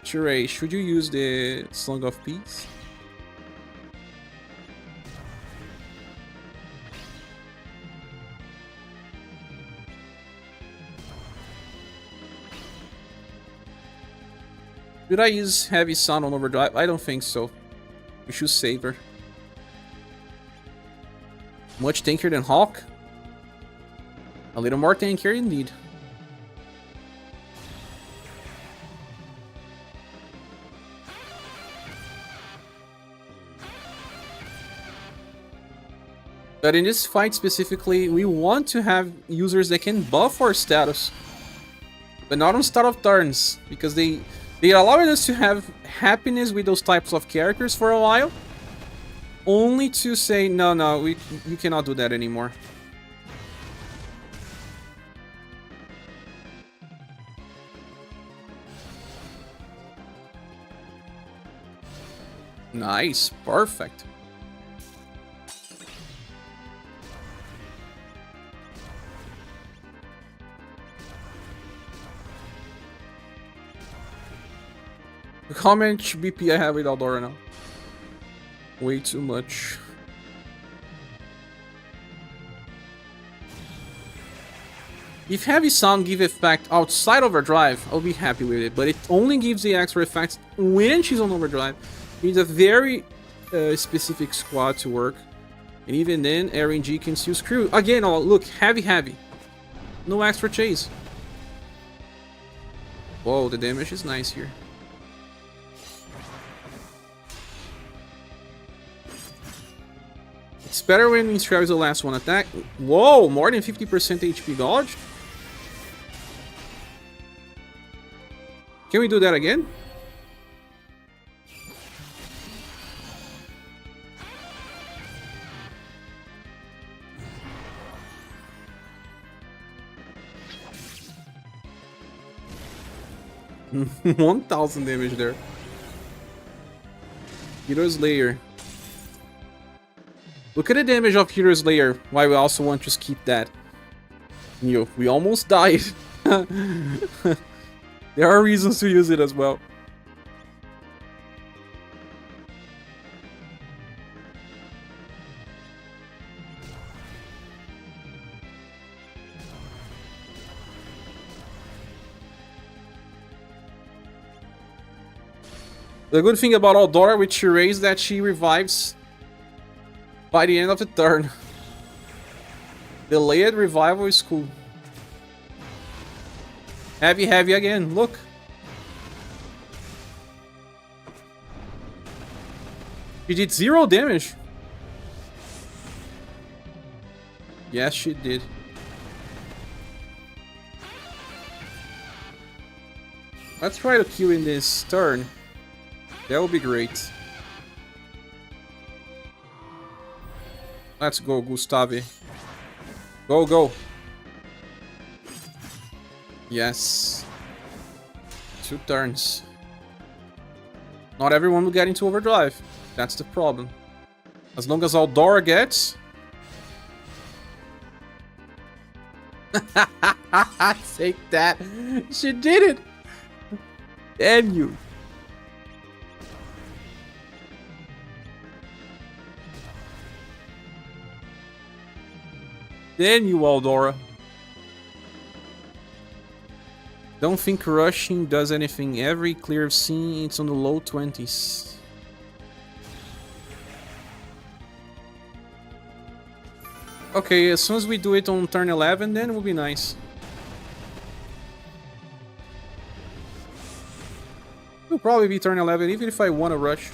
Sheree, should you use the Song of Peace? Should I use Heavy Sun on Overdrive? I don't think so. We should save her. Much tankier than Hawk? A little more tankier indeed. But in this fight specifically, we want to have users that can buff our status. But not on start of turns, because they allow us to have happiness with those types of characters for a while. Only to say, no, we cannot do that anymore. Nice, perfect. Look how much BP I have with Eldora now. Way too much. If Heavy Sound give effect outside overdrive, I'll be happy with it. But it only gives the extra effects when she's on overdrive. It needs a very specific squad to work. And even then, RNG can still screw. Again, oh, look, heavy. No extra chase. Whoa, the damage is nice here. It's better when Minstrel is the last one attack. Whoa, more than 50% HP dodge. Can we do that again? $1,000 damage there. Hero's Lair. Look at the damage of Hero's Lair. Why we also want to skip that. Yo, we almost died. There are reasons to use it as well. The good thing about Eldora with Shirei is that she revives by the end of the turn. Delayed revival is cool. Heavy again, look. She did 0 damage. Yes, she did. Let's try to kill in this turn. That would be great. Let's go, Gustave. Go. Yes. 2 turns. Not everyone will get into overdrive. That's the problem. As long as Eldora gets... Take that. She did it. Damn you. Damn you, Eldora. Don't think rushing does anything. Every clear scene, it's on the low 20s. Okay, as soon as we do it on turn 11, then it will be nice. It'll probably be turn 11, even if I want to rush.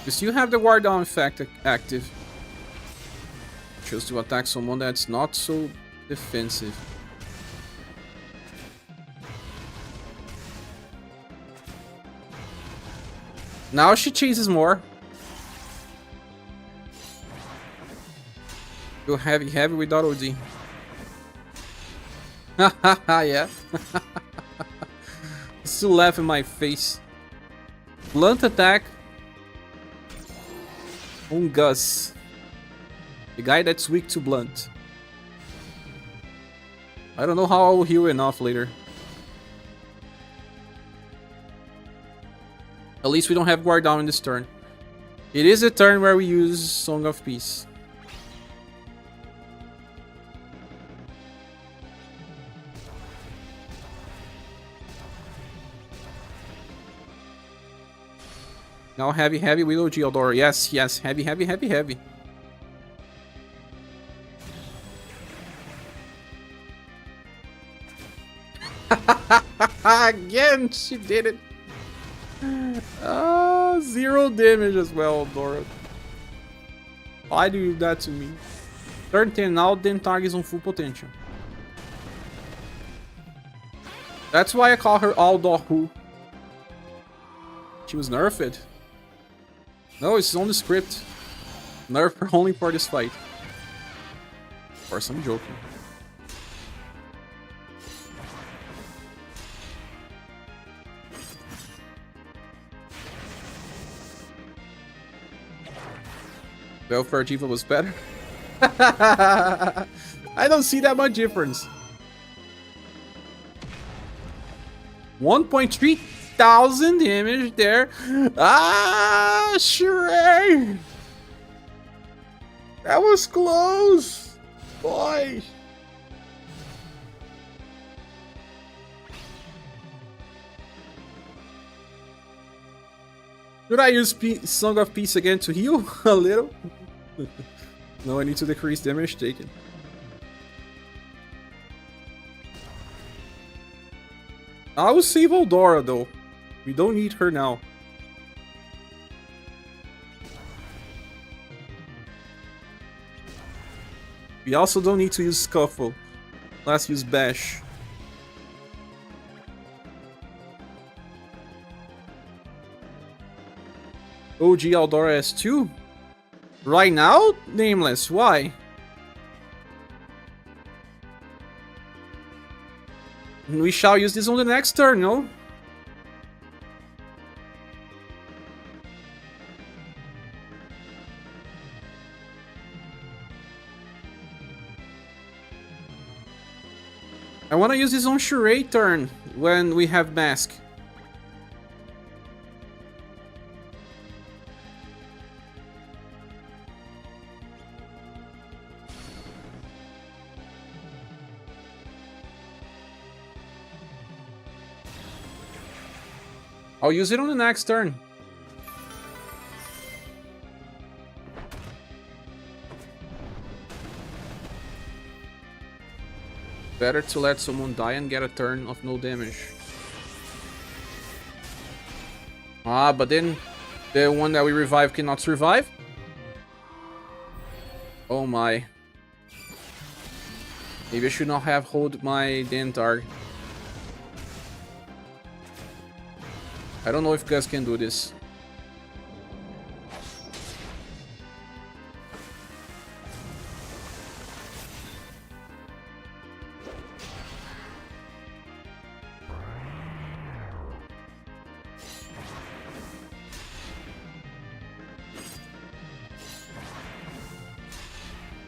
You still have the War Down effect active. Choose to attack someone that's not so defensive. Now she chases more. Go heavy without OD. Haha, yeah. Still laugh in my face. Blunt attack. On Gus. The guy that's weak to blunt. I don't know how I will heal enough later. At least we don't have Guard Down in this turn. It is a turn where we use Song of Peace. Now heavy with OG Eldora. Yes, heavy. Again, she did it. 0 damage as well, Eldora. Why do you do that to me? Turn 10 now, then target is on full potential. That's why I call her Aldohu. She was nerfed. No, it's on the script. Nerf only for this fight. Of course, I'm joking. Welfare Jiva was better. I don't see that much difference. 1.3 thousand damage there. Ah, Shrey! That was close, boy. Should I use Song of Peace again to heal a little? No, I need to decrease damage taken. I will save Eldora though. We don't need her now. We also don't need to use Scuffle. Let's use Bash. OG Eldora S2? Right now? Nameless, why? We shall use this on the next turn, no? I want to use this on Shrey turn when we have Mask. I'll use it on the next turn. Better to let someone die and get a turn of no damage. Ah, but then the one that we revive cannot survive? Oh my. Maybe I should not have hold my Dentarg. I don't know if guys can do this.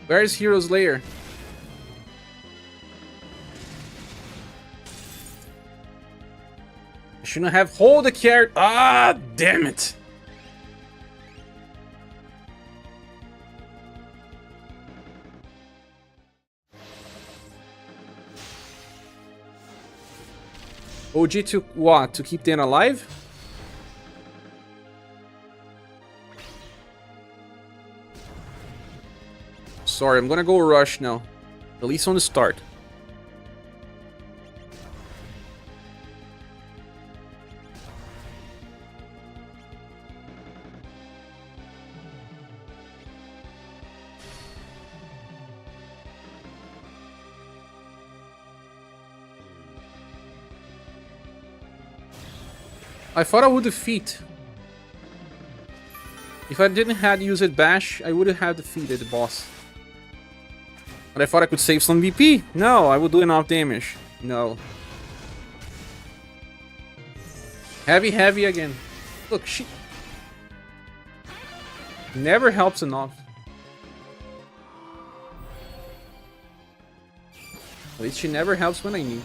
Where is Hero's Lair? I shouldn't have hold the carrot. Ah, damn it. OG to what? To keep Dan alive? Sorry, I'm gonna go rush now. At least on the start. I thought I would defeat. If I didn't have used Bash, I would have defeated the boss. But I thought I could save some VP. No, I would do enough damage. No. Heavy, heavy again. Look, she never helps enough. At least she never helps when I need.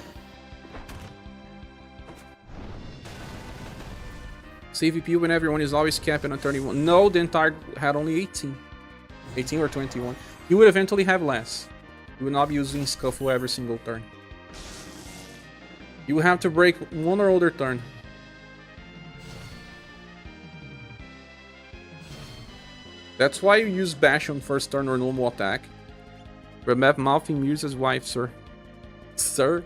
Save VP when everyone is always capping on 31. No, the entire had only 18. 18 or 21. He would eventually have less. He would not be using Scuffle every single turn. You would have to break one or other turn. That's why you use Bash on first turn or normal attack. Remap Mouthing Muse's wife, sir. Sir?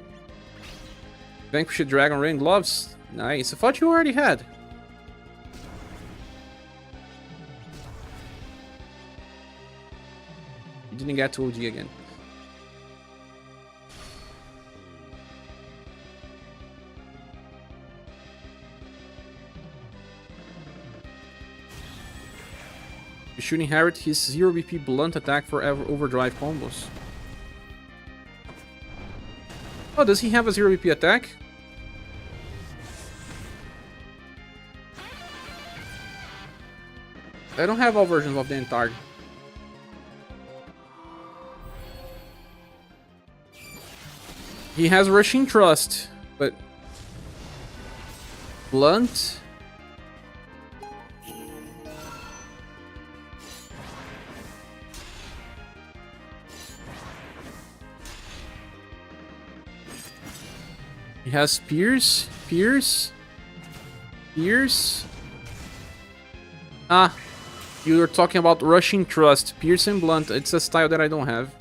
Vanquish a Dragon Rain Gloves. Nice. I thought you already had. You didn't get to OG again. You should inherit his 0 BP blunt attack for overdrive combos. Oh, does he have a 0 BP attack? I don't have all versions of the Entarg. He has Rushing Trust, but Blunt. He has Pierce. Ah, you were talking about Rushing Trust. Pierce and Blunt. It's a style that I don't have.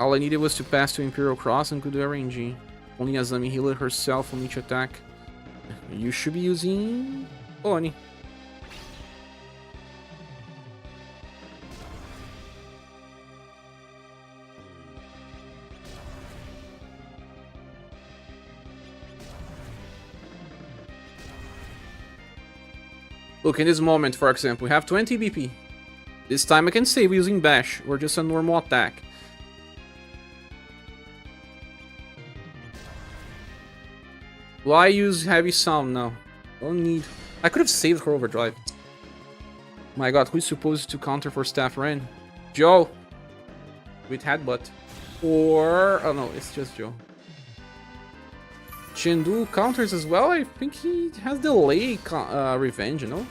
All I needed was to pass to Imperial Cross and could do RNG. Only Azami healed herself on each attack. You should be using Oni. Look, in this moment, for example, we have 20 BP. This time I can save using Bash, or just a normal attack. Why use Heavy Sound now? Don't need... I could have saved her Overdrive. My god, who's supposed to counter for Staff Ren? Joe! With Headbutt. Or... oh no, it's just Joe. Shendu counters as well. I think he has delay revenge, you know?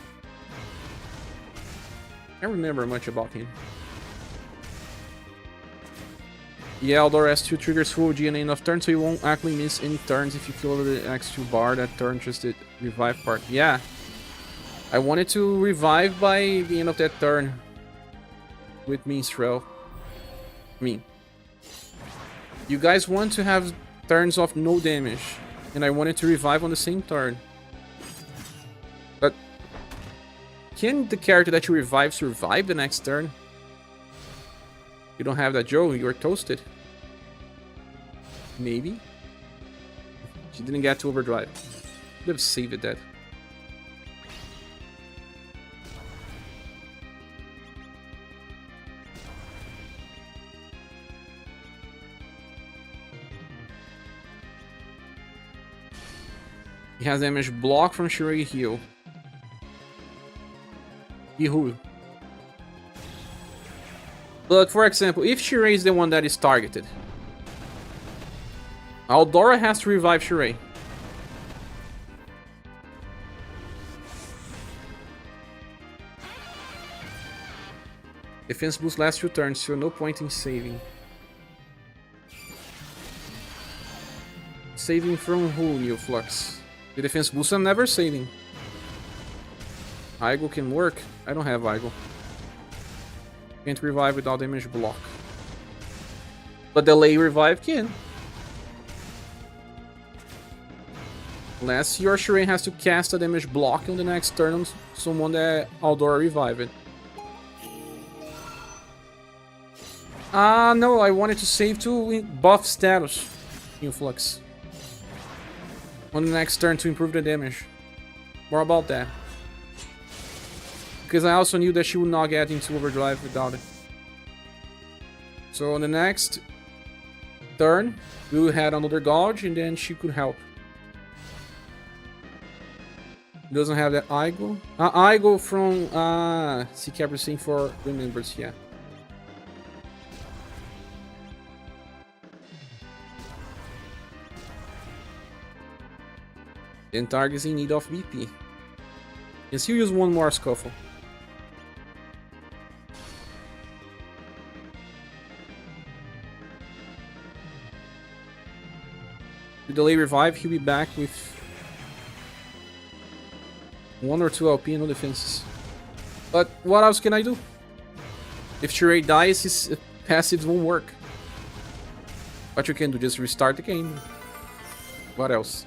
I don't remember much about him. Yeah, Eldor has 2 triggers full GNA enough turns, so you won't actually miss any turns if you kill the X2 bar. That turn just did revive part. Yeah. I wanted to revive by the end of that turn. With Minstrel. I mean, you guys want to have turns of no damage. And I wanted to revive on the same turn. But can the character that you revive survive the next turn? You don't have that, Joe. You're toasted. Maybe. She didn't get to overdrive. Could have saved that. He has damage block from Shirei heal. Yihoo. But for example, if Shirei is the one that is targeted, Aldora has to revive Shirei. Defense boost lasts 2 turns, so no point in saving. Saving from who, Neoflux? The defense boost I'm never saving. Aigo can work. I don't have Aigo. Can't revive without damage block. But delay revive can. Unless your Shirei has to cast a damage block on the next turn on someone that Aldora revived. No, I wanted to save to buff status. Influx. On the next turn to improve the damage. More about that. Because I also knew that she would not get into overdrive without it. So on the next turn, we will have another gouge and then she could help. Doesn't have that Aigo. Aigo from CCAP saying for remembers, yeah. Then target is in need of BP. Yes, you use one more Scuffle. To delay revive, he'll be back with 1 or 2 LP and no defenses. But what else can I do? If Shirei dies, his passives won't work. What you can do, just restart the game. What else?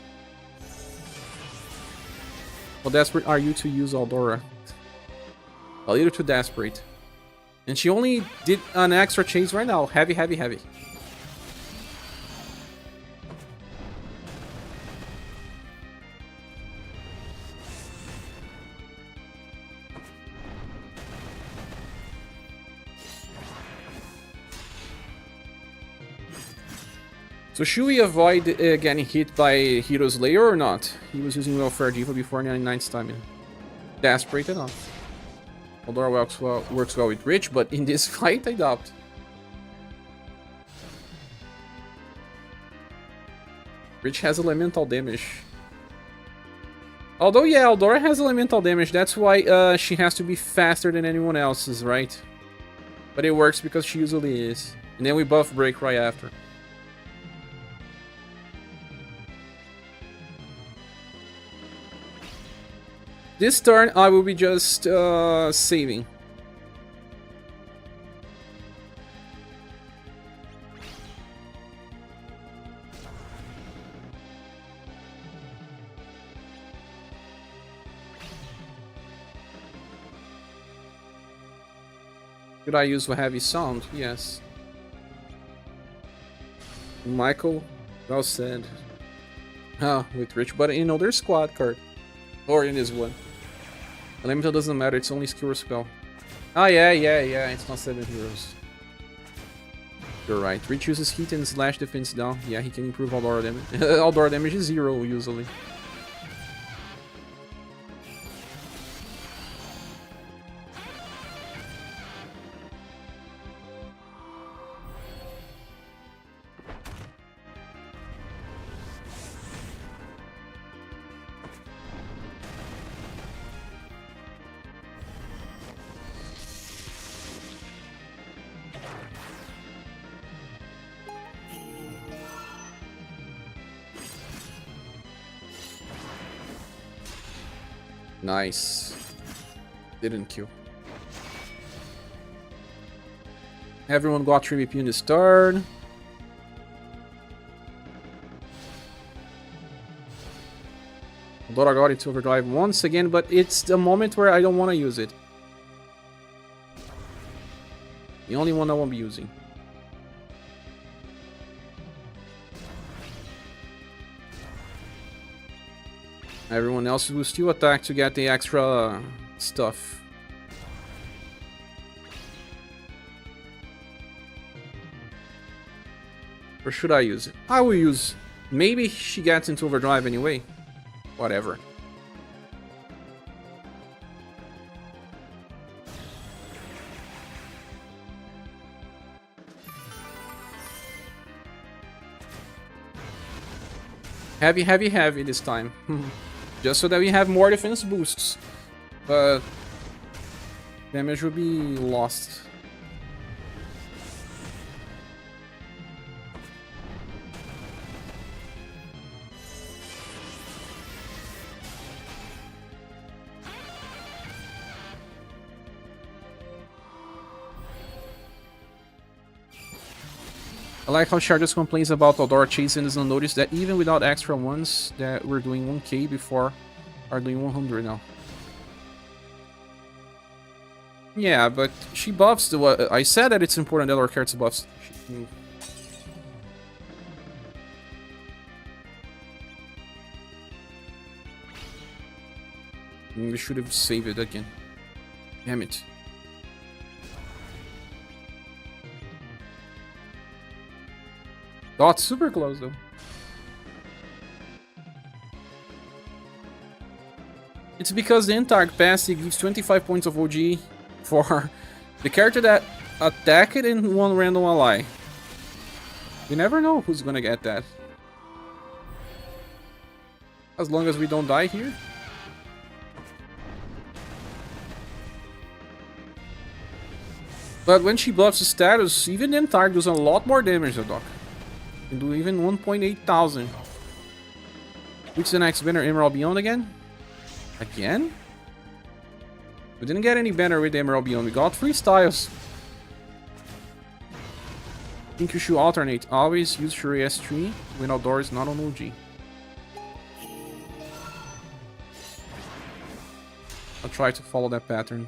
How desperate are you to use Aldora? A little too desperate. And she only did an extra chase right now. Heavy, heavy, heavy. So should we avoid getting hit by Hero's Lair or not? He was using Welfare Diva before 99 stamina. Desperate enough. Eldora works well with Rich, but in this fight, I doubt. Rich has elemental damage. Although, yeah, Eldora has elemental damage. That's why she has to be faster than anyone else's, right? But it works because she usually is. And then we buff Break right after. This turn, I will be just saving. Should I use a heavy sound? Yes. Michael, well said. Ah, with Rich, but you know, there's squad card. Or in this one. Elemental doesn't matter, it's only skill or spell. Ah, yeah, it's not 7 heroes. You're right. Rich uses heat and slash defense down. Yeah, he can improve Eldora damage. Eldora damage is 0 usually. Nice. Didn't kill. Everyone got 3 BP in this turn. Eldora got into overdrive once again, but it's the moment where I don't want to use it. The only one I won't be using. Everyone else will still attack to get the extra stuff. Or should I use it? I will use. Maybe she gets into overdrive anyway. Whatever. Heavy this time. Just so that we have more defense boosts. But damage will be lost. I like how Char just complains about Eldora chasing and doesn't notice that even without extra ones that we're doing 1k before are doing 100 now. Yeah, but she buffs the I said that it's important that our character buffs. We should have saved it again. Damn it. Oh, it's super close though. It's because the entire capacity gives 25 points of OG for the character that attacked it in one random ally. You never know who's gonna get that. As long as we don't die here. But when she buffs the status, even the entire does a lot more damage though, Doc. Can do even 1.8 thousand. Which is the next banner? Emerald Beyond again? Again? We didn't get any banner with Emerald Beyond. We got 3 styles. I think you should alternate. Always use Shuri S3 when outdoors, not on OG. I'll try to follow that pattern.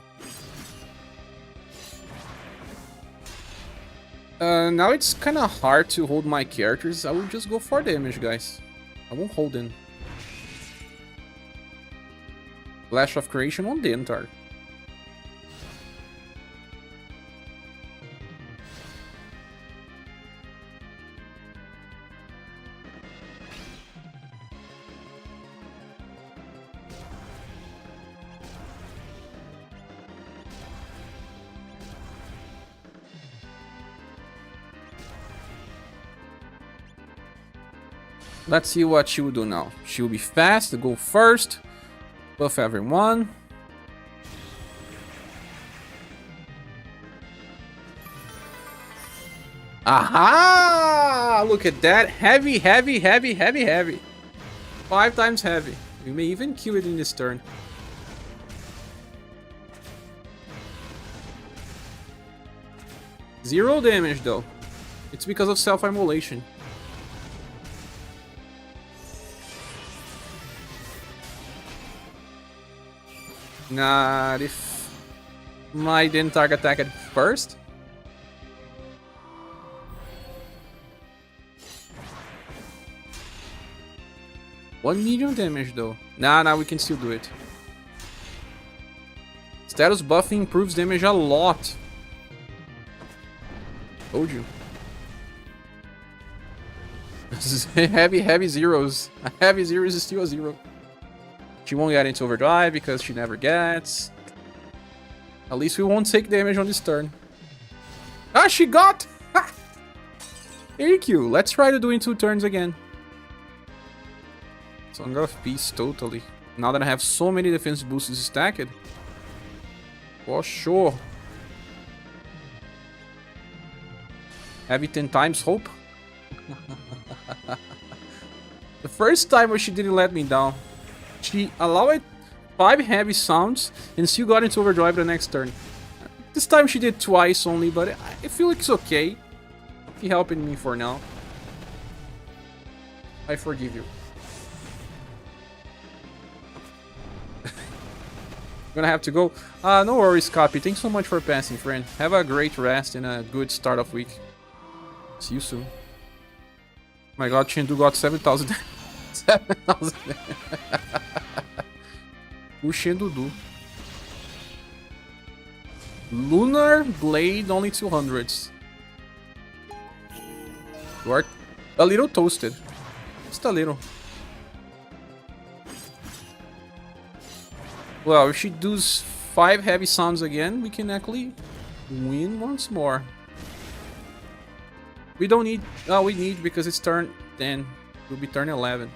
Now it's kind of hard to hold my characters. I will just go for damage, guys. I won't hold in. Flash of Creation on the entire. Let's see what she will do now. She will be fast to go first. Buff everyone. Aha! Look at that. Heavy, heavy, heavy, heavy, heavy. 5 times heavy. We may even kill it in this turn. Zero damage though. It's because of self-immolation. Not if my didn't target attack at first. One medium damage though. Nah, we can still do it. Status buffing improves damage a lot. Told you. This is heavy zeros. A heavy zero is still a zero. She won't get into overdrive because she never gets. At least we won't take damage on this turn. Ah, she got! Ha! Thank you. Let's try to do it in 2 turns again. Song of Peace, totally. Now that I have so many defense boosts stacked. For sure. Heavy 10 times hope. The first time where she didn't let me down. She allowed 5 heavy sounds and still got into overdrive the next turn. This time she did twice only, but I feel like it's okay. You're helping me for now. I forgive you. Gonna have to go. No worries, Copy. Thanks so much for passing, friend. Have a great rest and a good start of week. See you soon. My god, Chendu got 7,000. 7,000. O Chendu. Lunar Blade, only 200s. You are a little toasted. Just a little. Well, if she does 5 heavy sounds again, we can actually win once more. We don't need... Oh, we need because it's turn 10. It will be turn 11.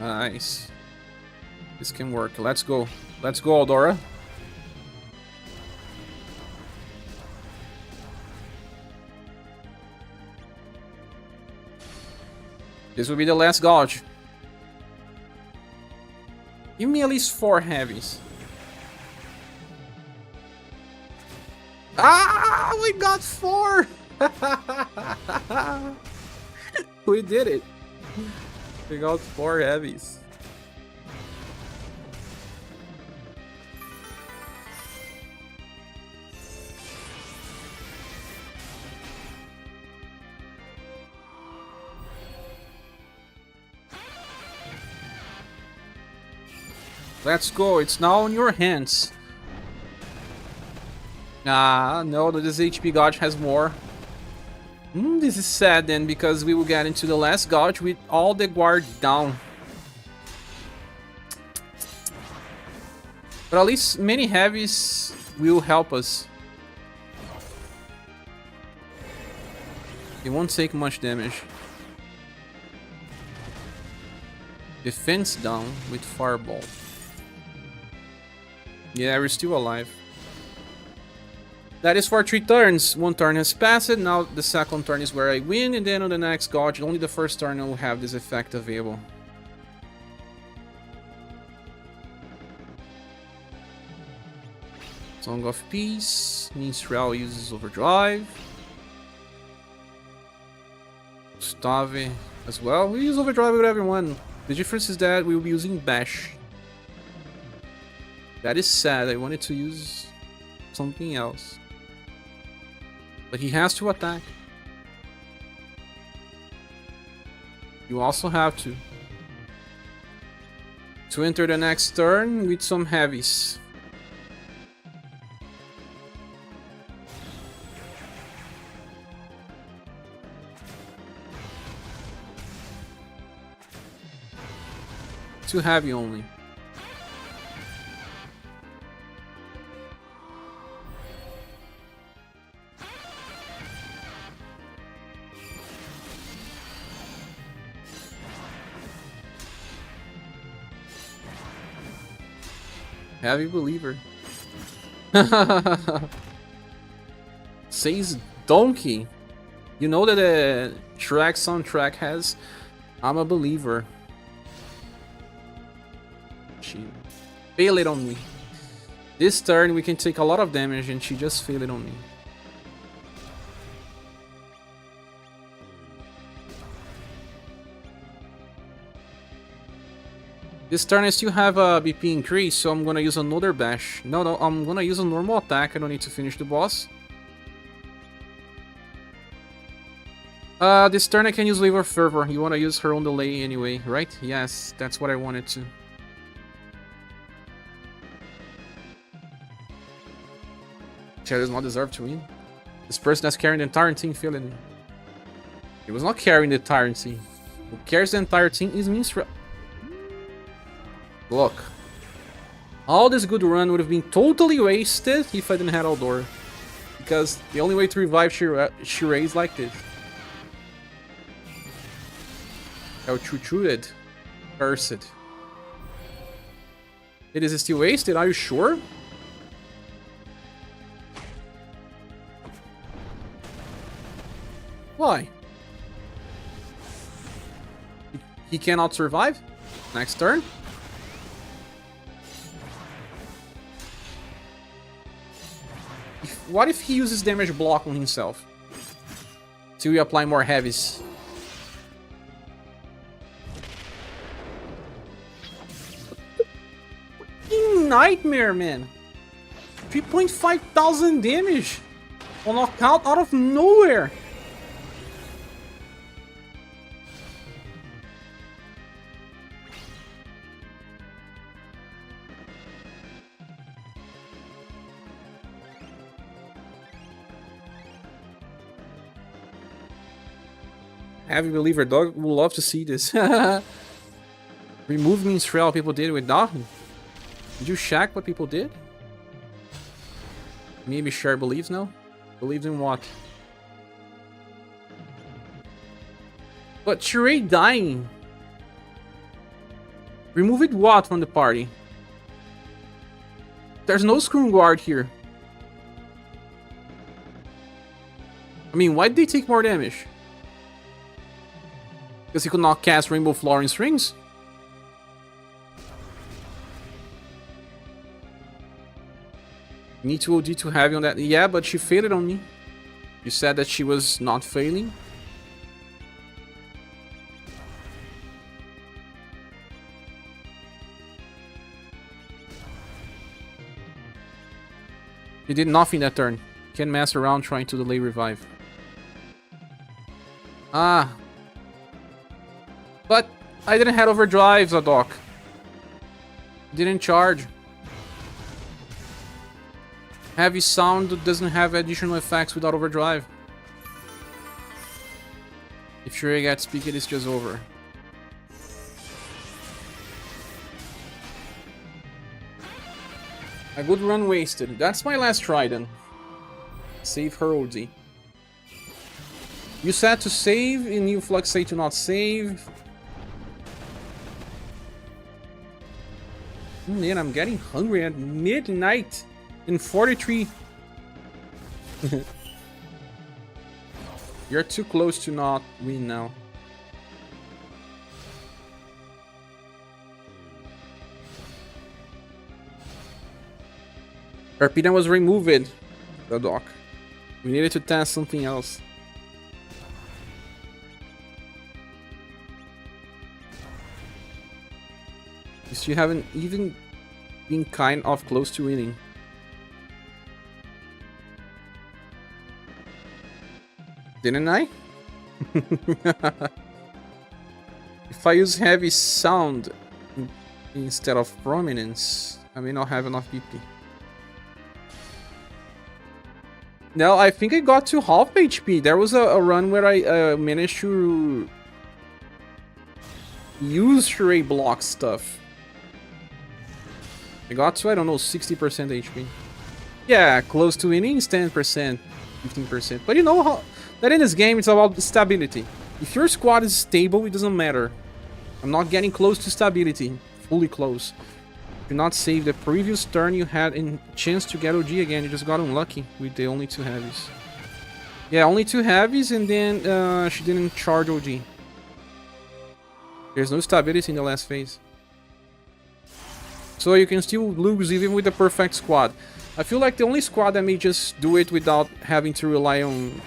Nice. This can work. Let's go. Let's go, Eldora. This will be the last gouge. Give me at least 4 heavies. Ah, we got 4! We did it. We got 4 heavies. Let's go, it's now in your hands. No, this HP gouge has more. This is sad then, because we will get into the last gouge with all the guard down. But at least many heavies will help us. It won't take much damage. Defense down with Fireball. Yeah, we're still alive. That is for 3 turns. 1 turn has passed. Now the second turn is where I win, and then on the next gouge, only the first turn will have this effect available. Song of Peace. Minstrel uses Overdrive. Gustave as well. We use Overdrive with everyone. The difference is that we will be using Bash. That is sad. I wanted to use something else. But he has to attack. You also have to enter the next turn with some heavies. Too heavy only. Heavy believer. Says Donkey. You know that the track soundtrack has I'm a believer. She failed it on me. This turn we can take a lot of damage and she just failed it on me. This turn I still have a BP increase, so I'm gonna use another bash. No, I'm gonna use a normal attack. I don't need to finish the boss. This turn I can use Wave of Fervor. You wanna use her on delay anyway, right? Yes, that's what I wanted to. She does not deserve to win. This person that's carrying the entire team feeling. He was not carrying the entire team. Who carries the entire team is Minstrel. Look. All this good run would have been totally wasted if I didn't have Aldor. Because the only way to revive Shirei is like this. How true-trued. Cursed. It is still wasted, are you sure? Why? He cannot survive? Next turn? What if he uses damage block on himself? Till we apply more heavies. Nightmare, man! 3,500 damage! On knockout out of nowhere! Heavy believer dog would love to see this. Remove Minstrel, people did with nothing. Did you check what people did? Maybe Cher believes now? Believes in what? But Shirei dying. Remove it what from the party? There's no Scroom Guard here. I mean, why did they take more damage? Because he could not cast Rainbow Flooring Strings? Need to OD too heavy on that. Yeah, but she failed on me. You said that she was not failing. He did nothing that turn. Can't mess around trying to delay revive. Ah. But I didn't have overdrive, Zadok. Didn't charge. Heavy sound doesn't have additional effects without overdrive. If Shirei gets peaked, it's just over. A good run wasted. That's my last try then. Save her OD. You said to save, and you Flux say to not save. Man, I'm getting hungry at midnight in 43. You're too close to not win now. Arpina was removed, the doc. We needed to test something else. You haven't even been kind of close to winning. Didn't I? If I use heavy sound instead of prominence, I may not have enough PP. No, I think I got to half HP. There was a run where I managed to use Shirei block stuff. I got to, I don't know, 60% HP. Yeah, close to winning is 10%, 15%. But you know how that in this game it's about stability. If your squad is stable, it doesn't matter. I'm not getting close to stability. Fully close. Do not save the previous turn you had a chance to get OG again. You just got unlucky with the only 2 heavies. Yeah, only 2 heavies, and then she didn't charge OG. There's no stability in the last phase. So you can still lose even with the perfect squad. I feel like the only squad that may just do it without having to rely on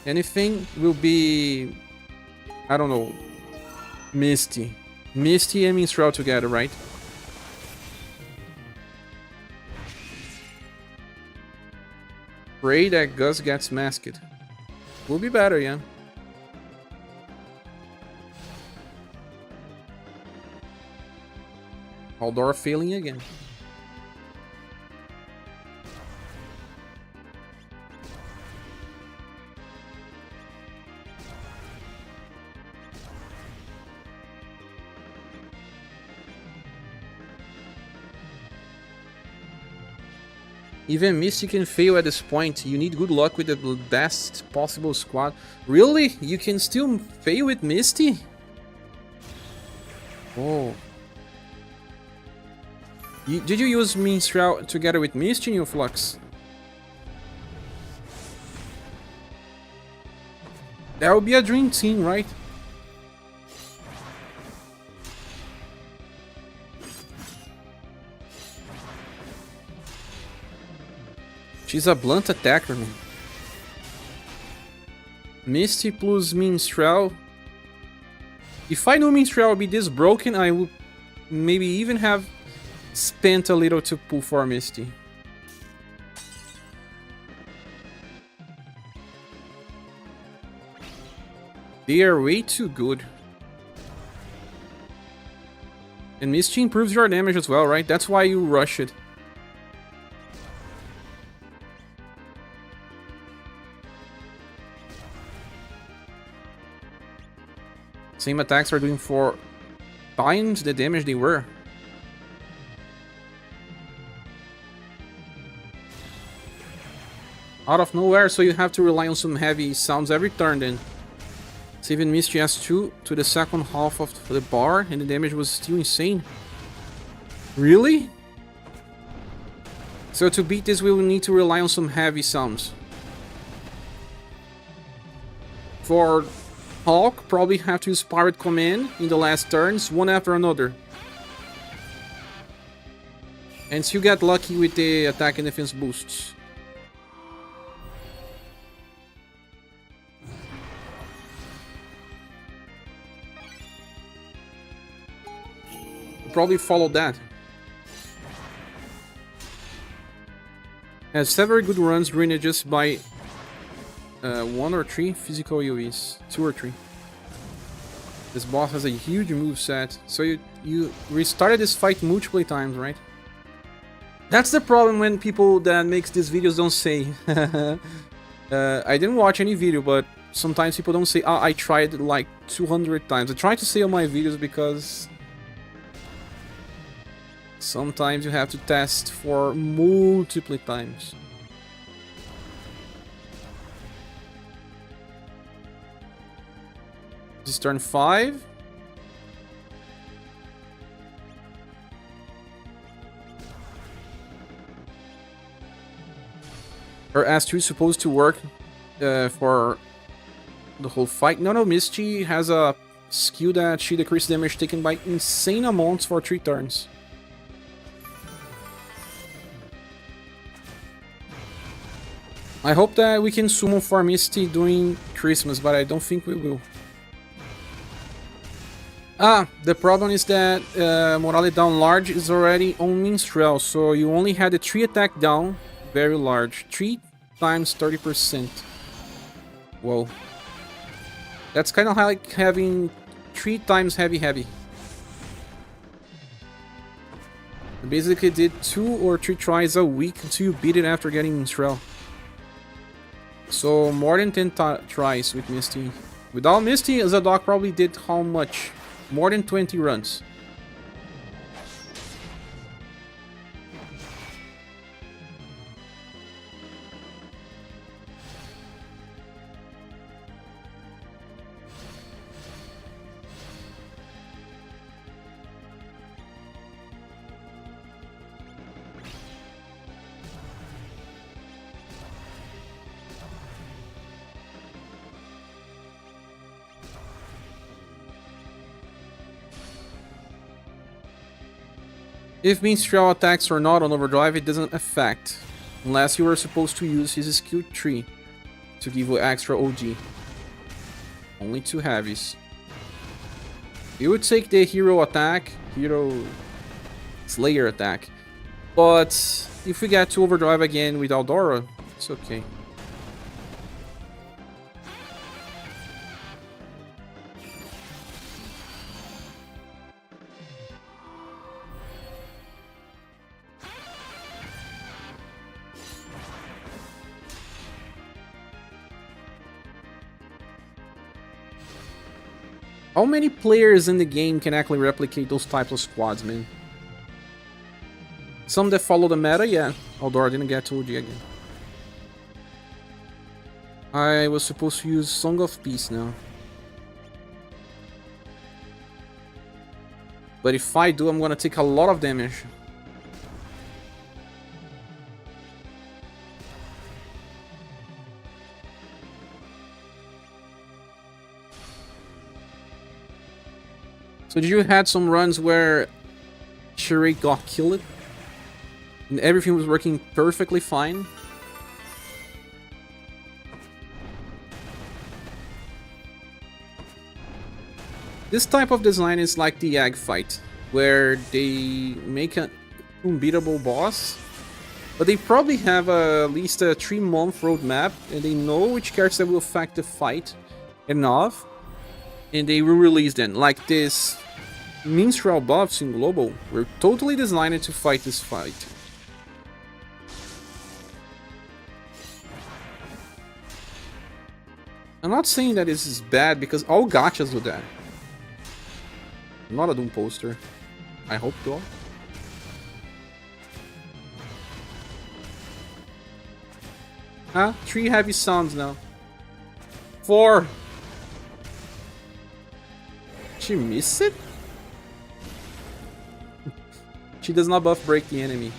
anything will be, I don't know, Misty. Misty and Minstrel together, right? Pray that Gus gets masked. Will be better, yeah. Haldor failing again. Even Misty can fail at this point. You need good luck with the best possible squad. Really? You can still fail with Misty? Oh. Did you use Minstrel together with Misty in your Flux? That would be a dream team, right? She's a blunt attacker, man. Misty plus Minstrel. If I knew Minstrel would be this broken, I would maybe even have spent a little to pull for Misty. They are way too good. And Misty improves your damage as well, right? That's why you rush it. Same attacks are doing 4 times the damage they were. Out of nowhere, so you have to rely on some heavy sounds every turn then. Saving Misty S2 to the second half of the bar, and the damage was still insane. Really? So to beat this, we will need to rely on some heavy sounds. For Hulk, probably have to use Pirate Command in the last turns, one after another. And still get lucky with the attack and defense boosts. Probably follow that. Has several good runs ruined just by 1 or 3 physical AoEs. 2 or 3. This boss has a huge move set, so you restarted this fight multiple times, right? That's the problem when people that makes these videos don't say. I didn't watch any video, but sometimes people don't say, I tried like 200 times. I try to say on my videos because sometimes you have to test for multiple times. This is turn 5. Her S2 is supposed to work for the whole fight. No, Misty has a skill that she decreases damage taken by insane amounts for 3 turns. I hope that we can summon for Misty during Christmas, but I don't think we will. The problem is that Morale down large is already on Minstrel, so you only had the 3 attack down, very large. 3 times 30%. Whoa. That's kind of like having 3 times heavy. You basically did 2 or 3 tries a week until you beat it after getting Minstrel. So more than 10 tries with Misty. Without Misty, Zadok probably did how much? More than 20 runs. If Minstrel attacks or not on overdrive, it doesn't affect, unless you are supposed to use his skill tree to give you extra OG. Only 2 heavies. You would take the hero attack, hero slayer attack, but if we get to overdrive again with Aldora, it's okay. How many players in the game can actually replicate those types of squads, man? Some that follow the meta, yeah. Aldora didn't get to OG again. I was supposed to use Song of Peace now. But if I do, I'm gonna take a lot of damage. So did you had some runs where ScherBR got killed? And everything was working perfectly fine? This type of design is like the egg fight, where they make an unbeatable boss, but they probably have at least a 3-month roadmap, and they know which characters that will affect the fight enough, and they will release them. Like this Minstrel buffs in Global were totally designed to fight this fight. I'm not saying that this is bad, because all gachas do that. I'm not a Doom poster. I hope though. Huh? 3 heavy sounds now. 4! She missed it? She does not buff break the enemy.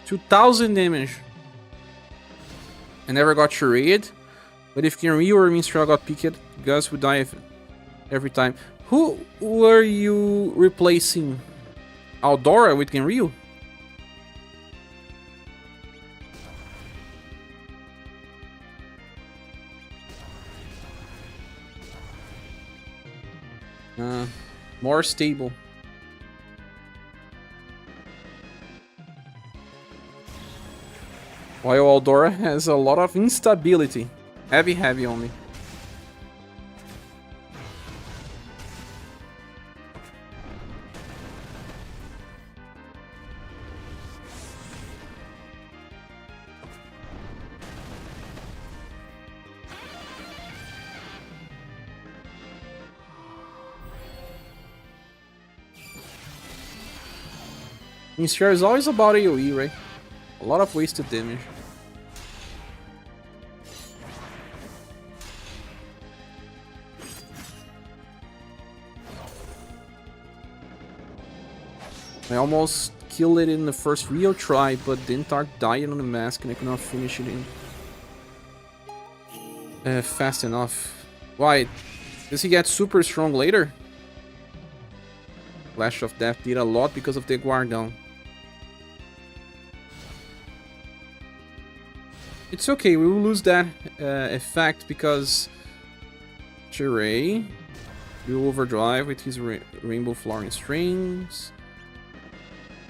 2000 damage. I never got charade, but if Genryu or Minstrel got picked, Gus would die every time. Who were you replacing? Aldora with Genryu? More stable. While Aldora has a lot of instability. Heavy only. Minstrel is always about AoE, right? A lot of wasted damage. I almost killed it in the first real try, but then Tark died on the mask and I could not finish it in fast enough. Why? Does he get super strong later? Flash of Death did a lot because of the Guardão. It's okay, we will lose that effect because ScherBR will overdrive with his Rainbow Flooring Strings.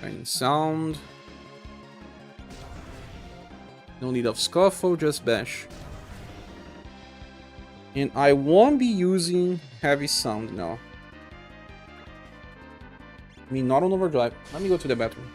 Shining Sound. No need of Scuffle, just Bash. And I won't be using Heavy Sound now. I mean, not on overdrive. Let me go to the bathroom.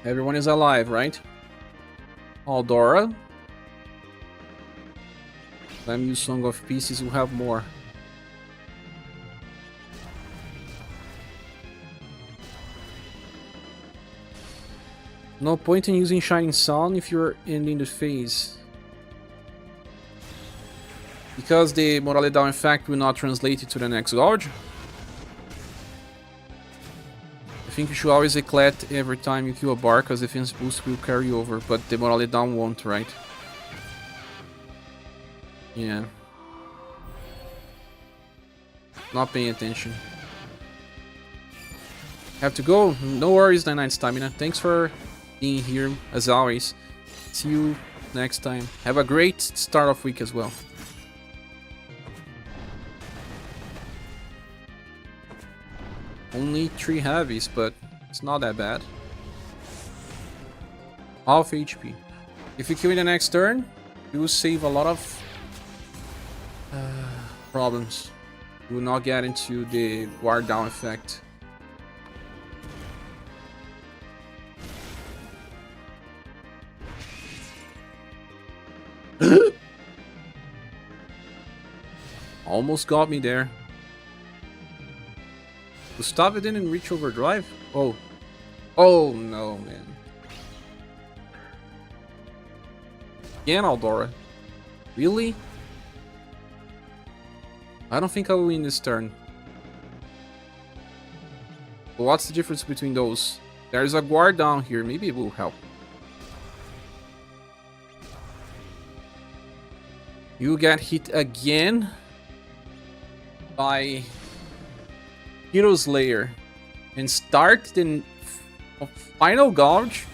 Everyone is alive, right? Aldora. Let me use Song of Pieces, we'll have more. No point in using Shining Sun if you're ending the phase. Because the Morale Down effect will not translate it to the next gauge. I think you should always eclat every time you kill a bar, because defense boost will carry over, but the Morale Down won't, right? Yeah. Not paying attention. Have to go. No worries, 99 stamina. Thanks for being here, as always. See you next time. Have a great start of week as well. Only 3 heavies, but it's not that bad. Half HP. If you kill in the next turn, you will save a lot of problems. You will not get into the ward down effect. Almost got me there. Gustavo didn't reach overdrive? Oh. Oh no, man. Again, Aldora. Really? I don't think I will win this turn. But what's the difference between those? There's a guard down here. Maybe it will help. You get hit again by Hero Slayer and start the final gauge.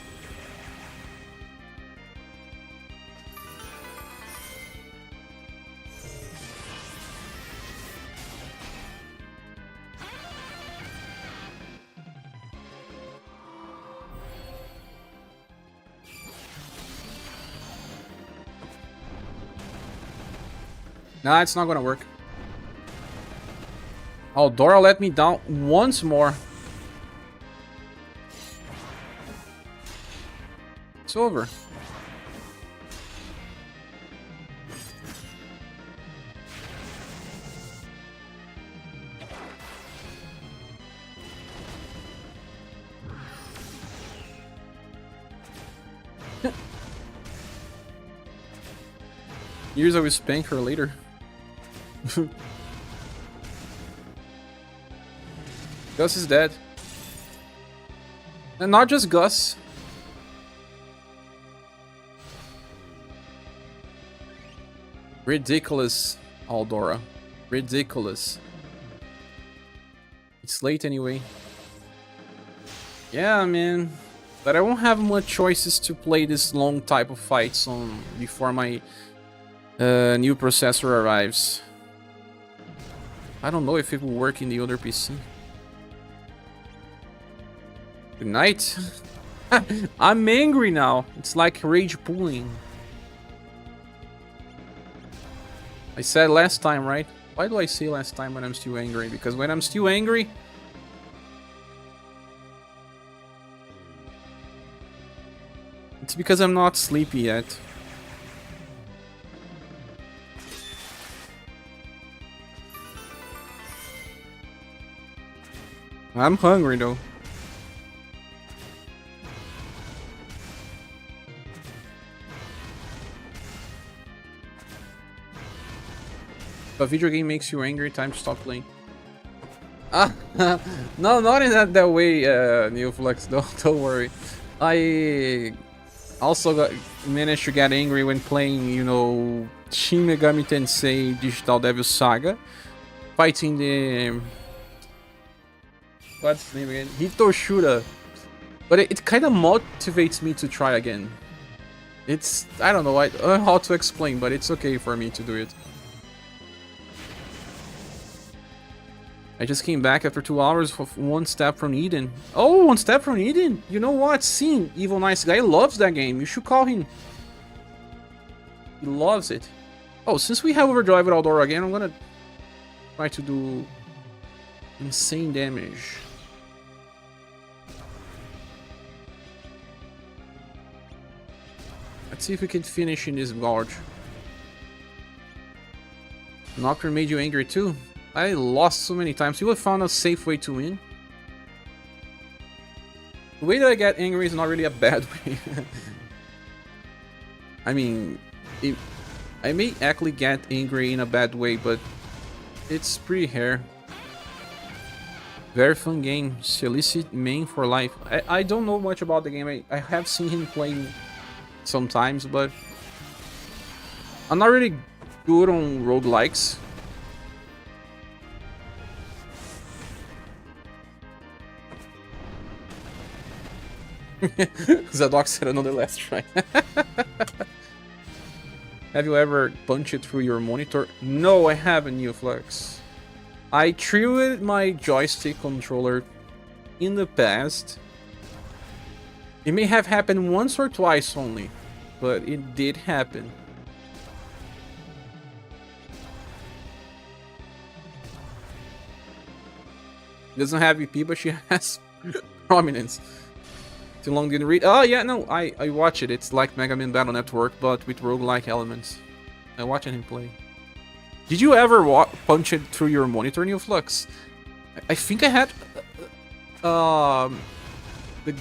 Nah, it's not gonna work. Oh, Dora let me down once more. It's over. Years I will spank her later. Gus is dead. And not just Gus. Ridiculous, Aldora. Ridiculous. It's late anyway. Yeah, man. But I won't have much choices to play this long type of fights on before my new processor arrives. I don't know if it will work in the other PC. Good night. I'm angry now. It's like rage pulling. I said last time, right? Why do I say last time when I'm still angry? Because when I'm still angry... It's because I'm not sleepy yet. I'm hungry though. If a video game makes you angry, time to stop playing. Ah, no, not in that way, Neoflux. Don't worry. I also managed to get angry when playing, you know, Shin Megami Tensei Digital Devil Saga, fighting the what's his name again? Hitoshura. But it kind of motivates me to try again. It's, I don't know how to explain, but it's okay for me to do it. I just came back after 2 hours for One Step from Eden. Oh, One Step from Eden! You know what? Sin, Evil Nice Guy, loves that game. You should call him. He loves it. Oh, since we have Overdrive with Aldora again, I'm gonna try to do insane damage. Let's see if we can finish in this gorge. Nocturne made you angry too? I lost so many times. You have found a safe way to win. The way that I get angry is not really a bad way. I mean, I may actually get angry in a bad way, but it's pretty rare. Very fun game. Solicit main for life. I don't know much about the game. I have seen him playing sometimes, but I'm not really good on roguelikes. Zadok said another last try. Have you ever punched it through your monitor? No, I haven't, UniverSe. I threw my joystick controller in the past. It may have happened once or twice only, but it did happen. Doesn't have EP, but she has prominence. Too long didn't read. Oh yeah, no, I watch it. It's like Mega Man Battle Network, but with roguelike elements. I watched him play. Did you ever punch it through your monitor, UniverSe? I think I had the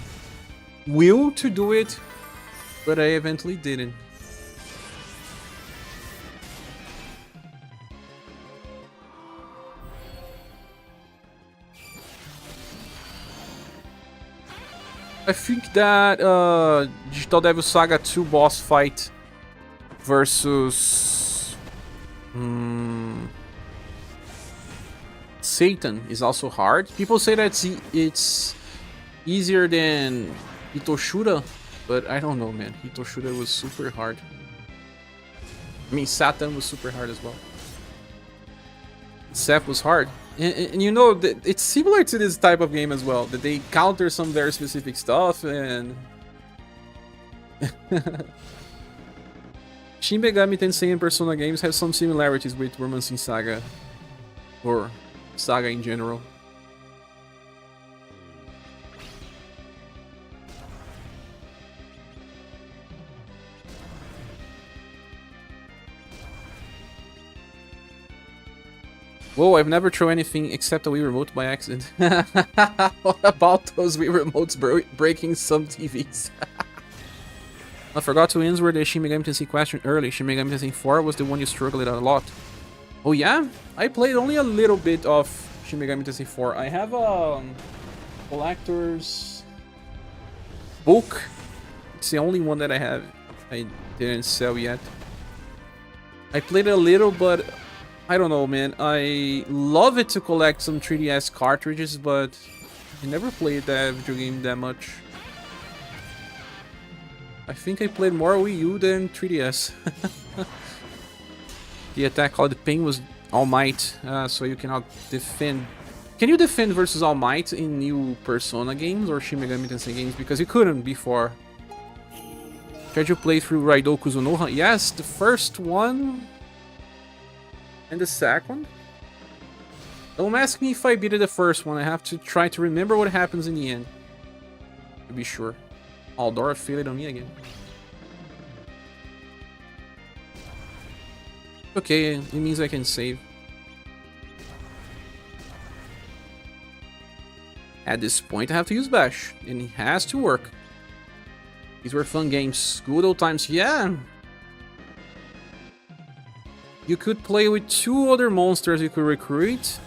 will to do it, but I eventually didn't. I think that Digital Devil Saga 2 boss fight versus Satan is also hard. People say that it's easier than Hitoshura, but I don't know, man. Hitoshura was super hard. I mean, Satan was super hard as well. Seth was hard. And you know, it's similar to this type of game as well, that they counter some very specific stuff and... Shin Megami Tensei and Persona games have some similarities with Romancing Saga. Or Saga in general. Whoa, I've never thrown anything except a Wii Remote by accident. What about those Wii Remotes breaking some TVs? I forgot to answer the Shin Megami Tensei question early. Shin Megami Tensei 4 was the one you struggled a lot. Oh yeah? I played only a little bit of Shin Megami Tensei 4. I have a collector's book. It's the only one that I have. I didn't sell yet. I played a little, but I don't know, man. I love it to collect some 3DS cartridges, but I never played that video game that much. I think I played more Wii U than 3DS. The attack called the Pain was All Might, so you cannot defend. Can you defend versus All Might in new Persona games or Shin Megami Tensei games? Because you couldn't before. Tried to play through Raido Kuzunoha? Yes, the first one. And the second? Don't ask me if I beat it the first one. I have to try to remember what happens in the end. To be sure. Aldora failed on me again. Okay, it means I can save. At this point I have to use Bash. And it has to work. These were fun games. Good old times. Yeah! You could play with 2 other monsters you could recruit.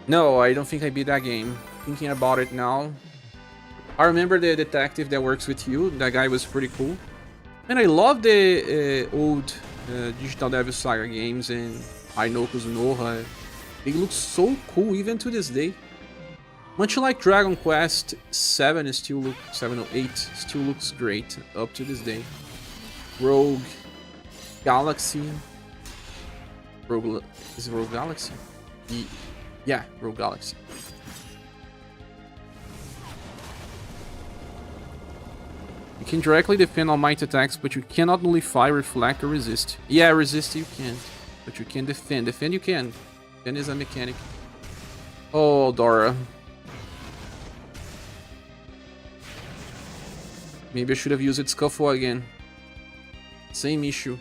No, I don't think I beat that game. Thinking about it now. I remember the detective that works with you. That guy was pretty cool. And I love the old Digital Devil Saga games and I know Kuzunoha. They look so cool even to this day. Much like Dragon Quest 7 still look 7 or 8 still looks great up to this day. Rogue Galaxy. Is it Rogue Galaxy? Yeah, Rogue Galaxy. You can directly defend All Might attacks, but you cannot nullify, reflect, or resist. Yeah, resist you can, but you can defend. Defend you can. Defend is a mechanic. Oh, Dora. Maybe I should have used Scuffle again. Same issue.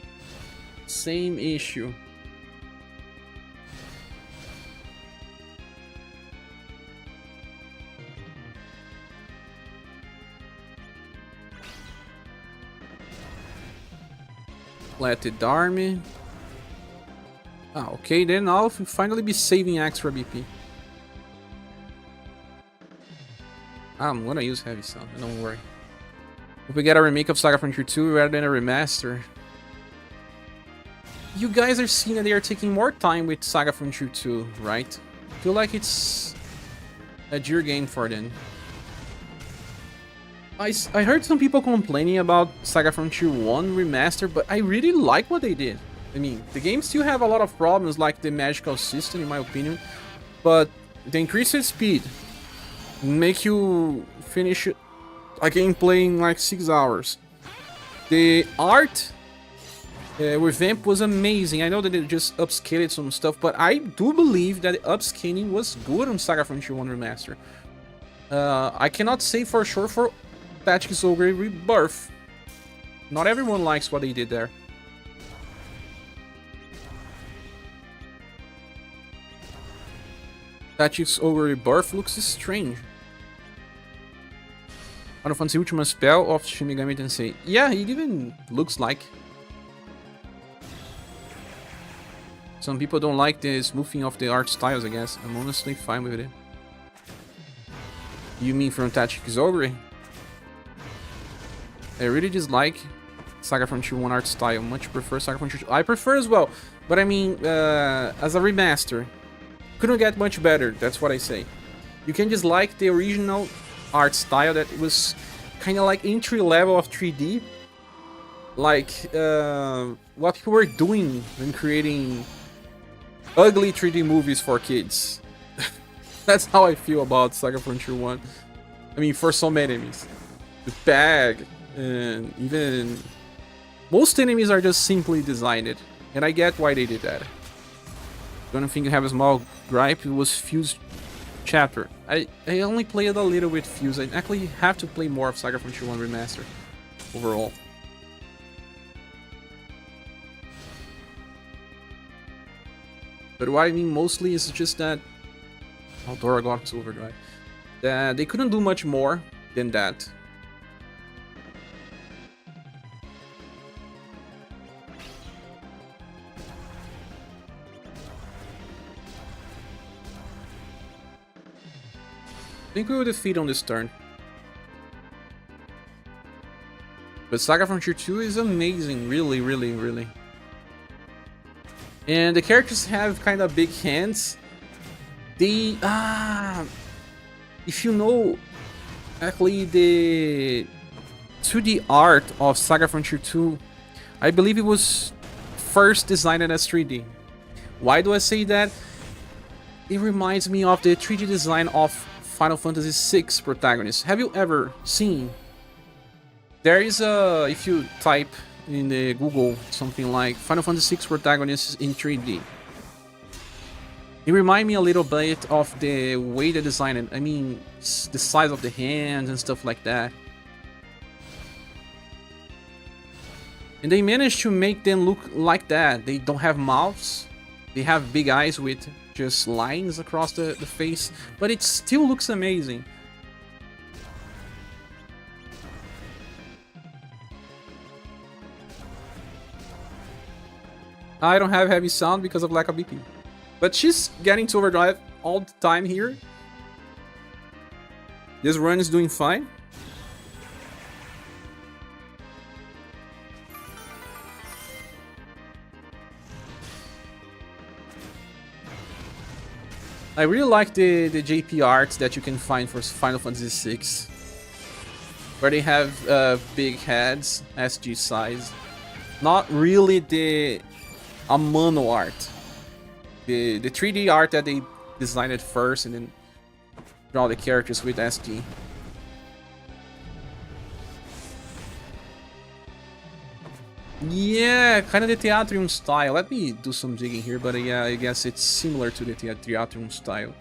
Same issue. Flatted army. Ah, okay, then I'll finally be saving extra BP. I'm gonna use Heavy Sound, don't worry. If we get a remake of SaGa Frontier 2 rather than a remaster. You guys are seeing that they are taking more time with SaGa Frontier 2, right? I feel like it's a dear game for them. I heard some people complaining about SaGa Frontier 1 remaster, but I really like what they did. I mean, the game still have a lot of problems, like the magical system, in my opinion, but the increased speed make you finish a game playing like 6 hours. The art revamp was amazing. I know that they just upscaled some stuff, but I do believe that the upscaling was good on SaGa Frontier 1 remaster. I cannot say for sure for Tactics Ogre Rebirth. Not everyone likes what they did there. Tactics Ogre Rebirth looks strange. Final Fantasy Ultima Spell of Shin Megami Tensei. Yeah, it even looks like. Some people don't like the smoothing of the art styles, I guess. I'm honestly fine with it. You mean from Tactics Ogre? I really dislike SaGa Frontier 1 art style. Much prefer SaGa Frontier 2. I prefer as well, but I mean, as a remaster, couldn't get much better. That's what I say. You can dislike the original art style that was kind of like entry level of 3D, like what people were doing when creating ugly 3D movies for kids. That's how I feel about SaGa Frontier 1. I mean, for some enemies, the bag. And even most enemies are just simply designed, and I get why they did that. The only thing you have a small gripe was Fuse chapter. I only played a little with Fuse. I actually have to play more of SaGa Frontier 1 remaster overall. But what I mean mostly is just that Dora got overdrive. That they couldn't do much more than that. I think we will defeat on this turn. But SaGa Frontier 2 is amazing, really, really, really. And the characters have kind of big hands. They, if you know actually the 2D art of SaGa Frontier 2, I believe it was first designed as 3D. Why do I say that? It reminds me of the 3D design of Final Fantasy VI protagonist. Have you ever seen? There is a, if you type in the Google something like Final Fantasy VI protagonist in 3D. It reminds me a little bit of the way they designed it. I mean, the size of the hands and stuff like that. And they managed to make them look like that. They don't have mouths. They have big eyes with just lines across the face, but it still looks amazing. I don't have heavy sound because of lack of BP. But she's getting to overdrive all the time here. This run is doing fine. I really like the JP art that you can find for Final Fantasy VI, where they have big heads, SG size. Not really the Amano art. The 3D art that they designed it first and then draw the characters with SG. Yeah, kind of the Theatrium style. Let me do some digging here, but yeah, I guess it's similar to the Theatrium style.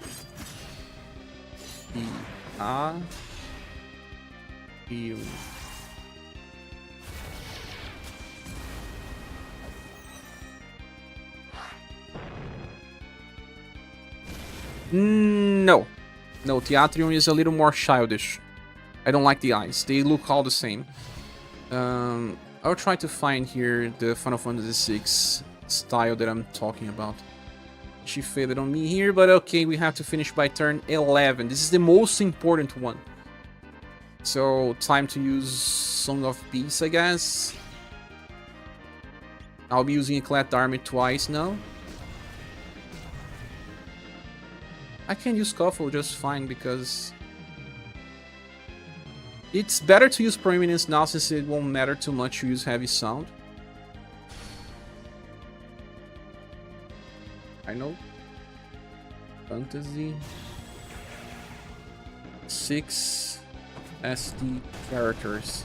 No. No, Theatrium is a little more childish. I don't like the eyes. They look all the same. I'll try to find here the Final Fantasy VI style that I'm talking about. She failed on me here, but okay, we have to finish by turn 11. This is the most important one. So, time to use Song of Peace, I guess. I'll be using Eclat Army twice now. I can use Scuffle just fine because it's better to use Prominence now since it won't matter too much to use Heavy Sound. I know. Fantasy. 6 SD characters.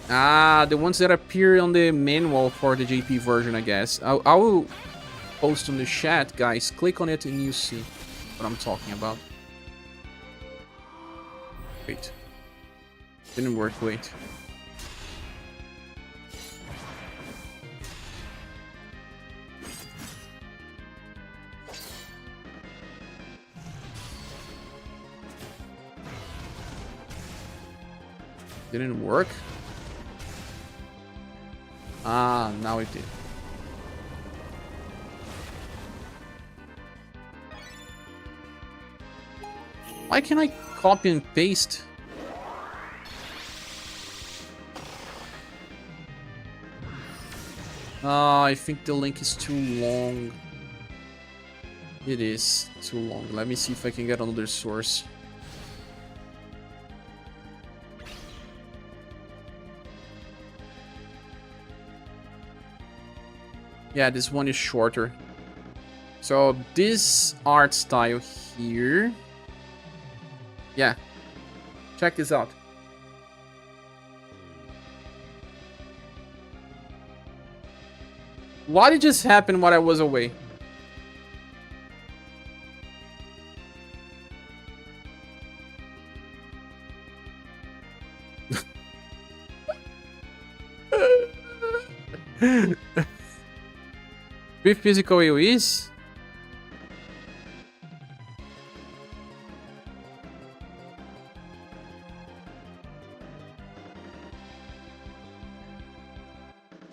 Ah, the ones that appear on the manual for the JP version, I guess. I will post on the chat, guys. Click on it and you see what I'm talking about. Wait. Didn't work, wait. Didn't work? Ah, now it did. Why can't I copy and paste? I think the link is too long. It is too long. Let me see if I can get another source. Yeah, this one is shorter. So this art style here. Yeah. Check this out. What did just happen while I was away? With physical AoEs?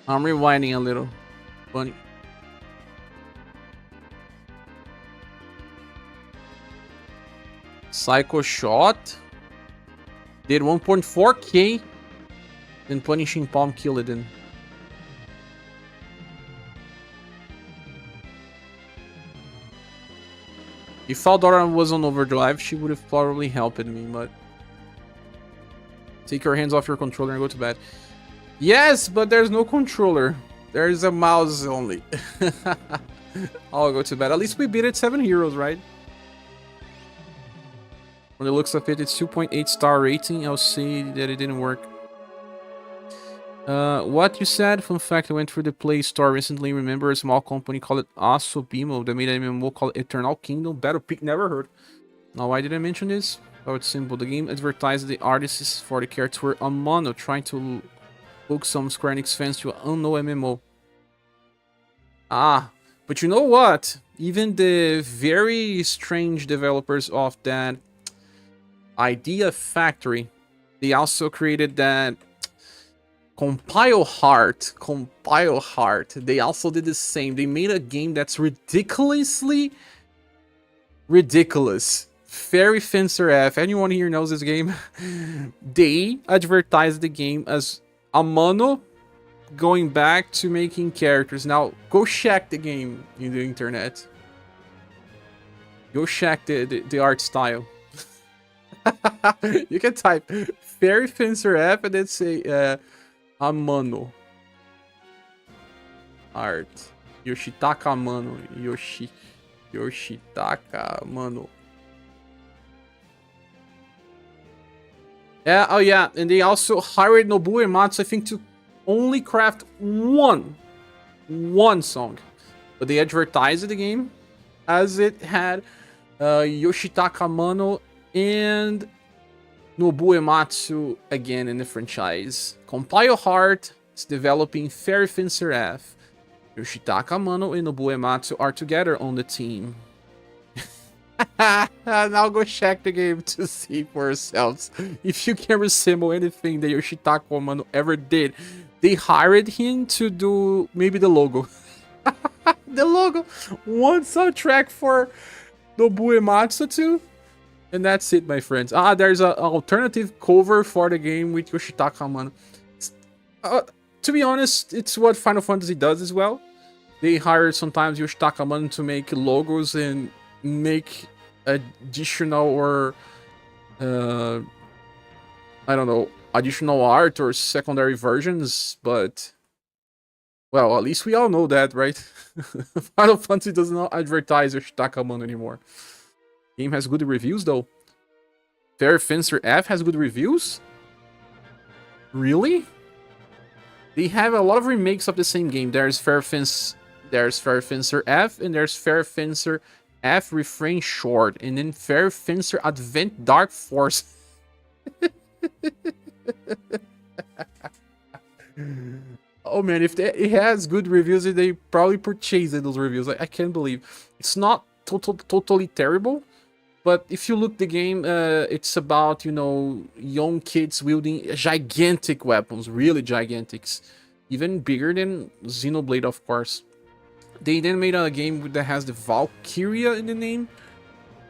I'm rewinding a little. Funny. Psycho Shot. Did 1.4k. Then Punishing Palm killed it. If Aldora was on overdrive, she would have probably helped me, but... Take your hands off your controller and go to bed. Yes, but there's no controller. There's a mouse only. I'll go to bed. At least we beat it 7 heroes, right? From the looks of it, it's 2.8 star rating. I'll say that it didn't work. What you said? Fun fact, I went through the Play Store recently. Remember a small company called Asobimo that made an MMO called Eternal Kingdom? Battle Peak, never heard. Now, why did I mention this? Oh, it's simple. The game advertised the artists for the characters were Amano, trying to hook some Square Enix fans to an unknown MMO. Ah, but you know what? Even the very strange developers of that Idea Factory, they also created that Compile Heart. They also did the same. They made a game that's ridiculously ridiculous. Fairy Fencer F. Anyone here knows this game? They advertised the game as Amano going back to making characters. Now, go check the game in the internet. Go check the art style. You can type Fairy Fencer F and then say Amano art. Yoshitaka Amano. Yoshitaka Amano. Yeah, oh yeah, and they also hired Nobuo Uematsu, I think, to only craft one song. But they advertised the game as it had Yoshitaka Amano and Nobuo Uematsu again in the franchise. Compile Heart is developing Fairy Fencer F. Yoshitaka Amano and Nobu Ematsu are together on the team. Now go check the game to see for yourselves if you can resemble anything that Yoshitaka Amano ever did. They hired him to do maybe the logo. The logo. One soundtrack for Nobu Ematsu too. And that's it, my friends. There's an alternative cover for the game with Yoshitaka Amano. To be honest, it's what Final Fantasy does as well. They hire sometimes Yoshitaka Amano to make logos and make additional or I don't know, additional art or secondary versions, but well, at least we all know that, right? Final Fantasy does not advertise Yoshitaka Amano anymore. Game has good reviews though. Fair Fencer F has good reviews? Really? They have a lot of remakes of the same game. There's Fair Fencer F, and there's Fair Fencer F Refrain Short, and then Fair Fencer Advent Dark Force. Oh man, if it has good reviews, they probably purchased those reviews. I can't believe. It's not totally terrible, but if you look the game, it's about, you know, young kids wielding gigantic weapons, really gigantics, even bigger than Xenoblade, of course. They then made a game that has the Valkyria in the name.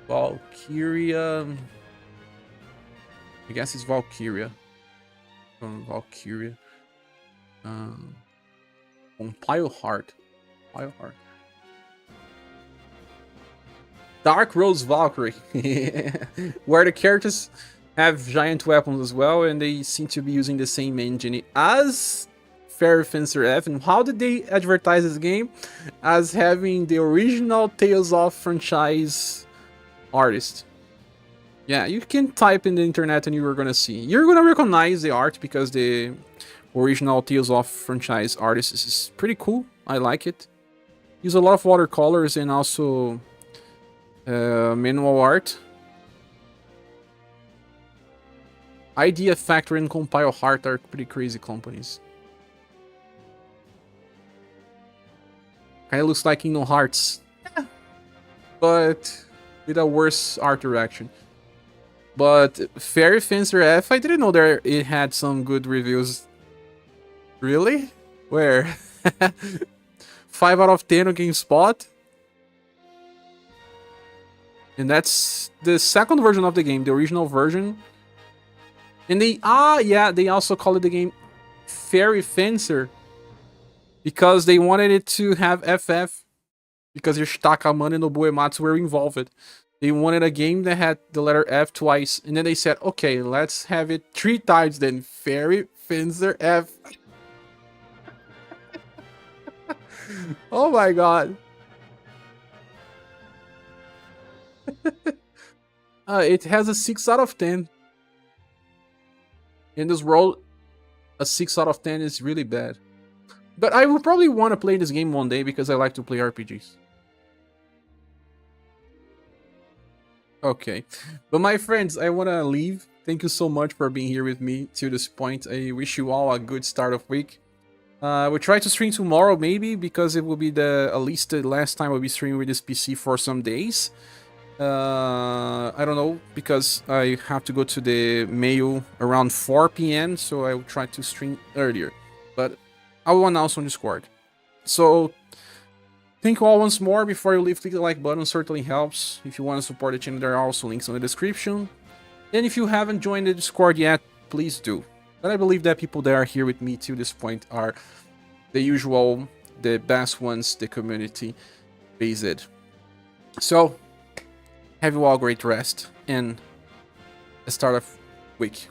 Valkyria. I guess it's Valkyria. Valkyria. Compile Heart. Dark Rose Valkyrie. Where the characters have giant weapons as well, and they seem to be using the same engine as Fair Fencer F. And how did they advertise this game? As having the original Tales of franchise artist. Yeah, you can type in the internet and you're gonna see. You're gonna recognize the art because the original Tales of franchise artist is pretty cool. I like it. Use a lot of watercolors and also manual art. Idea Factory and Compile Heart are pretty crazy companies. Kinda looks like Kingdom Hearts. Yeah. But with a worse art direction. But Fair Fencer F, I didn't know it had some good reviews. Really? Where? 5 out of 10 on GameSpot? And that's the second version of the game, the original version. And they also call it the game Fairy Fencer because they wanted it to have FF because Yoshitaka Amano and Nobu Ematsu were involved. They wanted a game that had the letter F twice, and then they said, okay, let's have it 3 times then. Fairy Fencer F. Oh my god. It has a 6 out of 10. In this world, a 6 out of 10 is really bad. But I will probably want to play this game one day because I like to play RPGs. Okay. But my friends, I want to leave. Thank you so much for being here with me to this point. I wish you all a good start of week. We'll try to stream tomorrow maybe because it will be at least the last time I'll be streaming with this PC for some days. I don't know because I have to go to the mail around 4 p.m. so I will try to stream earlier. But I will announce on Discord. So thank you all once more. Before you leave, click the like button, certainly helps. If you want to support the channel, there are also links in the description. And if you haven't joined the Discord yet, please do. But I believe that people that are here with me to this point are the usual, the best ones, the community based. So, have you all great rest and a start of week.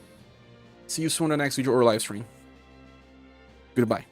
See you soon in the next video or live stream. Goodbye.